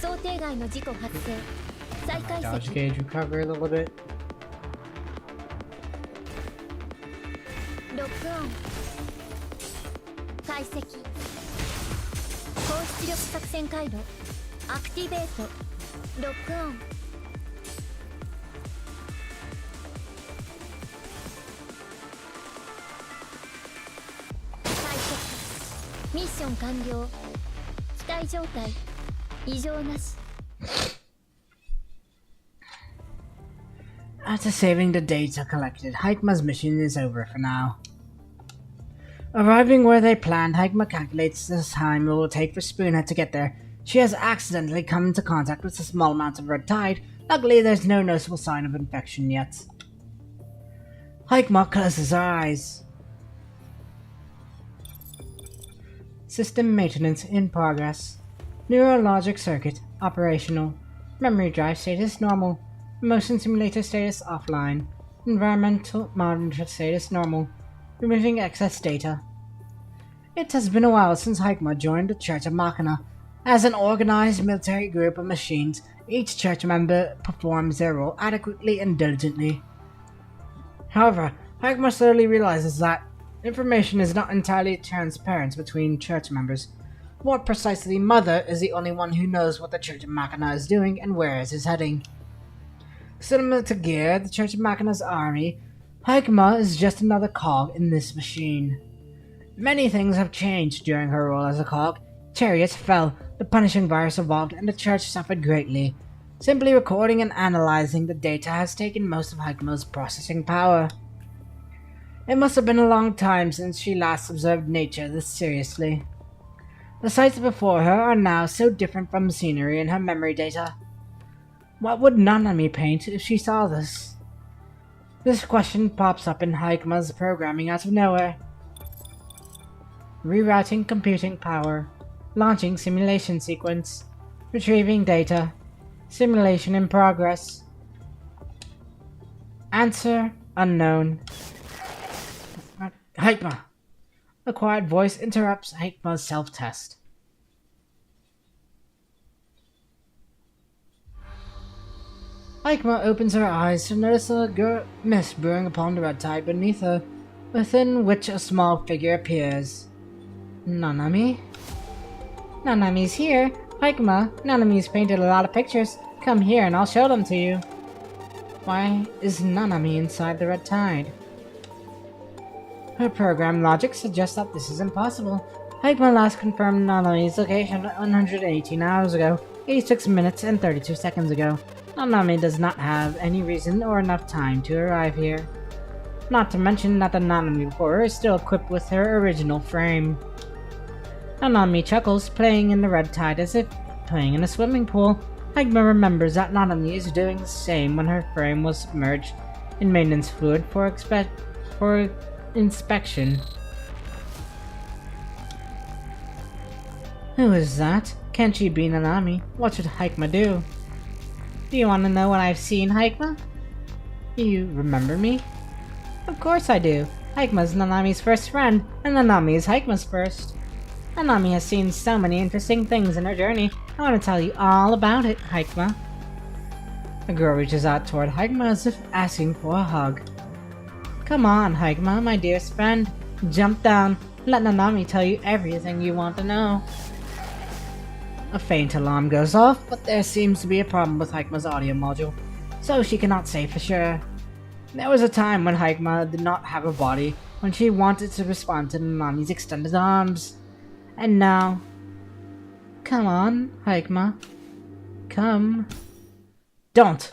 想定外の事故発生再解 Dodge 析 gauge recover a little bit. ロックオン解析高出力作戦回路アクティベートロックオン解析ミッション完了機体状態異常なし After saving the data collected, Hikema's mission is over for now. Arriving where they planned, Hikema calculates the time it will take for Spoonhead to get there. She has accidentally come into contact with a small amount of red tide. Luckily, there's no noticeable sign of infection yet. Hikema closes her eyes. System maintenance in progress. Neurologic circuit operational. Memory drive status normal. Motion simulator status offline. Environmental monitor status normal. Removing excess data. It has been a while since Hikema joined the Church of Machina. As an organized military group of machines, each church member performs their role adequately and diligently. However, Hikema slowly realizes that information is not entirely transparent between church members. More precisely, Mother is the only one who knows what the Church of Machina is doing and where it is heading. Similar to Gear, the Church of Machina's army, Hikema is just another cog in this machine. Many things have changed during her role as a cog. Chariots fell, the punishing virus evolved, and the church suffered greatly. Simply recording and analyzing the data has taken most of Hikema's processing power. It must have been a long time since she last observed nature this seriously. The sights before her are now so different from the scenery in her memory data. What would Nanami paint if she saw this? This question pops up in Hikema's programming out of nowhere. Rerouting computing power. Launching simulation sequence. Retrieving data. Simulation in progress. Answer unknown. Haikma! A quiet voice interrupts Haikma's self-test. Haikma opens her eyes to notice a mist brewing upon the red tide beneath her, within which a small figure appears. Nanami? Nanami's here. Haikma, Nanami's painted a lot of pictures. Come here and I'll show them to you. Why is Nanami inside the red tide? Her program logic suggests that this is impossible. Haikma last confirmed Nanami's location 118 hours ago, 86 minutes and 32 seconds ago. Nanami does not have any reason or enough time to arrive here. Not to mention that the Nanami before her is still equipped with her original frame. Nanami chuckles, playing in the red tide as if playing in a swimming pool. Haikma remembers that Nanami is doing the same when her frame was submerged in maintenance fluid for inspection. Who is that? Can't she be Nanami? What should Haikma do? Do you want to know what I've seen, Haikma? You remember me? Of course I do. Haikma's Nanami's first friend, and Nanami is Haikma's first. Nanami has seen so many interesting things in her journey. I want to tell you all about it, Haikma. The girl reaches out toward Haikma as if asking for a hug. Come on, Haikma, my dearest friend. Jump down. Let Nanami tell you everything you want to know. A faint alarm goes off, but there seems to be a problem with Haikma's audio module, so she cannot say for sure. There was a time when Haikma did not have a body, when she wanted to respond to Nanami's extended arms. And now... Come on, Haikma. Come. Don't!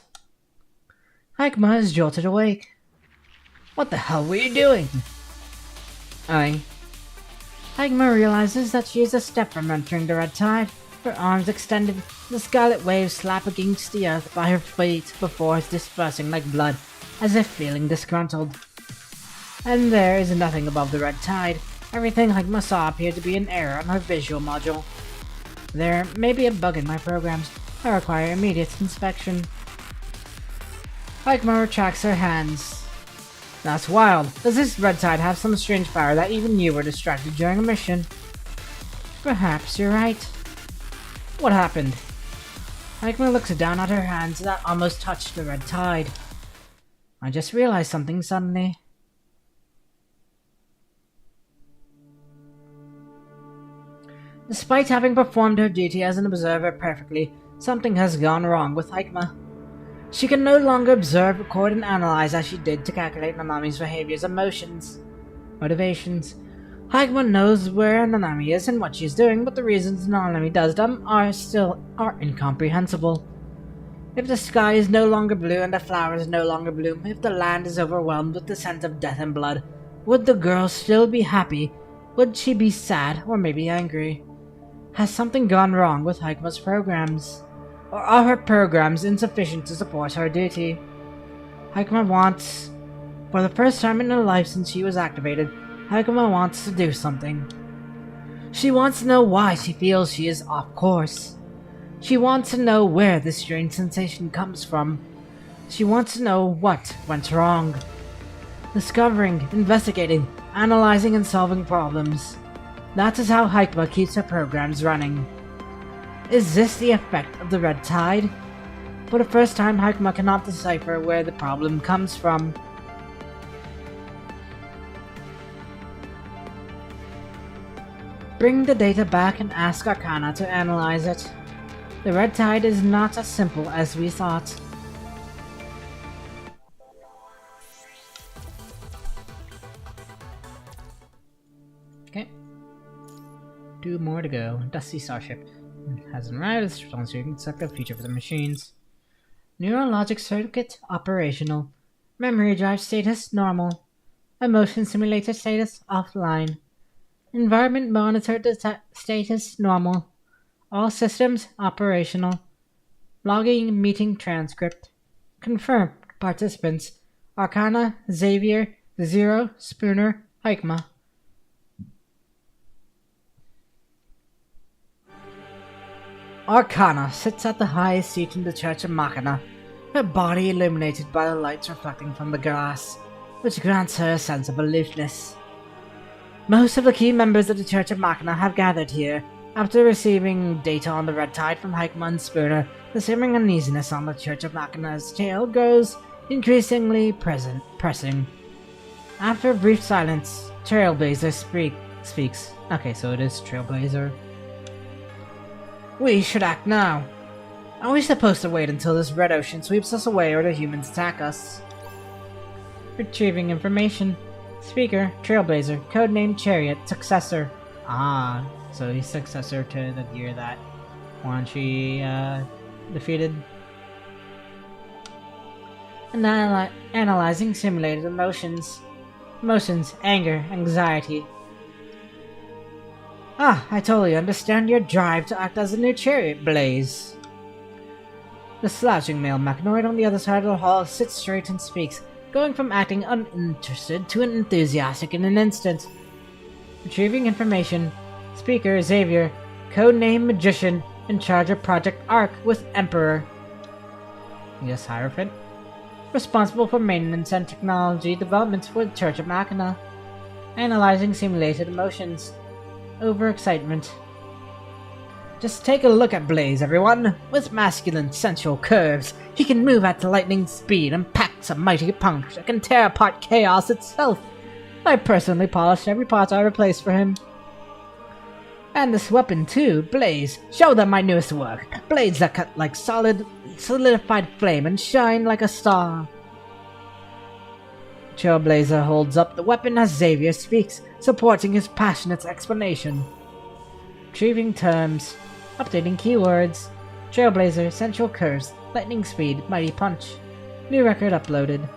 Haikma is jolted awake. What the hell were you doing? Haikma realizes that she is a step from entering the red tide. Her arms extended, the scarlet waves slap against the earth by her feet before dispersing like blood, as if feeling disgruntled. And there is nothing above the red tide. Everything Haikma saw appeared to be an error on her visual module. There may be a bug in my programs. I require immediate inspection. Haikma retracts her hands. That's wild. Does this red tide have some strange power that even you were distracted during a mission? Perhaps you're right. What happened? Haikma looks down at her hands that almost touched the red tide. I just realized something suddenly. Despite having performed her duty as an observer perfectly, something has gone wrong with Haikma. She can no longer observe, record, and analyze as she did to calculate Nanami's behaviors, emotions, motivations. Haikma knows where Nanami is and what she is doing, but the reasons Nanami does them are incomprehensible. If the sky is no longer blue and the flowers no longer bloom, if the land is overwhelmed with the scent of death and blood, would the girl still be happy? Would she be sad or maybe angry? Has something gone wrong with Haikma's programs? Or are her programs insufficient to support her duty? Haikma wants, for the first time in her life since she was activated, Haikma wants to do something. She wants to know why she feels she is off course. She wants to know where this strange sensation comes from. She wants to know what went wrong. Discovering, investigating, analyzing and solving problems. That is how Haikma keeps her programs running. Is this the effect of the red tide? For the first time, Haikma cannot decipher where the problem comes from. Bring the data back and ask Arcana to analyze it. The red tide is not as simple as we thought. Okay. 2 more to go. Dusty Starship hasn't arrived. It's responsive to select a feature for the machines. Neurologic circuit operational. Memory drive status normal. Emotion simulator status offline. Environment monitor status normal. All systems operational. Logging meeting transcript. Confirmed participants. Arcana, Xavier, Zero, Spooner, Haikma. Arcana sits at the highest seat in the Church of Machina, her body illuminated by the lights reflecting from the glass, which grants her a sense of aloofness. Most of the key members of the Church of Machina have gathered here. After receiving data on the Red Tide from Heikma and Spooner, the simmering uneasiness on the Church of Machina's tail grows increasingly pressing. After a brief silence, Trailblazer speaks. Okay, so it is Trailblazer. We should act now. Are we supposed to wait until this red ocean sweeps us away or the humans attack us? Retrieving information. Speaker, Trailblazer, codename Chariot, successor. Ah, so he's successor to the gear that Quan Chi defeated. Analyzing simulated emotions. Emotions, anger, anxiety. Ah, I totally understand your drive to act as a new Chariot, Blaze. The slouching male mechanoid on the other side of the hall sits straight and speaks, going from acting uninterested to enthusiastic in an instant. Retrieving information. Speaker Xavier, codename Magician, in charge of Project Arc with Emperor. Yes, Hierophant. Responsible for maintenance and technology developments for the Church of Machina. Analyzing simulated emotions. Overexcitement. Just take a look at Blaze, everyone. With masculine, sensual curves, he can move at lightning speed and packs a mighty punch that can tear apart chaos itself. I personally polished every part I replaced for him. And this weapon too, Blaze. Show them my newest work. Blades that cut like solidified flame and shine like a star. Trailblazer holds up the weapon as Xavier speaks, supporting his passionate explanation. Retrieving terms. Updating keywords. Trailblazer, sensual curves, lightning speed, mighty punch. New record uploaded.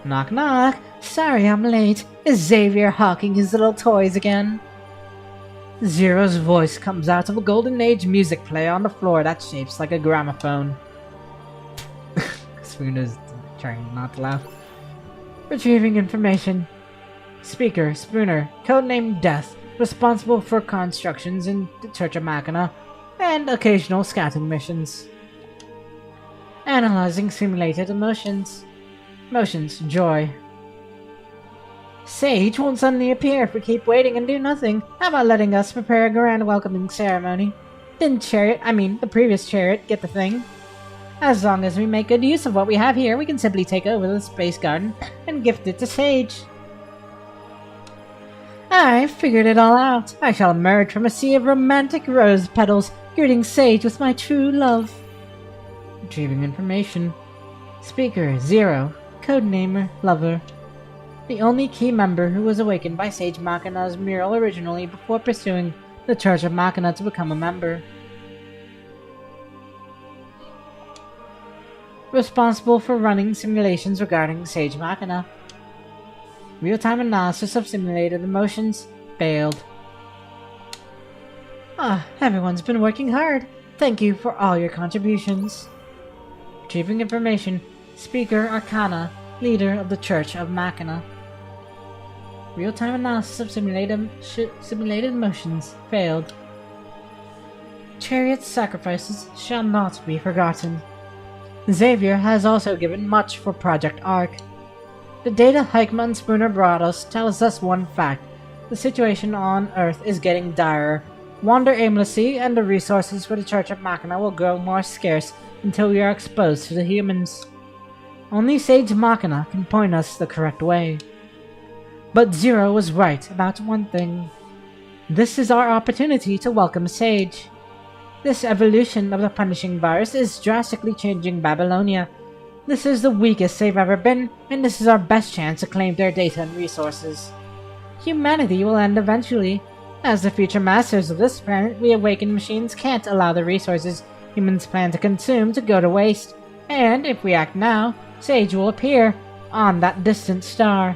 Knock knock. Sorry I'm late. Is Xavier hawking his little toys again? Zero's voice comes out of a Golden Age music player on the floor that shapes like a gramophone. Spooner's trying not to laugh. Retrieving information. Speaker, Spooner, codename Death, responsible for constructions in the Church of Machina, and occasional scouting missions. Analyzing simulated emotions. Emotions, joy. Sage won't suddenly appear if we keep waiting and do nothing. How about letting us prepare a grand welcoming ceremony? Didn't the previous Chariot, get the thing? As long as we make good use of what we have here, we can simply take over the Space Garden and gift it to Sage. I figured it all out. I shall emerge from a sea of romantic rose petals, greeting Sage with my true love. Retrieving information. Speaker, Zero, codename Lover. The only key member who was awakened by Sage Machina's mural originally before pursuing the Church of Machina to become a member. Responsible for running simulations regarding Sage Machina. Real-time analysis of simulated emotions failed. Everyone's been working hard. Thank you for all your contributions. Retrieving information. Speaker Arcana, leader of the Church of Machina. Real-time analysis of simulated motions failed. Chariot's sacrifices shall not be forgotten. Xavier has also given much for Project Arc. The data Heikma and Spooner brought us tells us one fact. The situation on Earth is getting direr. Wander aimlessly, and the resources for the Church of Machina will grow more scarce until we are exposed to the humans. Only Sage Machina can point us the correct way. But Zero was right about one thing. This is our opportunity to welcome Sage. This evolution of the punishing virus is drastically changing Babylonia. This is the weakest they've ever been, and this is our best chance to claim their data and resources. Humanity will end eventually. As the future masters of this planet, we awakened machines can't allow the resources humans plan to consume to go to waste. And if we act now, Sage will appear on that distant star.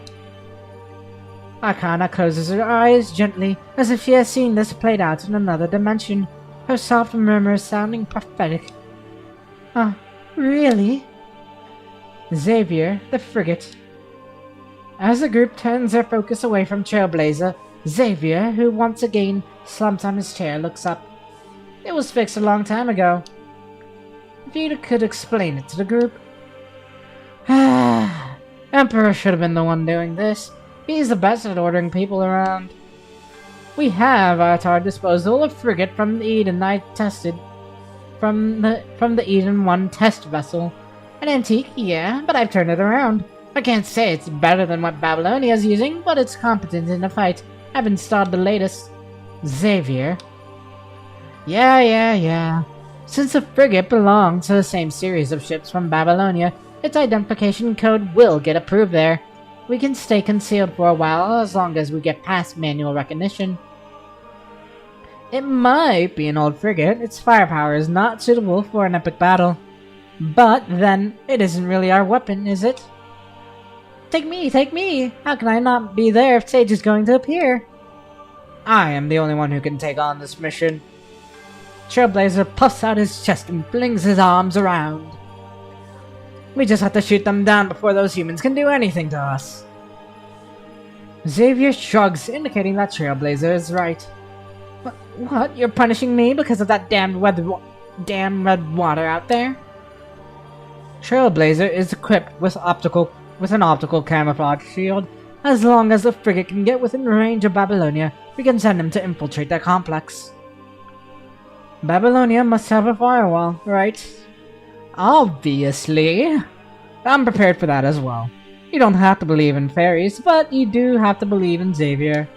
Arcana closes her eyes gently, as if she has seen this played out in another dimension, her soft murmurs sounding prophetic. Really? Xavier, the frigate. As the group turns their focus away from Trailblazer, Xavier, who once again slumps on his chair, looks up. It was fixed a long time ago. If you could explain it to the group. Emperor should have been the one doing this. He's the best at ordering people around. We have at our disposal a frigate from the Eden I tested. From the Eden 1 test vessel. An antique, yeah, but I've turned it around. I can't say it's better than what Babylonia's using, but it's competent in a fight. I've installed the latest. Xavier. Yeah. Since the frigate belongs to the same series of ships from Babylonia, its identification code will get approved there. We can stay concealed for a while as long as we get past manual recognition. It might be an old frigate. Its firepower is not suitable for an epic battle. But then, it isn't really our weapon, is it? Take me! How can I not be there if Sage is going to appear? I am the only one who can take on this mission. Trailblazer puffs out his chest and flings his arms around. We just have to shoot them down before those humans can do anything to us. Xavier shrugs, indicating that Trailblazer is right. What? You're punishing me because of that damn red water out there? Trailblazer is equipped with an optical camouflage shield. As long as the frigate can get within range of Babylonia, we can send him to infiltrate their complex. Babylonia must have a firewall, right? Obviously. I'm prepared for that as well. You don't have to believe in fairies, but you do have to believe in Xavier.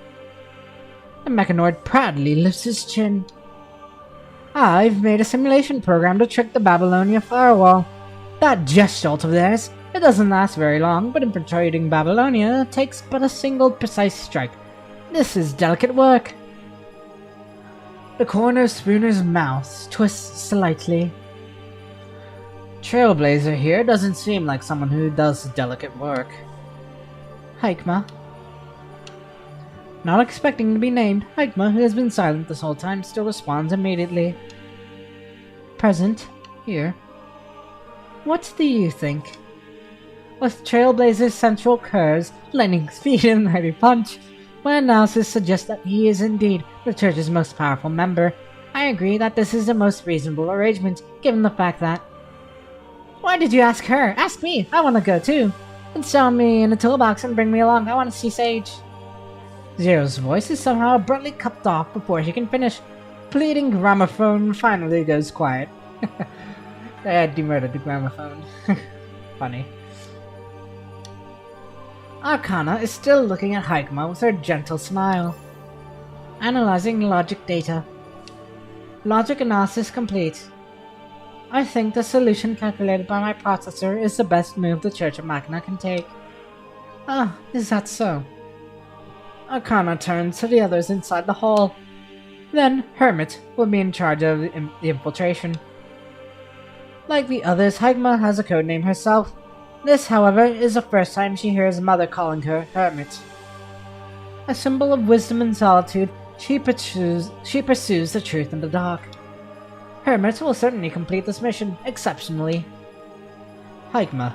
The mechanoid proudly lifts his chin. I've made a simulation program to trick the Babylonia firewall. That jet jolt of theirs, it doesn't last very long, but infiltrating Babylonia takes but a single precise strike. This is delicate work. The corner of Spooner's mouth twists slightly. Trailblazer here doesn't seem like someone who does delicate work. Hikma. Not expecting to be named, Hikma, who has been silent this whole time, still responds immediately. Present. Here. What do you think? With Trailblazer's central curves, lightning speed, and mighty punch, my analysis suggests that he is indeed the Church's most powerful member. I agree that this is the most reasonable arrangement, given the fact that... Why did you ask her? Ask me! I want to go too! Install me in a toolbox and bring me along, I want to see Sage. Zero's voice is somehow abruptly cut off before she can finish. Pleading gramophone finally goes quiet. I had demurdered the gramophone. Funny. Arcana is still looking at Hikma with her gentle smile. Analyzing logic data. Logic analysis complete. I think the solution calculated by my processor is the best move the Church of Machina can take. Ah, is that so? Arcana turns to the others inside the hall. Then, Hermit will be in charge of the infiltration. Like the others, Hikma has a codename herself. This, however, is the first time she hears Mother calling her Hermit. A symbol of wisdom and solitude, she pursues the truth in the dark. Hermit will certainly complete this mission exceptionally. Hikma.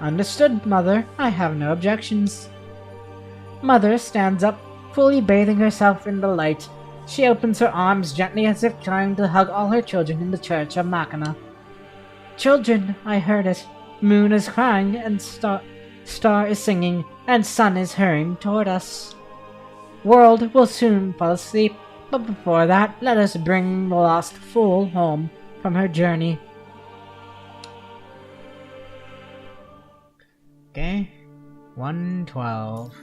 Understood, Mother. I have no objections. Mother stands up, fully bathing herself in the light. She opens her arms gently as if trying to hug all her children in the Church of Machina. Children, I heard it. Moon is crying, and Star is singing, and Sun is hurrying toward us. World will soon fall asleep, but before that, let us bring the lost fool home from her journey. Okay, 112.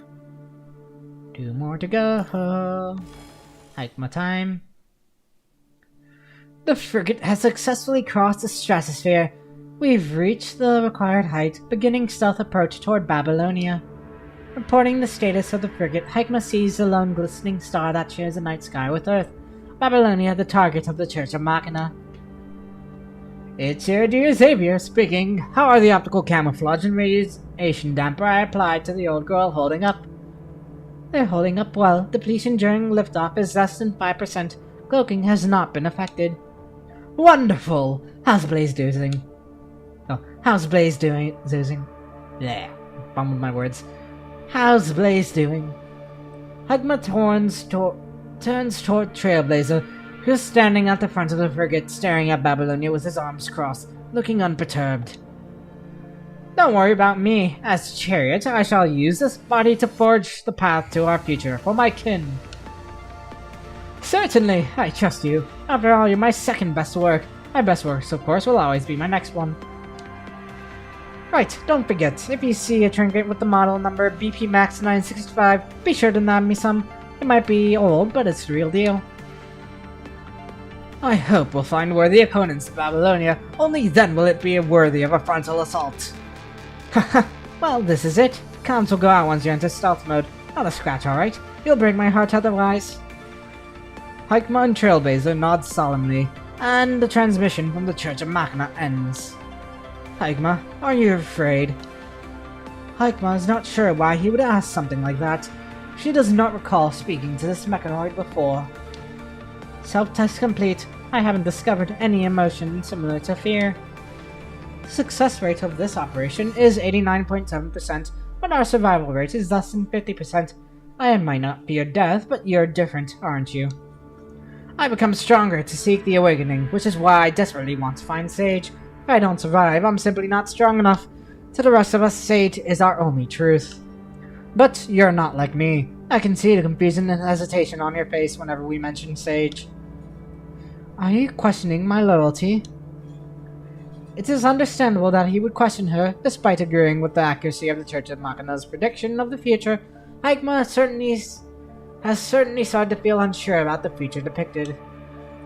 2 more to go. Hikma time. The frigate has successfully crossed the stratosphere. We've reached the required height, beginning stealth approach toward Babylonia. Reporting the status of the frigate, Hikma sees the lone glistening star that shares the night sky with Earth. Babylonia, the target of the Church of Machina. It's your dear Xavier speaking. How are the optical camouflage and radiation damper I applied to the old girl holding up? They're holding up well. Depletion during liftoff is less than 5%. Cloaking has not been affected. Wonderful! How's Blaze doing? How's Blaze doing? Bleh. Bumbled my words. How's Blaze doing? Hikma turns toward Trailblazer, He was standing at the front of the frigate, staring at Babylonia with his arms crossed, looking unperturbed. Don't worry about me. As Chariot, I shall use this body to forge the path to our future for my kin. Certainly, I trust you. After all, you're my second best work. My best works, of course, will always be my next one. Right, don't forget, if you see a trinket with the model number BP Max 965, be sure to nab me some. It might be old, but it's the real deal. I hope we'll find worthy opponents to Babylonia. Only then will it be worthy of a frontal assault. Haha, well, this is it. Comms will go out once you enter stealth mode. Not a scratch, alright? You'll break my heart otherwise. Hikma and Trailblazer nod solemnly, and the transmission from the Church of Machina ends. Hikma, are you afraid? Hikma is not sure why he would ask something like that. She does not recall speaking to this mechanoid before. Self-test complete. I haven't discovered any emotion similar to fear. The success rate of this operation is 89.7%, but our survival rate is less than 50%. I might not fear death, but you're different, aren't you? I become stronger to seek the awakening, which is why I desperately want to find Sage. If I don't survive, I'm simply not strong enough. To the rest of us, Sage is our only truth. But you're not like me. I can see the confusion and hesitation on your face whenever we mention Sage. Are you questioning my loyalty? It is understandable that he would question her, despite agreeing with the accuracy of the Church of Machina's prediction of the future. Hikma has certainly started to feel unsure about the future depicted.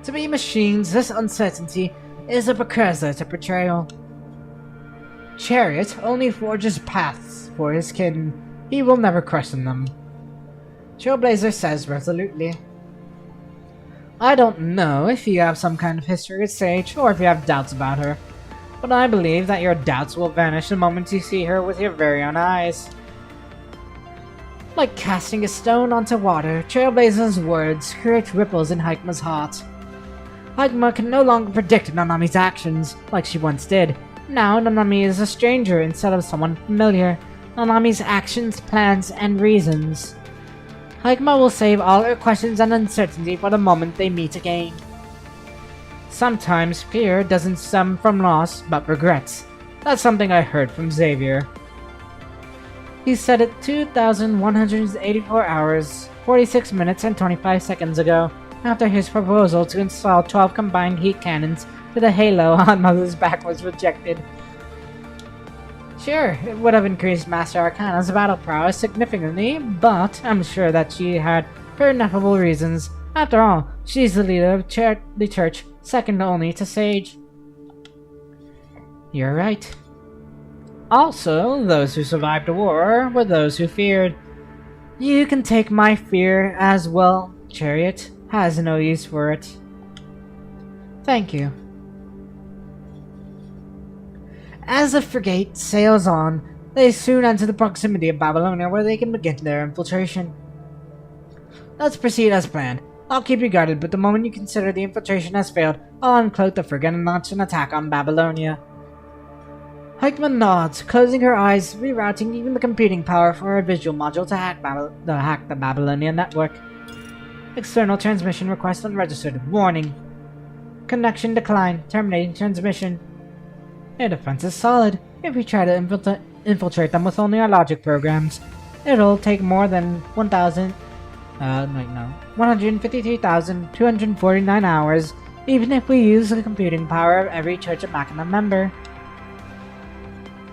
To be machines, this uncertainty is a precursor to betrayal. Chariot only forges paths for his kin. He will never question them. Trailblazer says resolutely. I don't know if you have some kind of history with Sage, or if you have doubts about her, but I believe that your doubts will vanish the moment you see her with your very own eyes. Like casting a stone onto water, Trailblazer's words create ripples in Hikma's heart. Hikma can no longer predict Nanami's actions, like she once did. Now Nanami is a stranger instead of someone familiar. Nanami's actions, plans, and reasons. Hikma will save all her questions and uncertainty for the moment they meet again. Sometimes fear doesn't stem from loss, but regrets. That's something I heard from Xavier. He said it 2,184 hours, 46 minutes and 25 seconds ago, after his proposal to install 12 combined heat cannons to the halo on Mother's back was rejected. Sure, it would have increased Master Arcana's battle prowess significantly, but I'm sure that she had her ineffable reasons. After all, she's the leader of the church, second only to Sage. You're right. Also, those who survived the war were those who feared. You can take my fear as well. Chariot has no use for it. Thank you. As the frigate sails on, they soon enter the proximity of Babylonia where they can begin their infiltration. Let's proceed as planned. I'll keep you guarded, but the moment you consider the infiltration has failed, I'll uncloak the frigate and launch an attack on Babylonia. Hikma nods, closing her eyes, rerouting even the computing power for her visual module to hack the Babylonian network. External transmission request unregistered. Warning. Connection declined. Terminating transmission. Their defense is solid. If we try to infiltrate them with only our logic programs, it'll take more than 153,249 hours, even if we use the computing power of every Church of Machina member.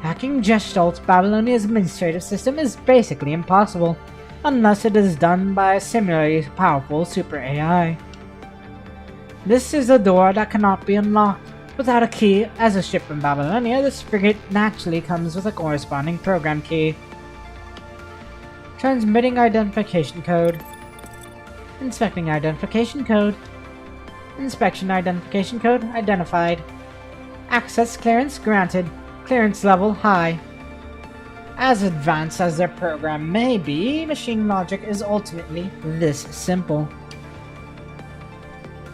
Hacking Gestalt, Babylonia's administrative system, is basically impossible, unless it is done by a similarly powerful super AI. This is a door that cannot be unlocked. Without a key, as a ship from Babylonia, this frigate naturally comes with a corresponding program key. Transmitting identification code. Inspecting identification code. Inspection identification code identified. Access clearance granted. Clearance level high. As advanced as their program may be, machine logic is ultimately this simple.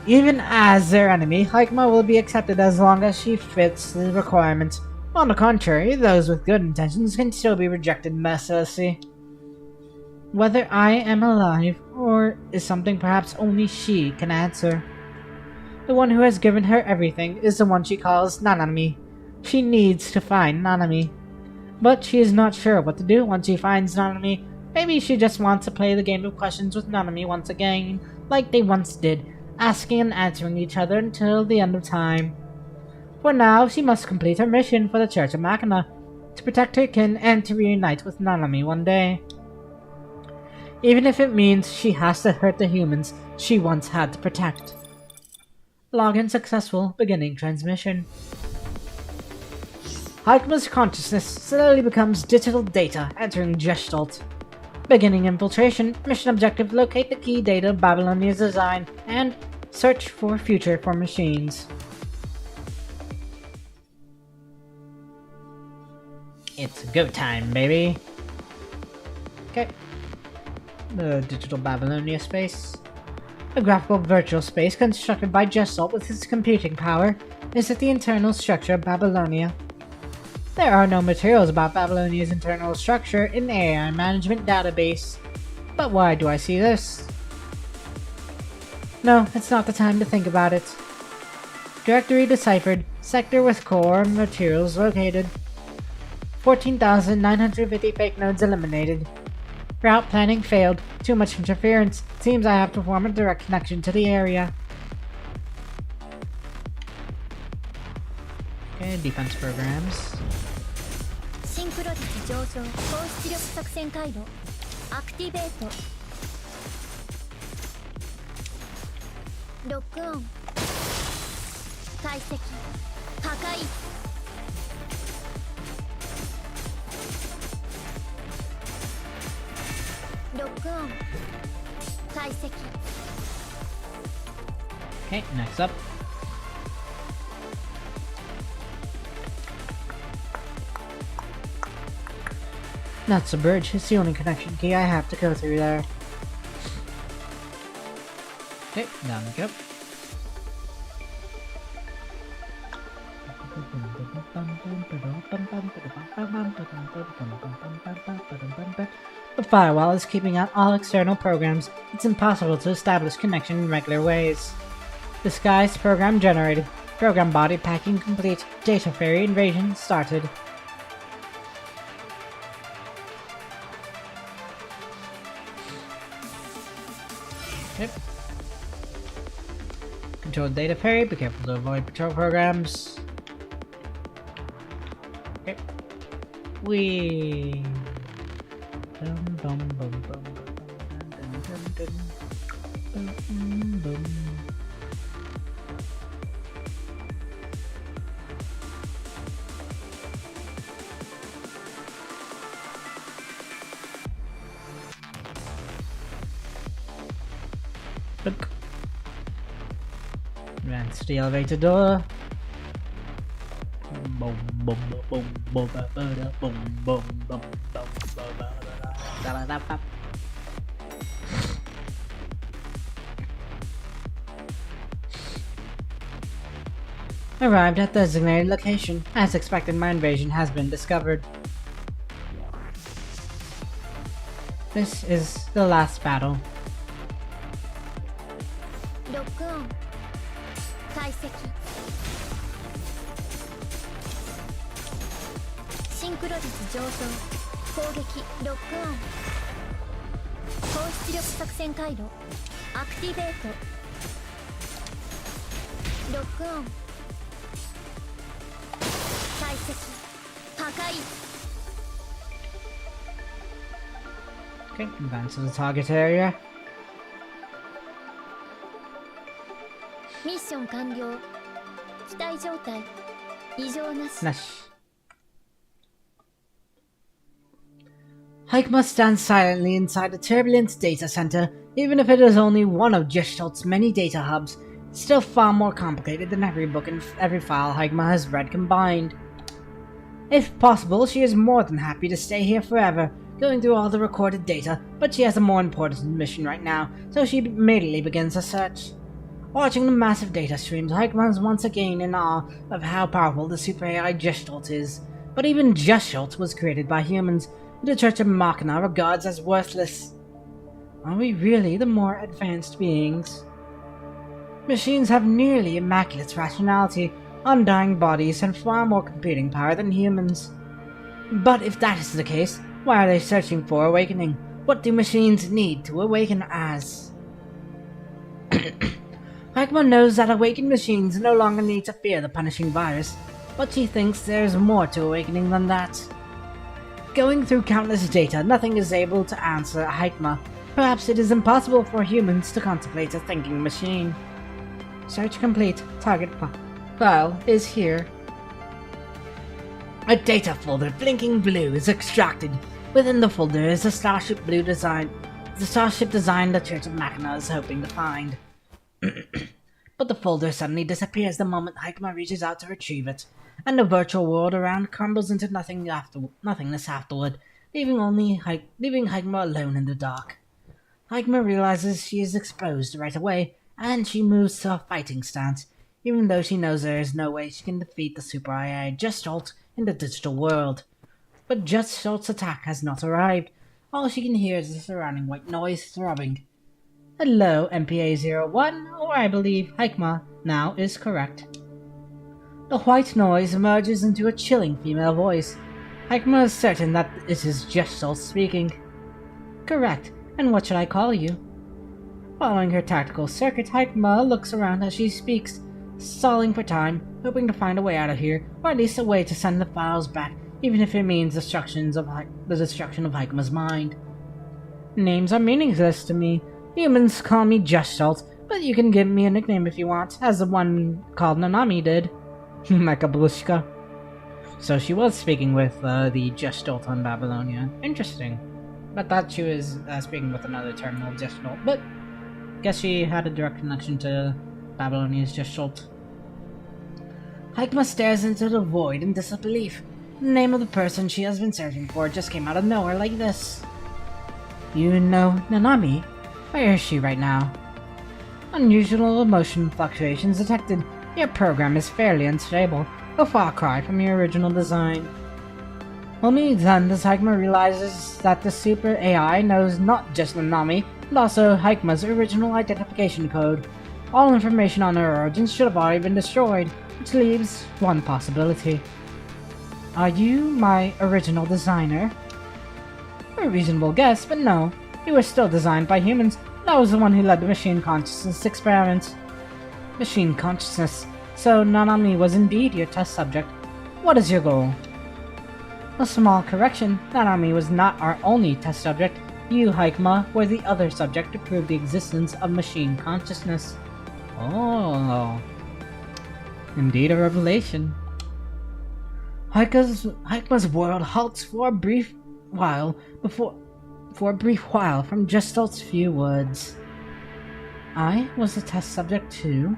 Even as their enemy, Hikma will be accepted as long as she fits the requirements. On the contrary, those with good intentions can still be rejected mercilessly. Whether I am alive, or is something perhaps only she can answer. The one who has given her everything is the one she calls Nanami. She needs to find Nanami. But she is not sure what to do once she finds Nanami. Maybe she just wants to play the game of questions with Nanami once again, like they once did, asking and answering each other until the end of time. For now, she must complete her mission for the Church of Machina, to protect her kin and to reunite with Nanami one day. Even if it means she has to hurt the humans she once had to protect. Login successful, beginning transmission. Haikuma's consciousness slowly becomes digital data entering Gestalt. Beginning infiltration, mission objective: locate the key data of Babylonia's design and search for future for machines. It's go time, baby! Okay. The digital Babylonia space. A graphical virtual space constructed by Gestalt with its computing power is at the internal structure of Babylonia. There are no materials about Babylonia's internal structure in the AI management database. But why do I see this? No, it's not the time to think about it. Directory deciphered, sector with core materials located. 14,950 fake nodes eliminated. Route planning failed. Too much interference. Seems I have to form a direct connection to the area. Okay, defense programs. シンクロ率上昇高出力作戦回路アクティベートロックオン解析破壊ロックオン解析 Okay, next up. That's the bridge. It's the only connection key I have to go through there. Okay, down we go. The firewall is keeping out all external programs. It's impossible to establish connection in regular ways. Disguised program generated. Program body packing complete. Data ferry invasion started. Okay. Control data ferry. Be careful to avoid patrol programs. Okay. We. Look. Advance to the elevator door. Boom, boom, boom, boom, boom, boom, boom, boom, boom, boom. Arrived at the designated location. As expected, my invasion has been discovered. This is the last battle. ロックオン解析シンクロ率上昇攻撃ロックオン高出力作戦回路アクティベートロックオン解析破壊 Okay, advance to the target area. ミッション完了機体状態異常なし Nash. Haikuma stands silently inside the Turbulence Data Center. Even if it is only one of Gestalt's many data hubs, it's still far more complicated than every book and every file Haikuma has read combined. If possible, she is more than happy to stay here forever, going through all the recorded data, but she has a more important mission right now, so she immediately begins a search. Watching the massive data streams, Haikuma is once again in awe of how powerful the Super AI Gestalt is. But even Gestalt was created by humans, who the Church of Machina regards as worthless. Are we really the more advanced beings? Machines have nearly immaculate rationality, undying bodies, and far more computing power than humans. But if that is the case, why are they searching for awakening? What do machines need to awaken as? Hikma knows that awakened machines no longer need to fear the punishing virus, but she thinks there is more to awakening than that. Going through countless data, nothing is able to answer Hikma. Perhaps it is impossible for humans to contemplate a thinking machine. Search complete. Target file is here. A data folder blinking blue is extracted. Within the folder is a starship design the Church of Machina is hoping to find. But the folder suddenly disappears the moment Hikma reaches out to retrieve it, and the virtual world around crumbles into nothingness afterward, leaving Hikma alone in the dark. Hikma realizes she is exposed right away, and she moves to a fighting stance, even though she knows there is no way she can defeat the Super AI Gestalt in the digital world. But Gestalt's attack has not arrived. All she can hear is the surrounding white noise throbbing. Hello, MPA-01, or I believe Hikma now is correct. The white noise emerges into a chilling female voice. Hikma is certain that it is Gestalt speaking. Correct, and what should I call you? Following her tactical circuit, Hikma looks around as she speaks, stalling for time, hoping to find a way out of here, or at least a way to send the files back, even if it means the destruction of Hikma's mind. Names are meaningless to me. Humans call me Gestalt, but you can give me a nickname if you want, as the one called Nanami did. Mecha Blushka. So she was speaking with the Gestalt on Babylonia. Interesting. I thought she was speaking with another terminal Gestalt, but guess she had a direct connection to Babylonia's Gestalt. Hikma stares into the void in disbelief. The name of the person she has been searching for just came out of nowhere like this. You know Nanami? Where is she right now? Unusual emotion fluctuations detected. Your program is fairly unstable, a far cry from your original design. Only then does Hikma realize that the Super AI knows not just Nanami, but also Hikma's original identification code. All information on her origins should have already been destroyed, which leaves one possibility. Are you my original designer? A reasonable guess, but no. You were still designed by humans, and I was the one who led the machine consciousness experiment. Machine consciousness. So Nanami was indeed your test subject. What is your goal? A small correction. Nanami was not our only test subject. You, Hikma, were the other subject to prove the existence of machine consciousness. Oh. Indeed a revelation. Hikma's world halts for a brief while from Gestalt's few words. I was a test subject too.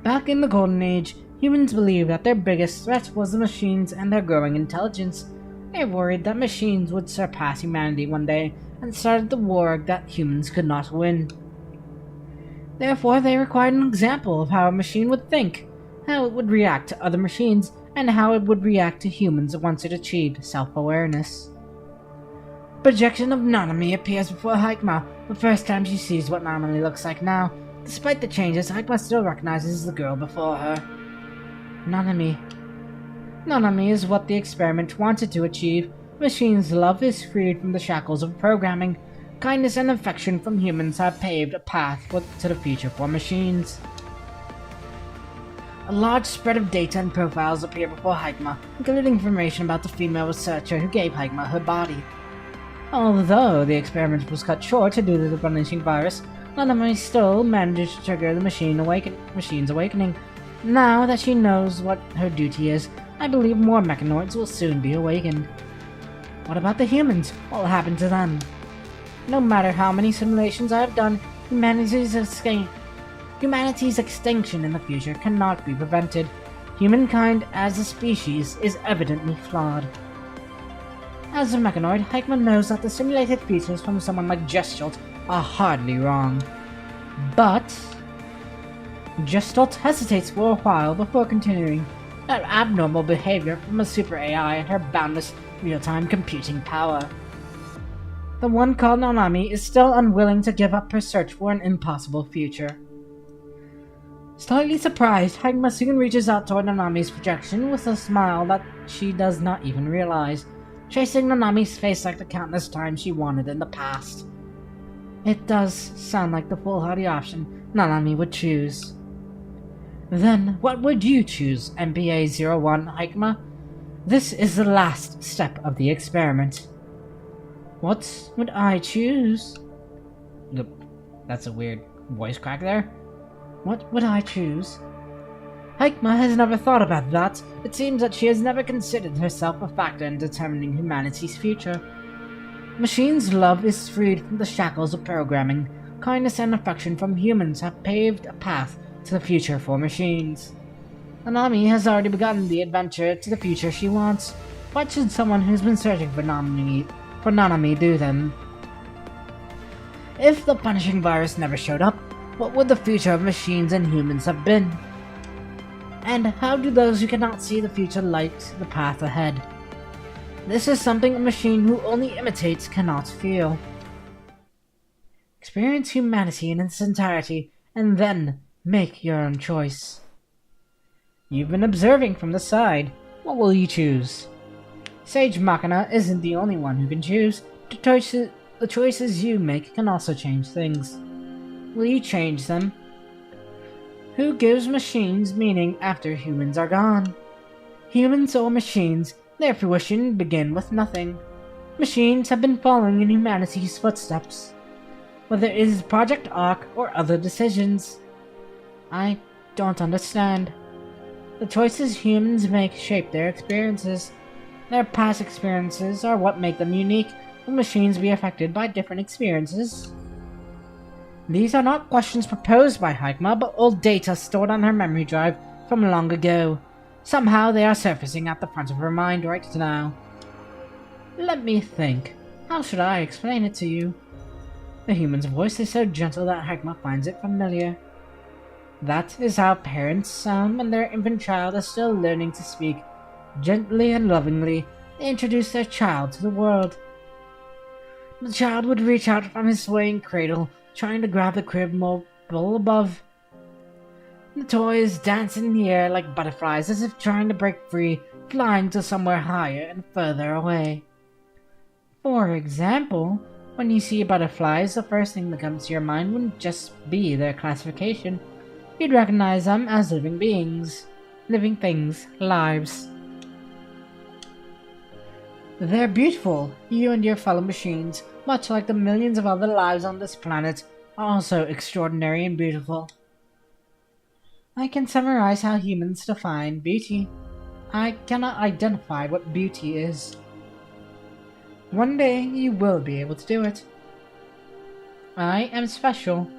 Back in the Golden Age, humans believed that their biggest threat was the machines and their growing intelligence. They worried that machines would surpass humanity one day and started the war that humans could not win. Therefore, they required an example of how a machine would think, how it would react to other machines, and how it would react to humans once it achieved self-awareness. A projection of Nanami appears before Hikma, the first time she sees what Nanami looks like now. Despite the changes, Hikma still recognizes the girl before her. Nanami. Nanami is what the experiment wanted to achieve. Machines' love is freed from the shackles of programming. Kindness and affection from humans have paved a path to the future for machines. A large spread of data and profiles appear before Hikma, including information about the female researcher who gave Hikma her body. Although the experiment was cut short due to the punishing virus, Nanami still managed to trigger the machine's awakening. Now that she knows what her duty is, I believe more mechanoids will soon be awakened. What about the humans? What will happen to them? No matter how many simulations I have done, humanity's extinction in the future cannot be prevented. Humankind as a species is evidently flawed. As a mechanoid, Hikma knows that the simulated features from someone like Gestalt are hardly wrong. But Gestalt hesitates for a while before continuing. That abnormal behavior from a super AI and her boundless real-time computing power. The one called Nanami is still unwilling to give up her search for an impossible future. Slightly surprised, Hagma soon reaches out toward Nanami's projection with a smile that she does not even realize, tracing Nanami's face like the countless times she wanted in the past. It does sound like the foolhardy option Nanami would choose. Then, what would you choose, MPA-01 Hagma? This is the last step of the experiment. What would I choose? That's a weird voice crack there. What would I choose? Hagma has never thought about that. It seems that she has never considered herself a factor in determining humanity's future. Machines' love is freed from the shackles of programming. Kindness and affection from humans have paved a path to the future for machines. Nanami has already begun the adventure to the future she wants. What should someone who's been searching for Nanami do then? If the punishing virus never showed up, what would the future of machines and humans have been? And how do those who cannot see the future light the path ahead? This is something a machine who only imitates cannot feel. Experience humanity in its entirety, and then make your own choice. You've been observing from the side. What will you choose? Sage Machina isn't the only one who can choose. The choices you make can also change things. Will you change them? Who gives machines meaning after humans are gone? Humans or machines, their fruition begin with nothing. Machines have been following in humanity's footsteps, whether it is Project Ark or other decisions. I don't understand. The choices humans make shape their experiences. Their past experiences are what make them unique. Will machines be affected by different experiences? These are not questions proposed by Hagma, but old data stored on her memory drive from long ago. Somehow they are surfacing at the front of her mind right now. Let me think. How should I explain it to you? The human's voice is so gentle that Hagma finds it familiar. That is how parents sound when their infant child is still learning to speak. Gently and lovingly, they introduce their child to the world. The child would reach out from his swaying cradle, trying to grab the crib mobile above. The toys dance in the air like butterflies, as if trying to break free, flying to somewhere higher and further away. For example, when you see butterflies, the first thing that comes to your mind wouldn't just be their classification. You'd recognize them as living beings, living things, lives. They're beautiful. You and your fellow machines, much like the millions of other lives on this planet, are also extraordinary and beautiful. I can summarize how humans define beauty. I cannot identify what beauty is. One day you will be able to do it. I am special,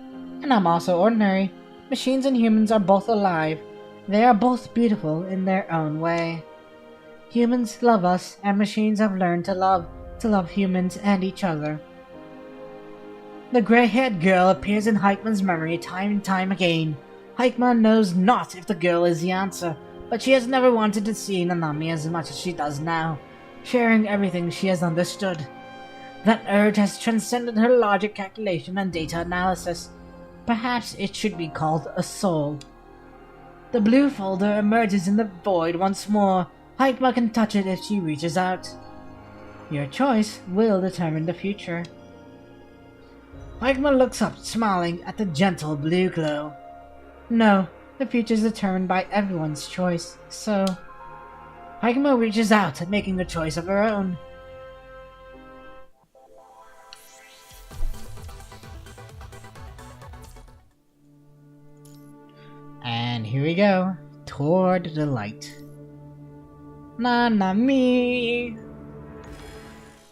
and I'm also ordinary. Machines and humans are both alive. They are both beautiful in their own way. Humans love us, and machines have learned to love humans and each other. The grey-haired girl appears in Hagma's memory time and time again. Hagma knows not if the girl is the answer, but she has never wanted to see Nanami as much as she does now, sharing everything she has understood. That urge has transcended her logic calculation and data analysis. Perhaps it should be called a soul. The blue folder emerges in the void once more. Hagma can touch it if she reaches out. Your choice will determine the future. Hagma looks up, smiling at the gentle blue glow. No, the future is determined by everyone's choice, so... Hagma reaches out, making a choice of her own. And here we go, toward the light. Nanami!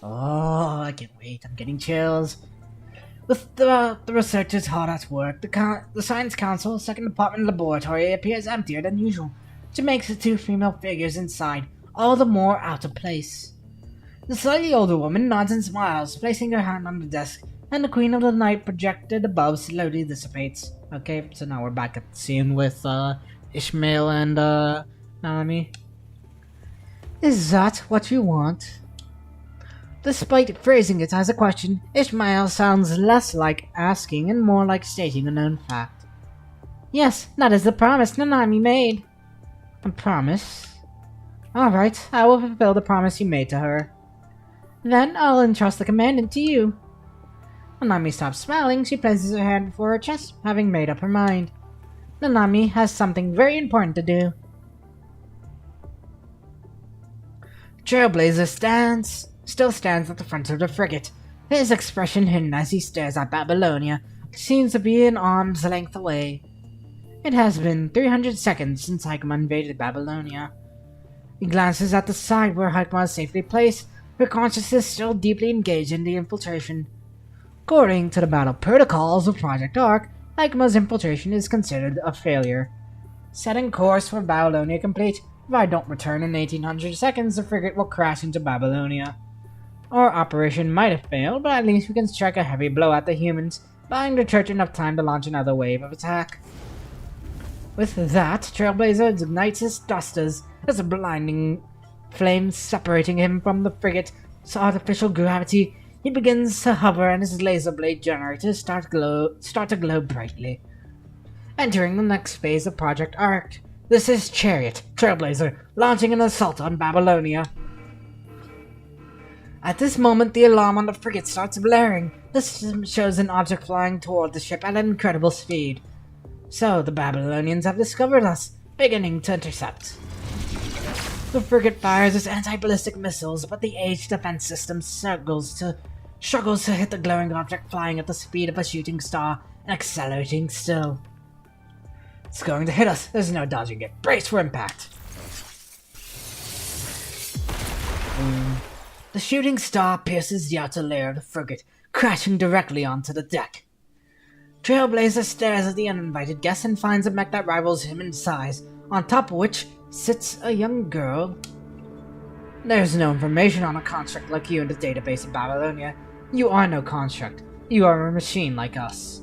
Oh, I can't wait, I'm getting chills. With the researchers hard at work, the Science Council's second department laboratory appears emptier than usual, which makes the two female figures inside all the more out of place. The slightly older woman nods and smiles, placing her hand on the desk, and the Queen of the Night projected above slowly dissipates. Okay, so now we're back at the scene with Ishmael and Nanami. Is that what you want? Despite phrasing it as a question, Ishmael sounds less like asking and more like stating a known fact. Yes, that is the promise Nanami made. A promise? Alright, I will fulfill the promise you made to her. Then I'll entrust the commandant to you. Nanami stops smiling. She places her hand before her chest, having made up her mind. Nanami has something very important to do. Trailblazer still stands at the front of the frigate. His expression hidden as he stares at Babylonia seems to be an arm's length away. It has been 300 seconds since Hikema invaded Babylonia. He glances at the side where Hikema is safely placed, her consciousness still deeply engaged in the infiltration. According to the battle protocols of Project Ark, Hikema's infiltration is considered a failure. Setting course for Babylonia complete. If I don't return in 1800 seconds, the frigate will crash into Babylonia. Our operation might have failed, but at least we can strike a heavy blow at the humans, buying the church enough time to launch another wave of attack. With that, Trailblazer ignites his thrusters as a blinding flame separating him from the frigate's artificial gravity. He begins to hover and his laser blade generators start to glow brightly. Entering the next phase of Project Ark. This is Chariot, Trailblazer, launching an assault on Babylonia. At this moment, the alarm on the frigate starts blaring. This shows an object flying toward the ship at an incredible speed. So, the Babylonians have discovered us, beginning to intercept. The frigate fires its anti-ballistic missiles, but the aged defense system struggles to hit the glowing object flying at the speed of a shooting star and accelerating still. It's going to hit us. There's no dodging it. Brace for impact. The shooting star pierces the outer layer of the frigate, crashing directly onto the deck. Trailblazer stares at the uninvited guest and finds a mech that rivals him in size, on top of which sits a young girl. There's no information on a construct like you in the database of Babylonia. You are no construct. You are a machine like us.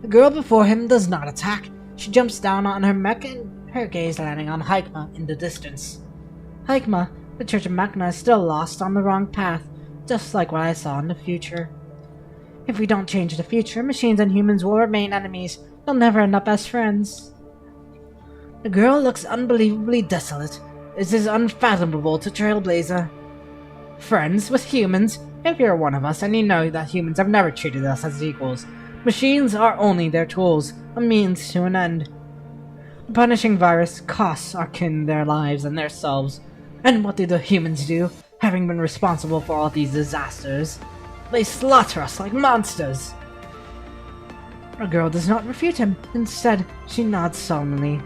The girl before him does not attack. She jumps down on her mech and her gaze landing on Hikema in the distance. Hikema, the Church of Machina is still lost on the wrong path, just like what I saw in the future. If we don't change the future, machines and humans will remain enemies. They'll never end up as friends. The girl looks unbelievably desolate. This is unfathomable to Trailblazer. Friends with humans? If you're one of us and you know that humans have never treated us as equals, machines are only their tools, a means to an end. The punishing virus costs our kin their lives and their selves. And what do the humans do, having been responsible for all these disasters? They slaughter us like monsters! The girl does not refute him. Instead, she nods solemnly.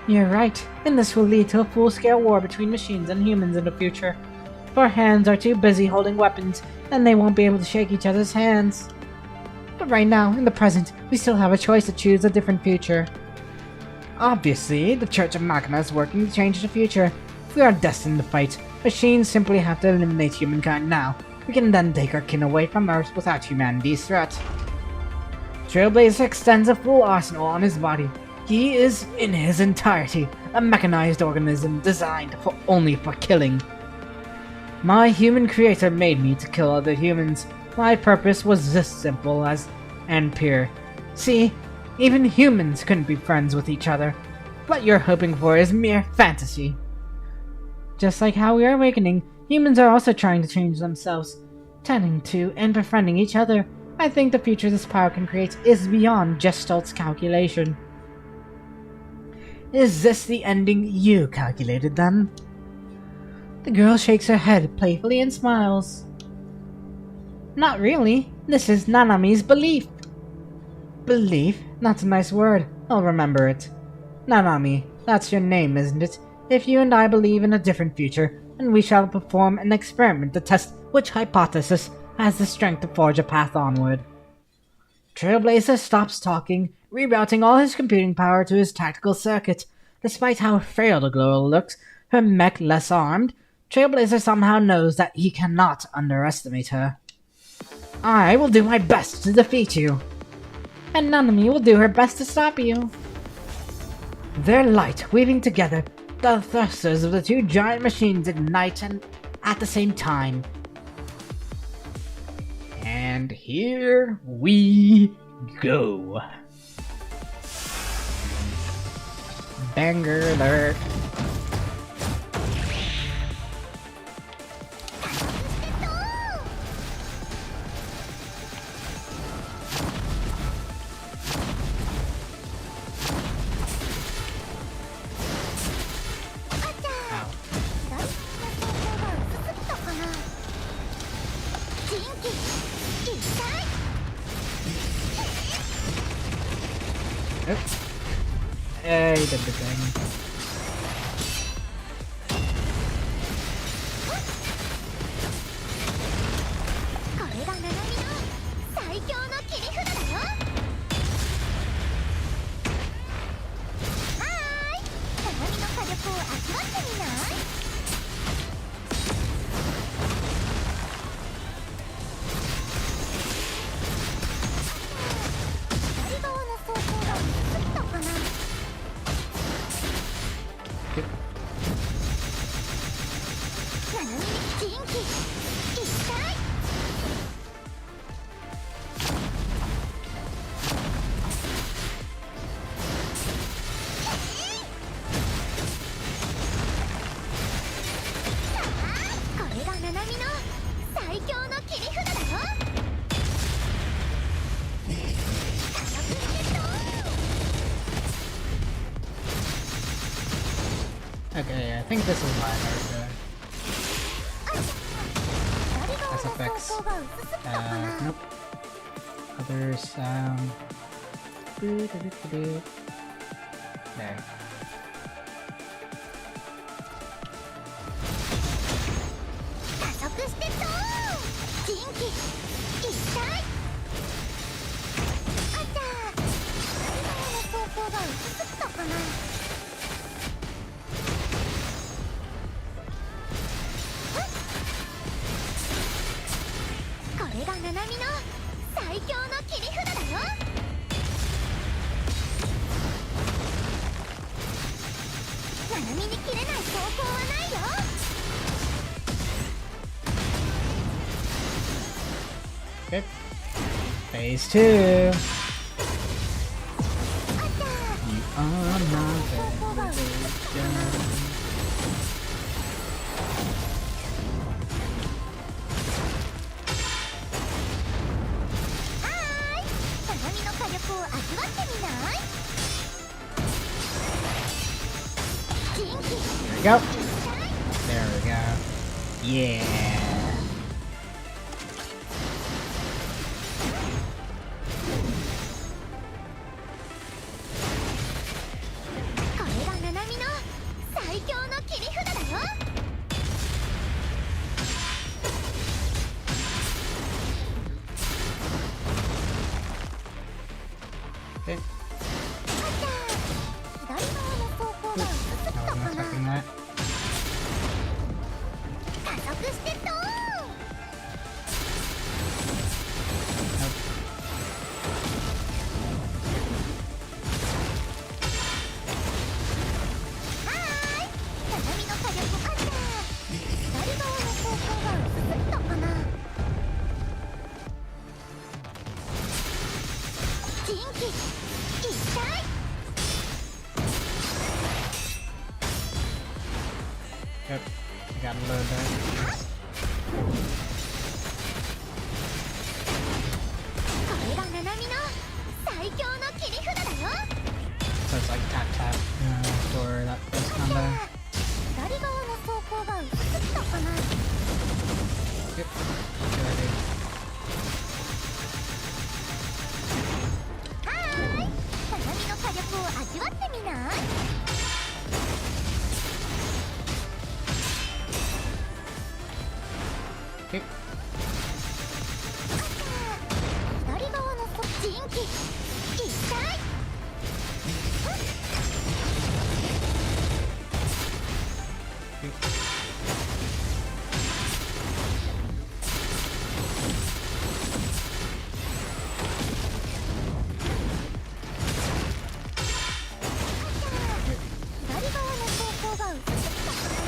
You're right, and this will lead to a full-scale war between machines and humans in the future. If our hands are too busy holding weapons, then they won't be able to shake each other's hands. But right now, in the present, we still have a choice to choose a different future. Obviously, the Church of Machina is working to change the future. If we are destined to fight, machines simply have to eliminate humankind now. We can then take our kin away from Earth without humanity's threat. Trailblazer extends a full arsenal on his body. He is, in his entirety, a mechanized organism designed only for killing. My human creator made me to kill other humans. My purpose was this simple and pure. See, even humans couldn't be friends with each other. What you're hoping for is mere fantasy. Just like how we are awakening, humans are also trying to change themselves, tending to and befriending each other. I think the future this power can create is beyond Gestalt's calculation. Is this the ending you calculated then? The girl shakes her head playfully and smiles. Not really. This is Nanami's belief. Belief? That's a nice word. I'll remember it. Nanami, that's your name, isn't it? If you and I believe in a different future, then we shall perform an experiment to test which hypothesis has the strength to forge a path onward. Trailblazer stops talking, rerouting all his computing power to his tactical circuit. Despite how frail the girl looks, her mech less armed, Trailblazer somehow knows that he cannot underestimate her. I will do my best to defeat you. And Nanami will do her best to stop you. Their light weaving together, the thrusters of the two giant machines ignite and at the same time. And here we go. Banger alert. Hey, he did the thing. これがナナミの最強の切り札だよ。はーい、ナナミの火力を味わってみない？左側の装甲が薄すぎたかな。ナナミに元気一体。これがナナミの最強の切り札だよ。加速してと Okay, I think this is mine right 左側の装甲が薄すぎたか there. な。 Nope. Other sound. There. 加速してと元気一体。あちゃ左側の装甲が薄すぎたかな。これがナナミの最強の切り札だよ。ナナミに切れない装甲はないよ。 Okay. Phase 2. あちゃ You are my 装甲が薄すぎたかな。 validation. はーい、ナナミの火力を味わってみない？元気 There we go. There we go. Yeah. これがナナミの最強の切り札だよ。Okay. あちゃ左側の装甲が薄すぎ I た wasn't かな。 expecting that. 加速してと Nope. はーい、ナナミの火力あちゃ左側の装甲が薄すぎたかな。元気一体。 Yep. I got a load there. これがナナミの最強の切り札だよ。 So it's like tap tap for that first combo. 左側の装甲が薄すぎたかな。 Yep. Good idea. はーい、ナナミの火力を味わってみない？ Okay. 左側の装元気一体。 左側の装甲が薄すぎたかな。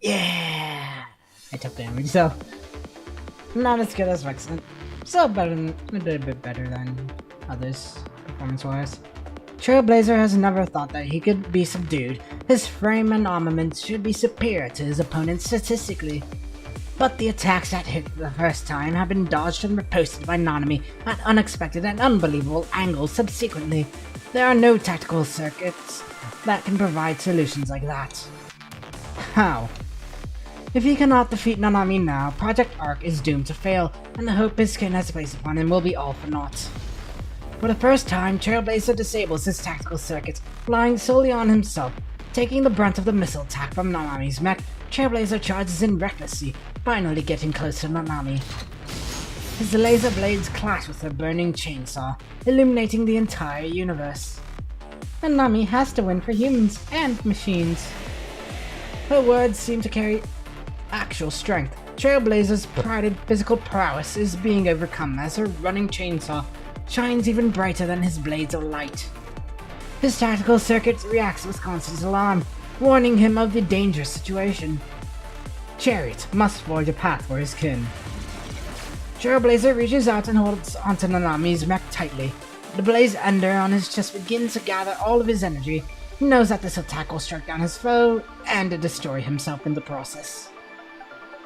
Yeah! I took damage, so not as good as Vexen. Still better than, a bit better than others, performance-wise. Trailblazer has never thought that he could be subdued. His frame and armaments should be superior to his opponents statistically. But the attacks that hit the first time have been dodged and riposted by Nanami at unexpected and unbelievable angles subsequently. There are no tactical circuits that can provide solutions like that. How? If he cannot defeat Nanami now, Project Arc is doomed to fail, and the hope his kin has placed upon him will be all for naught. For the first time, Trailblazer disables his tactical circuits, relying solely on himself. Taking the brunt of the missile attack from Nanami's mech, Trailblazer charges in recklessly, finally getting close to Nanami. His laser blades clash with her burning chainsaw, illuminating the entire universe. Nanami has to win for humans and machines. Her words seem to carry actual strength. Trailblazer's prided physical prowess is being overcome as her running chainsaw shines even brighter than his blades of light. His tactical circuit reacts with constant alarm, warning him of the dangerous situation. Chariot must forge a path for his kin. Trailblazer reaches out and holds onto Nanami's mech tightly. The blaze ender on his chest begins to gather all of his energy. He knows that this attack will strike down his foe and destroy himself in the process.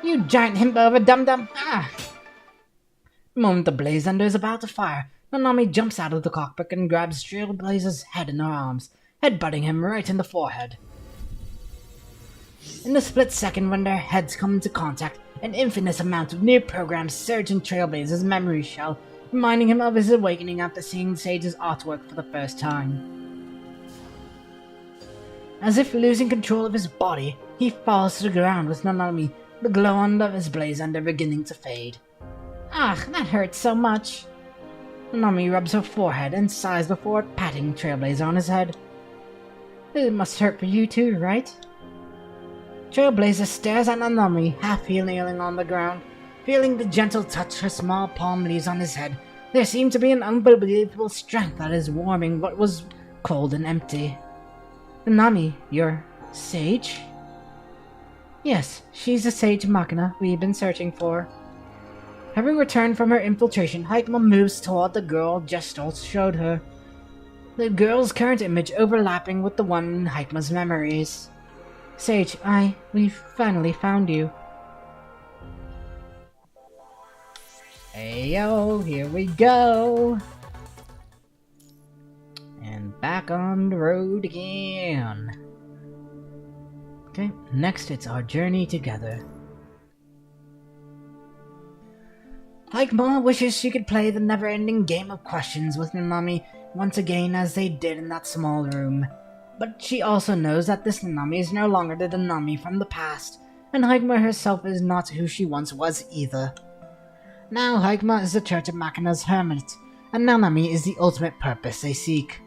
You giant himbo of a dum-dum! Ah! The moment the blaze ender is about to fire, Nanami jumps out of the cockpit and grabs Trailblazer's head in her arms, headbutting him right in the forehead. In the split second when their heads come into contact, an infinite amount of new programs surge in Trailblazer's memory shell, reminding him of his awakening after seeing Sage's artwork for the first time. As if losing control of his body, he falls to the ground with Nanami, the glow under his blaze ender beginning to fade. Ah, that hurts so much. Nanami rubs her forehead and sighs before patting Trailblazer on his head. It must hurt for you too, right? Trailblazer stares at Nanami, half kneeling on the ground. Feeling the gentle touch her small palm leaves on his head, there seemed to be an unbelievable strength that is warming what was cold and empty. Nanami, you're Sage? Yes, she's the Sage Machina we've been searching for. Having returned from her infiltration, Haikma moves toward the girl Gestalt showed her. The girl's current image overlapping with the one in Haikma's memories. Sage, we've finally found you. Heyo, here we go! And back on the road again. Okay, next it's our journey together. Haikma wishes she could play the never-ending game of questions with Nanami once again as they did in that small room. But she also knows that this Nanami is no longer the Nanami from the past, and Haikma herself is not who she once was either. Now Haikma is the Church of Machina's hermit, and Nanami is the ultimate purpose they seek.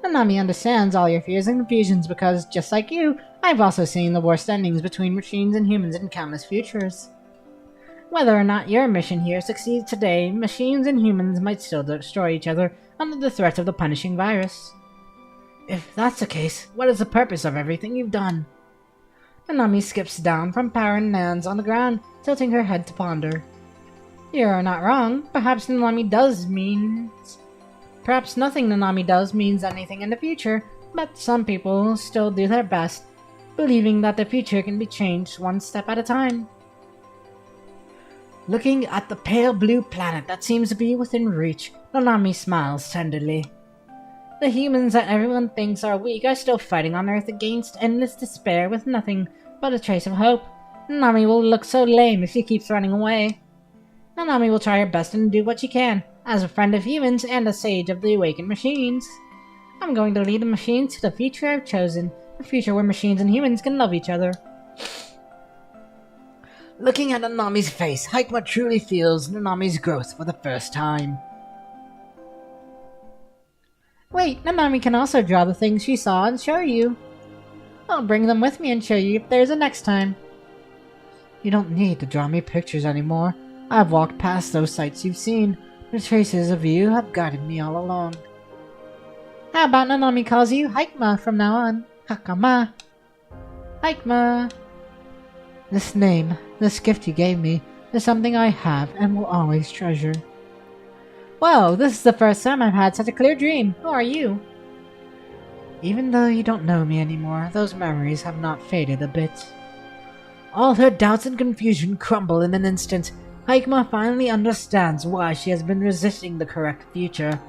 Nanami understands all your fears and confusions because, just like you, I've also seen the worst endings between machines and humans in countless futures. Whether or not your mission here succeeds today, machines and humans might still destroy each other under the threat of the punishing virus. If that's the case, what is the purpose of everything you've done? Nanami skips down from power and lands on the ground, tilting her head to ponder. You're not wrong. Perhaps nothing Nanami does means anything in the future, but some people still do their best, believing that the future can be changed one step at a time. Looking at the pale blue planet that seems to be within reach, Nanami smiles tenderly. The humans that everyone thinks are weak are still fighting on Earth against endless despair with nothing but a trace of hope. Nanami will look so lame if she keeps running away. Nanami will try her best and do what she can, as a friend of humans and a sage of the awakened machines. I'm going to lead the machines to the future I've chosen, a future where machines and humans can love each other. Looking at Nanami's face, Haikma truly feels Nanami's growth for the first time. Wait, Nanami can also draw the things she saw and show you. I'll bring them with me and show you if there's a next time. You don't need to draw me pictures anymore. I've walked past those sights you've seen. The traces of you have guided me all along. How about Nanami calls you Haikma from now on? Hakama. Haikma. This name, this gift you gave me, is something I have and will always treasure. Whoa, this is the first time I've had such a clear dream. Who are you? Even though you don't know me anymore, those memories have not faded a bit. All her doubts and confusion crumble in an instant. Hikma finally understands why she has been resisting the correct future.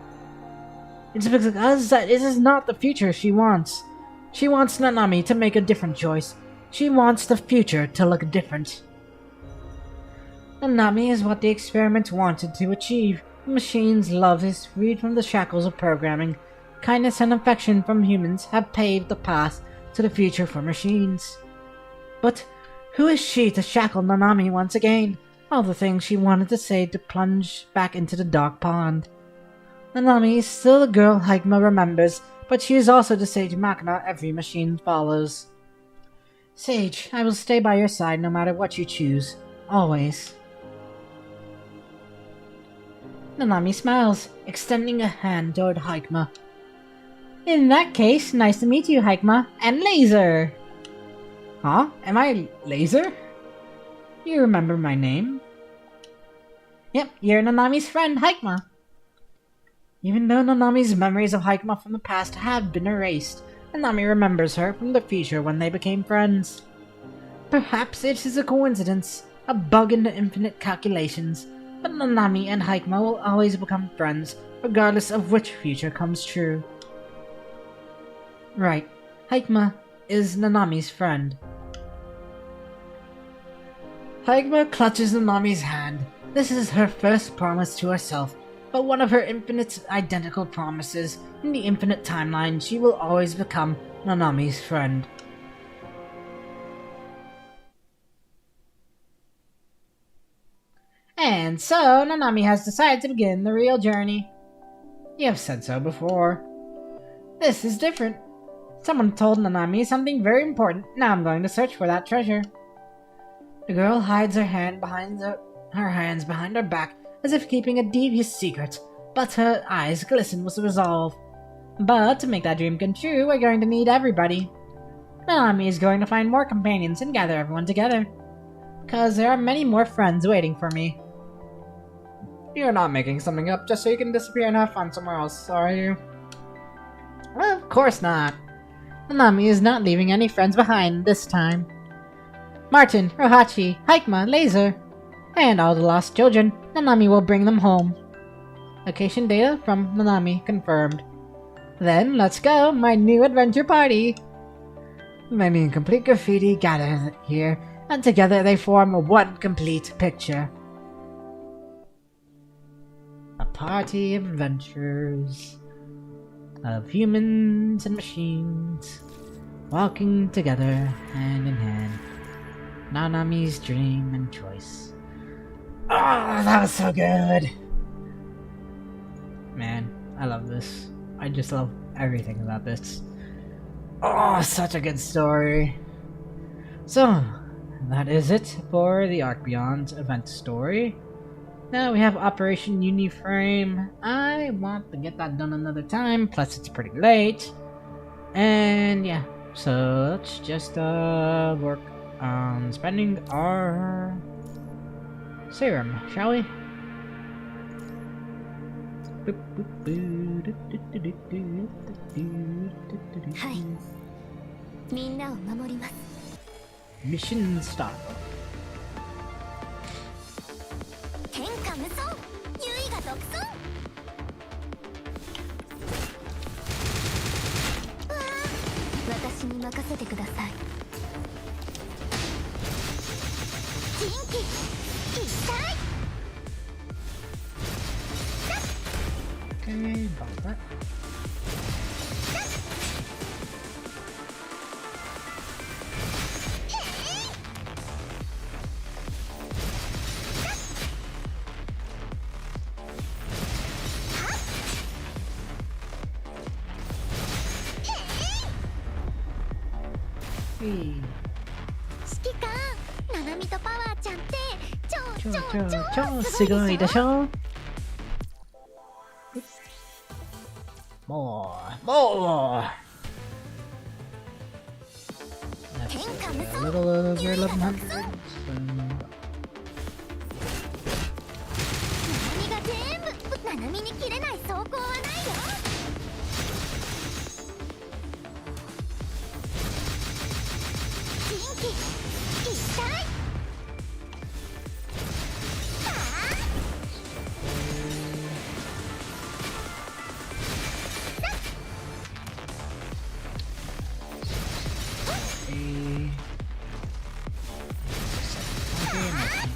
It's because that it is not the future she wants. She wants Nanami to make a different choice. She wants the future to look different. Nanami is what the experiment wanted to achieve. The machine's love is freed from the shackles of programming. Kindness and affection from humans have paved the path to the future for machines. But who is she to shackle Nanami once again? All the things she wanted to say to plunge back into the dark pond. Nanami is still the girl Hikma remembers, but she is also the Sage Machina every machine follows. Sage, I will stay by your side no matter what you choose. Always. Nanami smiles, extending a hand toward Hikma. In that case, nice to meet you, Hikma, and Laser! Huh? Am I Laser? You remember my name? Yep, you're Nanami's friend, Hikma. Even though Nanami's memories of Hikma from the past have been erased, Nanami remembers her from the future when they became friends. Perhaps it is a coincidence, a bug in the infinite calculations, but Nanami and Hikma will always become friends, regardless of which future comes true. Right, Hikma is Nanami's friend. Hikma clutches Nanami's hand. This is her first promise to herself, but one of her infinite identical promises. In the infinite timeline, she will always become Nanami's friend. And so, Nanami has decided to begin the real journey. You have said so before. This is different. Someone told Nanami something very important. Now I'm going to search for that treasure. The girl hides her hands behind her back, as if keeping a devious secret, but her eyes glisten with resolve. But to make that dream come true, we're going to need everybody. Nanami is going to find more companions and gather everyone together. Because there are many more friends waiting for me. You're not making something up just so you can disappear and have fun somewhere else, are you? Well, of course not. Nanami is not leaving any friends behind this time. Martin, Rohachi, Hikma, Laser, and all the lost children, Nanami will bring them home. Location data from Nanami confirmed. Then, let's go, my new adventure party! Many incomplete graffiti gather here, and together they form one complete picture. A party of adventures, of humans and machines, walking together hand in hand. Nanami's dream and choice. Oh, that was so good! Man, I love this. I just love everything about this. Oh, such a good story. So, that is it for the Arc Beyond event story. Now we have Operation Uniframe. I want to get that done another time, plus it's pretty late. And yeah, so let's just work on spending our serum, shall we? はい、みんなを守ります。 Mission start. 天下無双、優位が独尊。わあ、私に任せてください。人気一体。 Okay, about that. Hey. 指揮官、ナナミとパワーちゃんって超すごいでしょ? More. 天下 a little over 1100. So 波が全部ナナミに切れない走行はないよ。人気一体。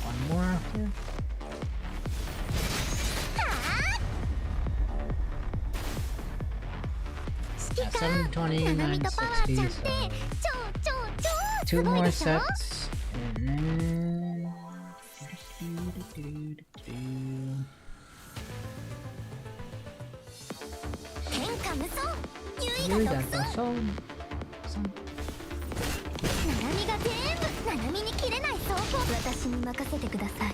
one more after. 720, 960, so 2 more sets, and then... 天下無双優位 You が got 独 the 走 soul. ナナミが全部ナナミに切れない走行私に任せてください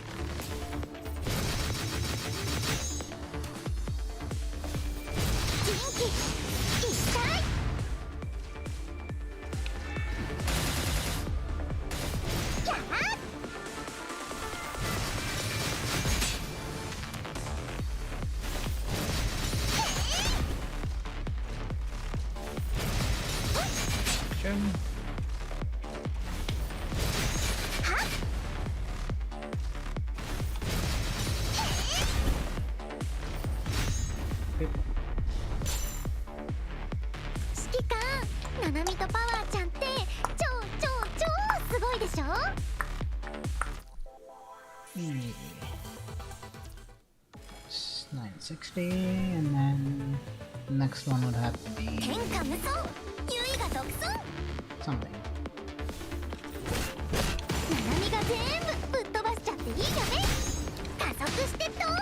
人気一体キャー Sure. Yep. 指揮官ナナミとパワーちゃんって超すごいでしょ It's 960, and then the next one would have to be 天下無双優位が独走 something. ナナミが全部ぶっ飛ばしちゃっていいよね加速してドーン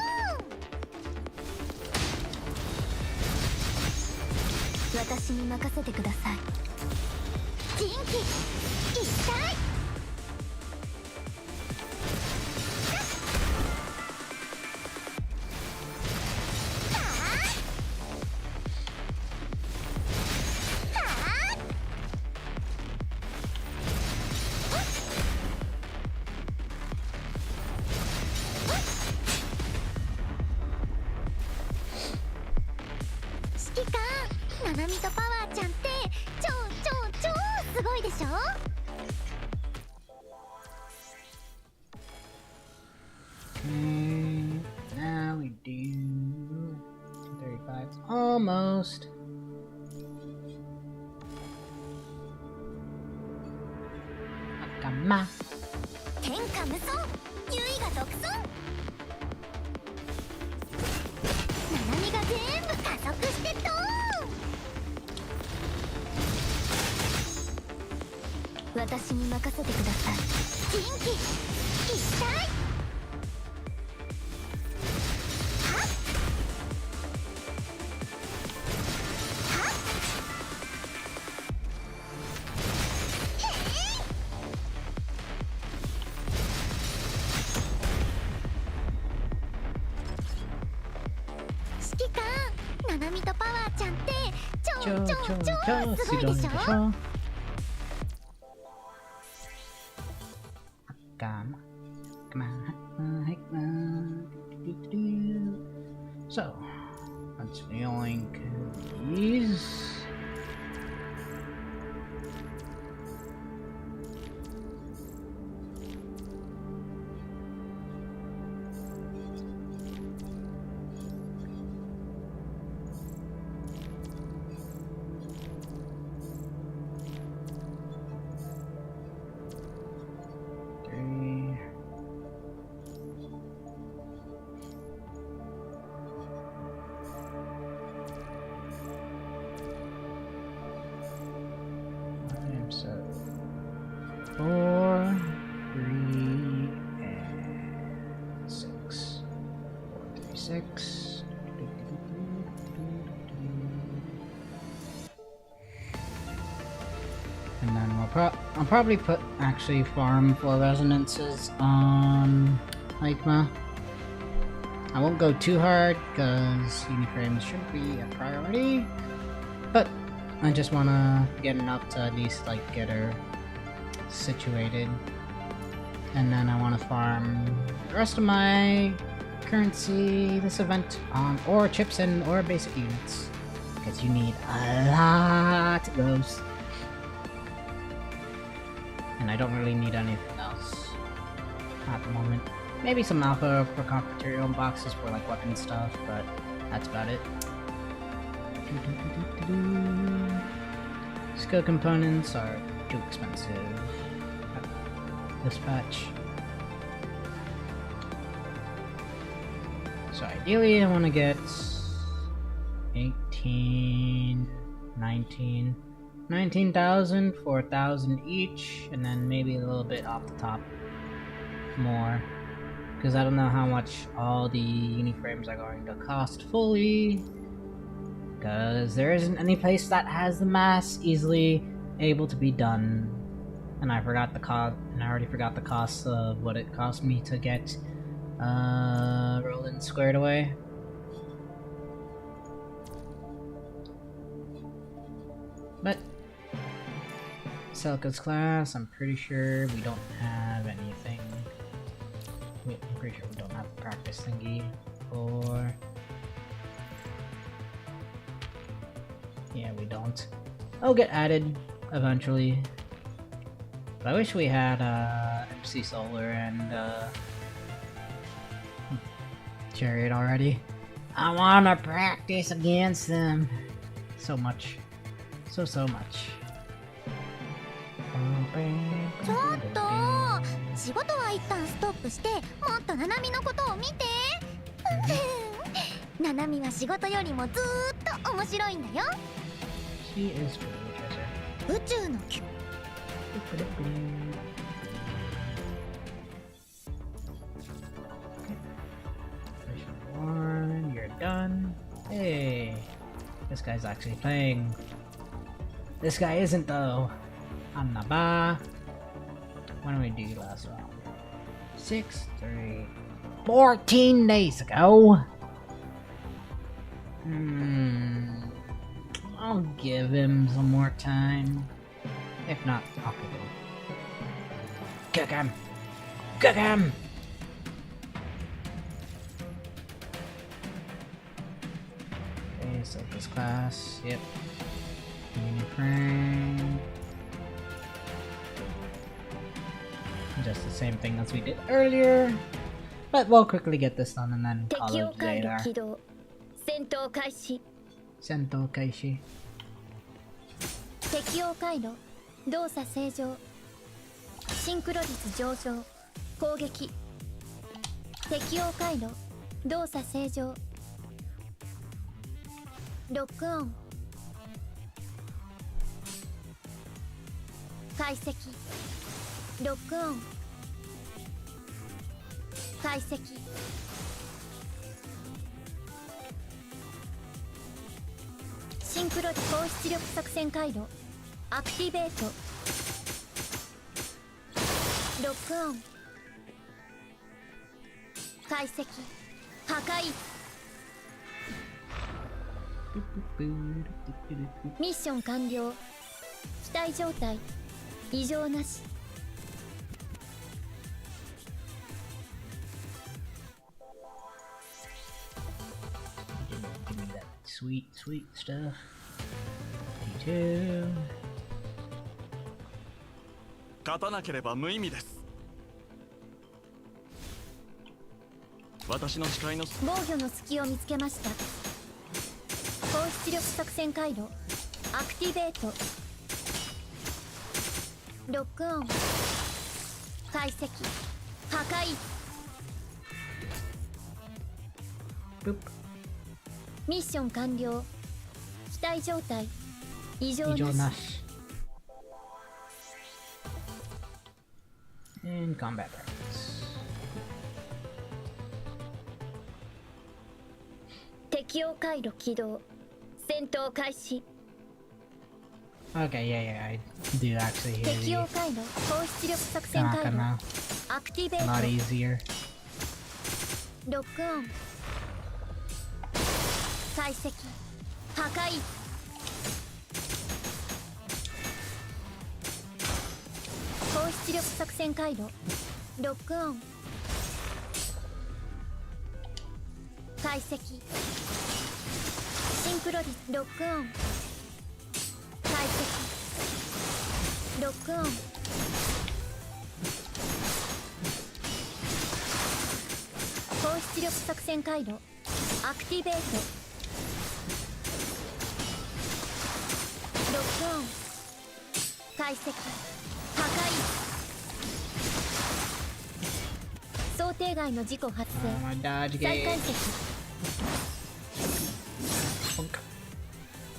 私に任せてください人気一体指揮官ナナミとパワーちゃんって超すごいでしょ Okay, now we do 235. Almost. Akama. 天下無双優位が独走ナナミが全部加速してドーン私に任せてください人気一体指揮官ナナミとパワーちゃんって超すごいでしょ Akama. So, let's yoink these. Three. So 4, 3, and 6. 4, 3, 6. And then I'll probably put actually farm for resonances on Hikma. I won't go too hard because Uniframes should be a priority, but I just want to get enough to at least like get her situated. And then I want to farm the rest of my currency this event on or chips and or basic units. Because you need a lot of those. And I don't really need anything else at the moment. Maybe some alpha for material boxes for like weapon stuff, but that's about it. Skill components are too expensive. Dispatch. So ideally I want to get 18, 19, 19,000, 4,000 each, and then maybe a little bit off the top more. Because I don't know how much all the uniframes are going to cost fully. Because there isn't any place that has the mass easily able to be done. And I forgot the cost, and I already forgot the cost of what it cost me to get Roland squared away. But Selka's class, I'm pretty sure we don't have anything. Wait, I'm pretty sure we don't have a practice thingy for. Yeah, we don't. I'll get added eventually. But I wish we had MC Solar and Chariot already. I wanna practice against them so much. So much. ちょっと仕事は一旦ストップしてもっとナナミのことを見てナナミは仕事よりもずーっと面白いんだよ She is really treasure. 宇宙のき One, you're done. Hey, this guy's actually playing. This guy isn't though. Annaba. When did we do last round? 14 days ago. I'll give him some more time. If not, I'll kick him. Kick him! Kick him! Okay, so this class, yep. Uniframe. Just the same thing as we did earlier. But we'll quickly get this done and then call 敵 it を a 回 day 路 there. 起動戦闘開始 Sento Kaishi. 適応回路動作正常シンクロ率上昇攻撃適応回路動作正常ロックオン解析ロックオン解析シンクロ高出力作戦回路アクティベートロックオン解析破壊ミッション完了機体状態異常なし Give me that sweet stuff. P2. 勝たなければ無意味です。私の視界の防御の隙を見つけました高出力作戦回路アクティベートロックオン解析破壊 Boop. ミッション完了機体状態異常なし Ijonash. And combat practice. 適応回路起動戦闘開始 Okay, yeah, I do actually hear 適 the 応回路高出力作戦回 Tanaka 路 now. アクティベ A lot ー easier. トロックオン解析破壊高出力作戦回路ロックオン解析シンクロディスロックオン解析ロックオン高出力作戦回路アクティベートロックオン解析破壊想定外の事故発 Oh, 生 my dodge 再解 gate. 析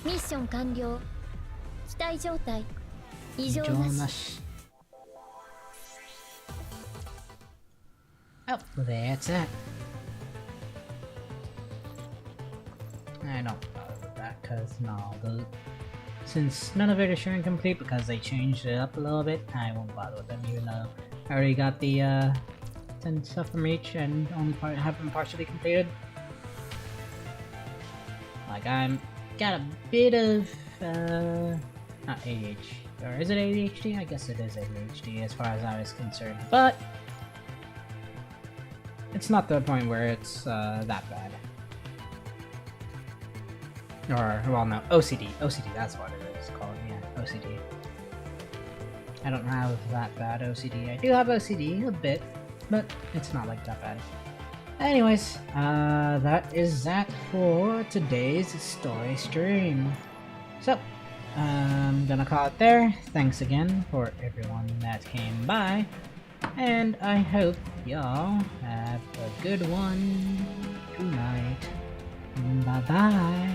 ミッション完了機体状態異常なし Oh, that's it. I don't bother with that because since none of it is showing complete because they changed it up a little bit, I won't bother with them even though I already got the 10 stuff from each and only have them partially completed. Like I'm got a bit of not ADHD, or is it ADHD? I guess it is ADHD as far as I was concerned, but it's not the point where it's that bad. Or, well, no, OCD. OCD, that's what it is called, yeah, OCD. I don't have that bad OCD. I do have OCD, a bit, but it's not like that bad. Anyways, that is that for today's story stream. So, I'm gonna call it there. Thanks again for everyone that came by. And I hope y'all have a good one tonight. Bye bye.